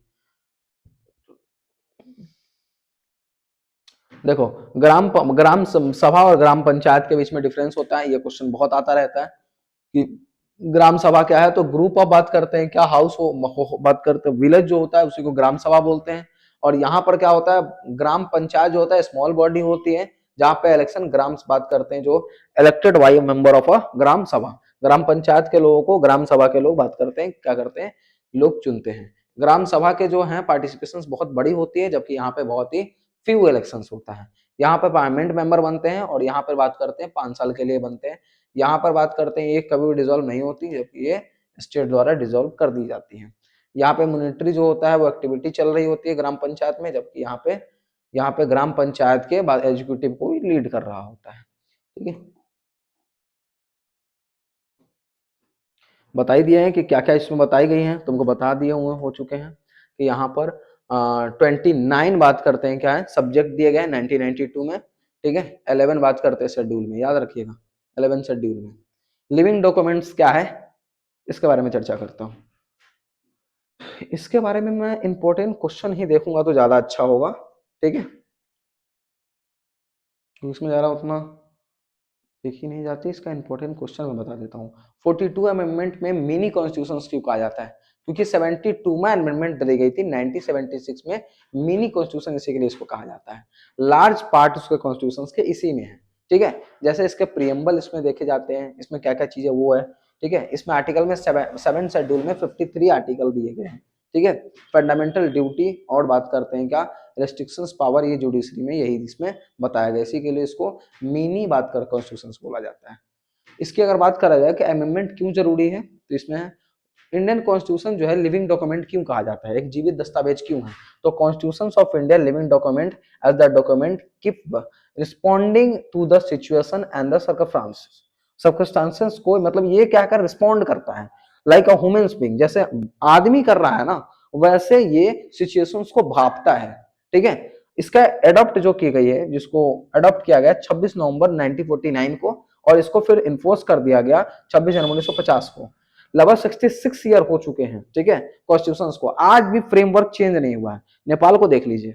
देखो, ग्राम सभा और ग्राम पंचायत के बीच में डिफरेंस होता है, ये क्वेश्चन बहुत आता रहता है कि ग्राम सभा क्या है, तो ग्रुप ऑफ बात करते हैं, क्या हाउस बात करते हैं, विलेज जो होता है उसी को ग्राम सभा बोलते हैं। और यहाँ पर क्या होता है, ग्राम पंचायत जो होता है स्मॉल बॉडी होती है, जहाँ पे इलेक्शन ग्राम बात करते हैं, जो elected by member of a gram sabha, gram panchayat के लोगों को ग्राम सभा के लोग बात करते हैं, क्या करते हैं, लोग चुनते हैं। ग्राम सभा के जो है पार्टिसिपेशन बहुत बड़ी होती है, जबकि यहाँ पे बहुत ही फ्यू इलेक्शंस होता है। यहाँ पे पार्लियामेंट मेंबर बनते हैं और यहाँ पर बात करते हैं 5 साल के लिए बनते हैं। यहाँ पर बात करते हैं ये कभी भी डिसॉल्व नहीं होती, जबकि ये स्टेट द्वारा डिसॉल्व कर दी जाती है। यहाँ पे मॉनिटरी जो होता है वो एक्टिविटी चल रही होती है ग्राम पंचायत में, जबकि यहाँ पे ग्राम पंचायत के बाद एग्जीक्यूटिव को लीड कर रहा होता है, ठीक है। बता ही दिए हैं कि क्या क्या इसमें बताई गई है, तुमको बता दिए हुए हो चुके हैं कि यहाँ पर 29 बात करते हैं, क्या है, सब्जेक्ट दिए गए 1992 में, ठीक है। 11 बात करते हैं शेड्यूल में, याद रखिएगा 11 शेड्यूल में। लिविंग डॉक्यूमेंट्स क्या है, इसके बारे में चर्चा करता हूँ। इसके बारे में मैं इंपॉर्टेंट क्वेश्चन ही देखूंगा तो ज्यादा अच्छा होगा, ठीक है, क्योंकि इसमें ज्यादा उतना देखी नहीं जाती। इसका इंपॉर्टेंट क्वेश्चन मैं बता देता हूँ। 42 अमेंडमेंट में मिनी कॉन्स्टिट्यूशन क्यों कहा जाता है, क्योंकि 72 में अमेंडमेंट डाली गई थी 1976 में, मिनी कॉन्स्टिट्यूशन इसी के लिए इसको कहा जाता है। लार्ज पार्ट उसके कॉन्स्टिट्यूशन के इसी में है, ठीक है। जैसे इसके प्रियम्बल इसमें देखे जाते हैं, इसमें क्या क्या चीजें वो है, ठीक है। इसमें आर्टिकल में 7 शेड्यूल में 53 आर्टिकल दिए गए हैं, ठीक है। फंडामेंटल ड्यूटी और बात करते हैं क्या, रेस्ट्रिक्शंस पावर, ये जुडिशरी में यही इसमें बताया गया, इसी के लिए इसको मिनी बात कर कॉन्स्टिट्यूशन बोला जाता है। इसकी अगर बात करा जाए कि अमेंडमेंट क्यों जरूरी है, तो इसमें इंडियन कॉन्स्टिट्यूशन जो है लिविंग डॉक्यूमेंट क्यों कहा जाता है, एक जीवित दस्तावेज क्यों है, तो constitution of India living document as the document keep responding to the situation and the circumstances को, मतलब ये क्या कर रिस्पॉन्ड करता है, लाइक अ ह्यूमन बीइंग, जैसे आदमी कर रहा है ना, वैसे ये सिचुएशंस को भापता है, ठीक है। इसका एडॉप्ट जो की गई है, जिसको एडॉप्ट किया गया 26 नवंबर 1949 को, और इसको फिर इन्फोर्स कर दिया गया 26 जनवरी 1950 को। लगभग 66 ईयर हो चुके हैं, ठीक है, कॉन्स्टिट्यूशन को, आज भी फ्रेमवर्क चेंज नहीं हुआ है। नेपाल को देख लीजिए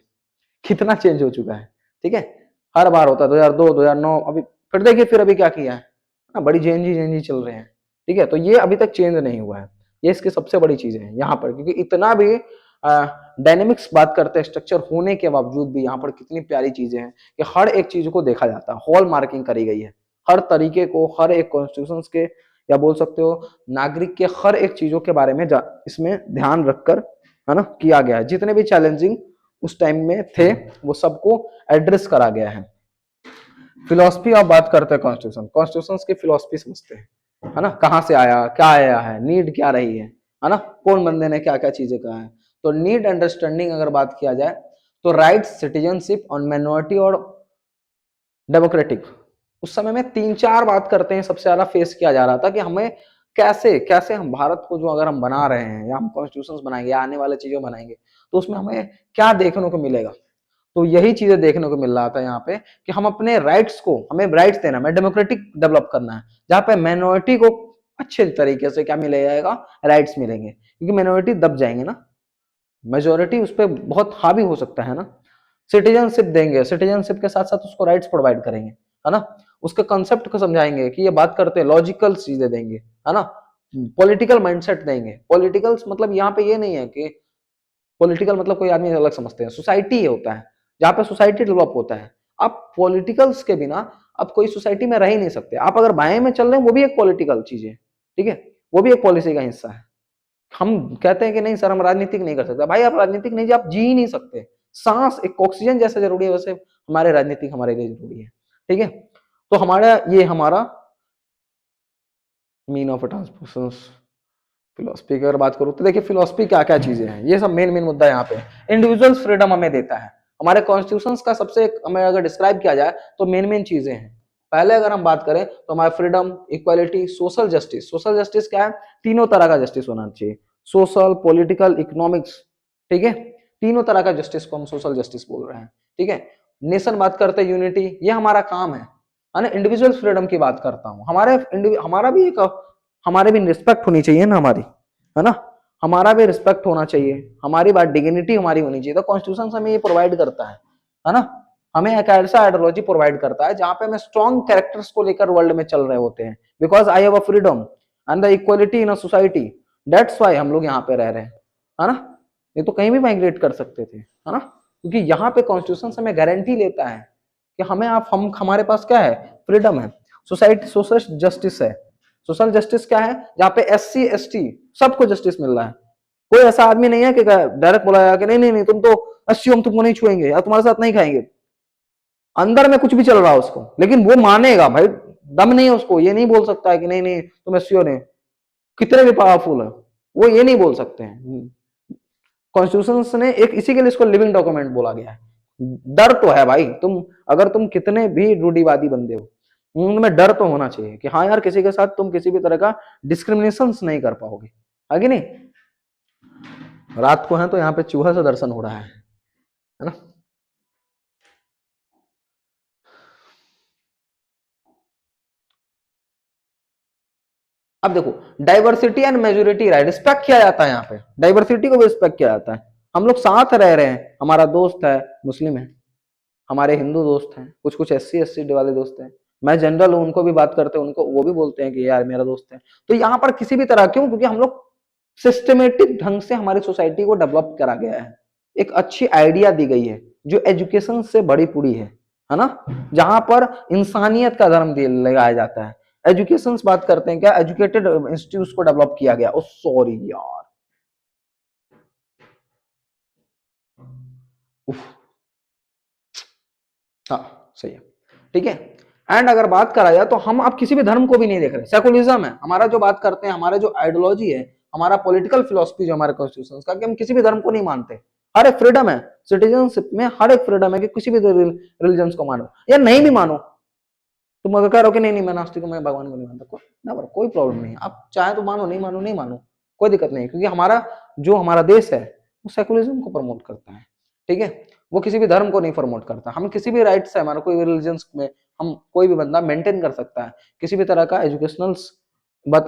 कितना चेंज हो चुका है, ठीक है, हर बार होता है 2002 2009, अभी फिर देखिए फिर अभी क्या किया है ना, बड़ी जेंजी चल रहे हैं, ठीक है। तो ये अभी तक चेंज नहीं हुआ है, ये इसकी सबसे बड़ी चीज है यहाँ पर, क्योंकि इतना भी डायनेमिक्स बात करते हैं स्ट्रक्चर होने के बावजूद भी यहाँ पर कितनी प्यारी चीजें हैं कि हर एक चीज को देखा जाता है, हॉल मार्किंग करी गई है, हर तरीके को, हर एक कॉन्स्टिट्यूशन के, या बोल सकते हो नागरिक के हर एक चीजों के बारे में इसमें ध्यान रखकर, है ना, किया गया है। जितने भी चैलेंजिंग उस टाइम में थे वो सबको एड्रेस करा गया है। फिलोसफी ऑफ बात करते हैं कॉन्स्टिट्यूशन की फिलोसफी समझते हैं, है ना, कहाँ से आया, क्या आया है, नीड क्या रही है ना, कौन बंदे ने क्या क्या चीजें कहा है। तो नीड अंडरस्टैंडिंग अगर बात किया जाए तो राइट्स, सिटीजनशिप ऑन माइनॉरिटी और डेमोक्रेटिक, उस समय में 3-4 बात करते हैं सबसे ज्यादा फेस किया जा रहा था कि हमें कैसे कैसे हम भारत को जो अगर हम बना रहे हैं या हम कॉन्स्टिट्यूशन बनाएंगे या आने वाले चीजें बनाएंगे, तो उसमें हमें क्या देखने को मिलेगा, तो यही चीजें देखने को मिल रहा था यहाँ पे कि हम अपने राइट्स को, हमें राइट्स देना है, डेमोक्रेटिक डेवलप करना है, जहाँ पे माइनॉरिटी को अच्छे तरीके से क्या मिल जाएगा, राइट्स मिलेंगे, क्योंकि माइनॉरिटी दब जाएंगे ना, मेजोरिटी उस पर बहुत हावी हो सकता है ना। सिटीजनशिप देंगे, सिटीजनशिप के साथ साथ उसको राइट्स प्रोवाइड करेंगे, है ना, उसके कंसेप्ट को समझाएंगे कि ये बात करते हैं, लॉजिकल चीजें देंगे, है ना, पॉलिटिकल माइंडसेट देंगे। पॉलिटिकल मतलब यहाँ पे ये नहीं है कि पॉलिटिकल मतलब कोई आदमी अलग समझते हैं, सोसाइटी होता है जहाँ पे सोसाइटी डेवलप होता है। आप पॉलिटिकल्स के बिना आप कोई सोसाइटी में रह ही नहीं सकते। आप अगर बाएं में चल रहे हैं वो भी एक पॉलिटिकल चीज है, ठीक है, वो भी एक पॉलिसी का हिस्सा है। हम कहते हैं कि नहीं सर हम राजनीतिक नहीं कर सकते, भाई आप राजनीतिक नहीं, आप जी ही नहीं सकते। सांस एक ऑक्सीजन जैसे जरूरी है, वैसे हमारे राजनीतिक हमारे लिए जरूरी है, ठीक है। तो हमारा मीन ऑफ ट्रांसपोर्शन फिलोसफी की अगर बात करूं तो देखिए फिलोसफी क्या क्या चीजें हैं, ये सब मेन मेन मुद्दा यहाँ पे। इंडिविजुअल फ्रीडम हमें देता है, हमारे कॉन्स्टिट्यूशन का सबसे हमें अगर डिस्क्राइब किया जाए तो मेन मेन चीजें हैं। पहले अगर हम बात करें तो हमारा freedom, equality, social justice. Social justice क्या है, तीनों तरह का जस्टिस होना चाहिए, सोशल, पॉलिटिकल, इकोनॉमिक्स, ठीक है, तीनों तरह का जस्टिस को हम सोशल जस्टिस बोल रहे हैं, ठीक है। नेशन बात करते हैं यूनिटी, ये हमारा काम है ना। इंडिविजुअल फ्रीडम की बात करता हूँ, हमारा भी एक हमारे भी रिस्पेक्ट होनी चाहिए ना हमारी, है ना, हमारा भी रिस्पेक्ट होना चाहिए, हमारी बात डिग्निटी हमारी होनी चाहिए। तो कॉन्स्टिट्यूशन हमें ये प्रोवाइड करता है ना, हमें एक ऐसा आइडियोलॉजी प्रोवाइड करता है जहां पे हमें स्ट्रॉन्ग कैरेक्टर्स को लेकर वर्ल्ड में चल रहे होते हैं, because I have a freedom and the equality in a society, that's why हम लोग यहाँ पे रह रहे हैं, है ना। ये तो कहीं भी माइग्रेट कर सकते थे, है ना, क्योंकि यहाँ पे कॉन्स्टिट्यूशन हमें गारंटी लेता है कि हम हमारे पास क्या है, फ्रीडम है। सोसाइटी सोशल जस्टिस है, सोशल जस्टिस क्या है, जहाँ पे SC ST सबको जस्टिस मिल रहा है। कोई ऐसा आदमी नहीं है कि डायरेक्ट बोला जाए कि नहीं नहीं नहीं तुम तो SC, हम तुमको नहीं छुएंगे या तुम्हारे साथ नहीं खाएंगे, अंदर में कुछ भी चल रहा है उसको, लेकिन वो मानेगा भाई, दम नहीं है उसको, ये नहीं बोल सकता है कि नहीं नहीं तुम SC नहीं, कितने भी पावरफुल है वो ये नहीं बोल सकते हैं। कॉन्स्टिट्यूशन ने एक इसी के लिए इसको लिविंग डॉक्यूमेंट बोला गया है। डर तो है भाई, अगर तुम कितने भी रूढ़िवादी बंदे हो, उनमें डर तो होना चाहिए कि हाँ यार किसी के साथ तुम किसी भी तरह का डिस्क्रिमिनेशन नहीं कर पाओगे, आगे नहीं। रात को है तो यहाँ पे चूहा से दर्शन हो रहा है ना। अब देखो, diversity and majority right respect किया जाता है, यहाँ पे डाइवर्सिटी को भी रिस्पेक्ट किया जाता है। हम लोग साथ रह रहे हैं, हमारा दोस्त है मुस्लिम है, हमारे हिंदू दोस्त हैं, कुछ कुछ SC ST वाले दोस्त हैं, मैं जनरल हूं, उनको भी बात करते हैं, उनको वो भी बोलते हैं कि यार मेरा दोस्त है। तो यहाँ पर किसी भी तरह, क्यों, क्योंकि हम लोग सिस्टमेटिक ढंग से हमारी सोसाइटी को डेवलप करा गया है, एक अच्छी आइडिया दी गई है जो एजुकेशन से बड़ी पूरी है ना, जहां पर इंसानियत का धर्म लगाया जाता है। एजुकेशन बात करते हैं, क्या एजुकेटेड इंस्टीट्यूट को डेवलप किया गया। ओ सॉरी यार, उफ, हाँ सही है, ठीक है। एंड अगर बात करा जाए तो हम अब किसी भी धर्म को भी नहीं देख रहे, सेकुलरिज्म है हमारा जो बात करते हैं, हमारा जो आइडियोलॉजी है, हमारा पॉलिटिकल फिलोसफी जो हमारे कॉन्स्टिट्यूशन का, कि हम किसी भी धर्म को नहीं मानते। हर एक फ्रीडम है, सिटीजनशिप में हर एक फ्रीडम है कि किसी भी रिलीजन को मानो या नहीं भी मानो। तुम अगर कह रहे हो कि नहीं नहीं मैं नास्तिक हूं, मैं भगवान को नहीं मानता, कोई प्रॉब्लम नहीं, आप चाहे तो मानो, नहीं मानो नहीं मानो, कोई दिक्कत नहीं, क्योंकि हमारा देश है वो सेकुलरिज्म को प्रमोट करता है, ठीक है। वो किसी भी धर्म को नहीं प्रमोट करता। हम किसी भी राइट से, हमारा कोई भी रिलीजन में हम कोई भी बंदा मेंटेन कर सकता है किसी भी तरह का एजुकेशनल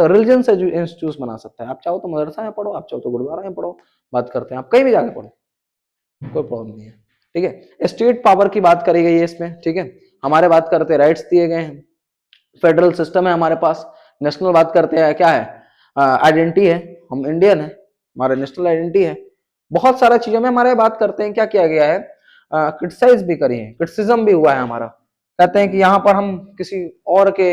रिलीजन से इंस्टीट्यूट बना सकता है। आप चाहो तो मदरसा में पढ़ो, आप चाहो तो गुरुद्वारा में पढ़ो, बात करते हैं आप कहीं भी जाके पढ़ो, कोई प्रॉब्लम नहीं है, ठीक है। स्टेट पावर की बात करी गई है इसमें, ठीक है। हमारे बात करते हैं राइट्स दिए गए हैं, फेडरल सिस्टम है हमारे पास। नेशनल बात करते हैं, क्या है, आइडेंटिटी है, हम इंडियन है, हमारा नेशनल आइडेंटिटी है। बहुत सारा चीजों में हमारे बात करते हैं, क्या किया गया है, क्रिटिसाइज भी करी है, क्रिटिसिज्म भी हुआ है हमारा। कहते हैं कि यहाँ पर हम किसी और के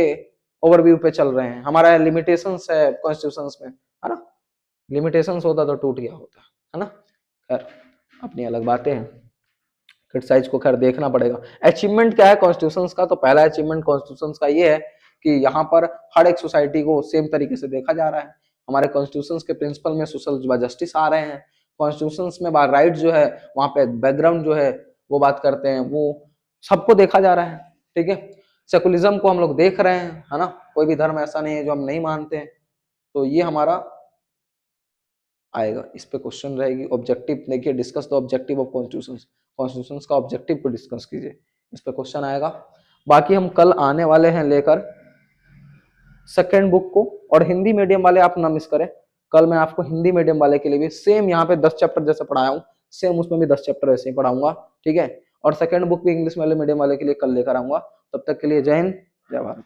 ओवरव्यू पे चल रहे हैं, हमारा लिमिटेशंस है कॉन्स्टिट्यूशंस में, है ना। लिमिटेशंस होता तो टूट गया होता, है ना। खैर अपनी अलग बातें हैं, क्रिटिसाइज को खैर देखना पड़ेगा। अचीवमेंट क्या है कॉन्स्टिट्यूशंस का, तो पहला अचीवमेंट कॉन्स्टिट्यूशंस का ये है कि यहाँ पर हर एक सोसाइटी को सेम तरीके से देखा जा रहा है। हमारे कॉन्स्टिट्यूशंस के प्रिंसिपल में सोशल जस्टिस आ रहे हैं, कॉन्स्टिट्यूशंस में राइट जो है, वहां पे बैकग्राउंड जो है वो बात करते हैं, वो सबको देखा जा रहा है, ठीक है। सेकुलरिज्म को हम लोग देख रहे हैं, है ना, कोई भी धर्म ऐसा नहीं है जो हम नहीं मानते हैं। तो ये हमारा आएगा, इस पे क्वेश्चन रहेगी। ऑब्जेक्टिव देखिए, discuss the objective of constitution, constitution का ऑब्जेक्टिव को डिस्कस कीजिए, इस पे क्वेश्चन आएगा। बाकी हम कल आने वाले हैं लेकर सेकेंड बुक को, और हिंदी मीडियम वाले आप ना मिस करें, कल मैं आपको हिंदी मीडियम वाले के लिए भी सेम यहाँ पे 10 चैप्टर जैसे पढ़ाया हूँ, सेम उसमें भी 10 चैप्टर ऐसे ही पढ़ाऊंगा, ठीक है। और सेकेंड बुक भी इंग्लिश वाले मीडियम वाले के लिए कल लेकर आऊंगा। तब तक के लिए जय हिंद, जय भारत।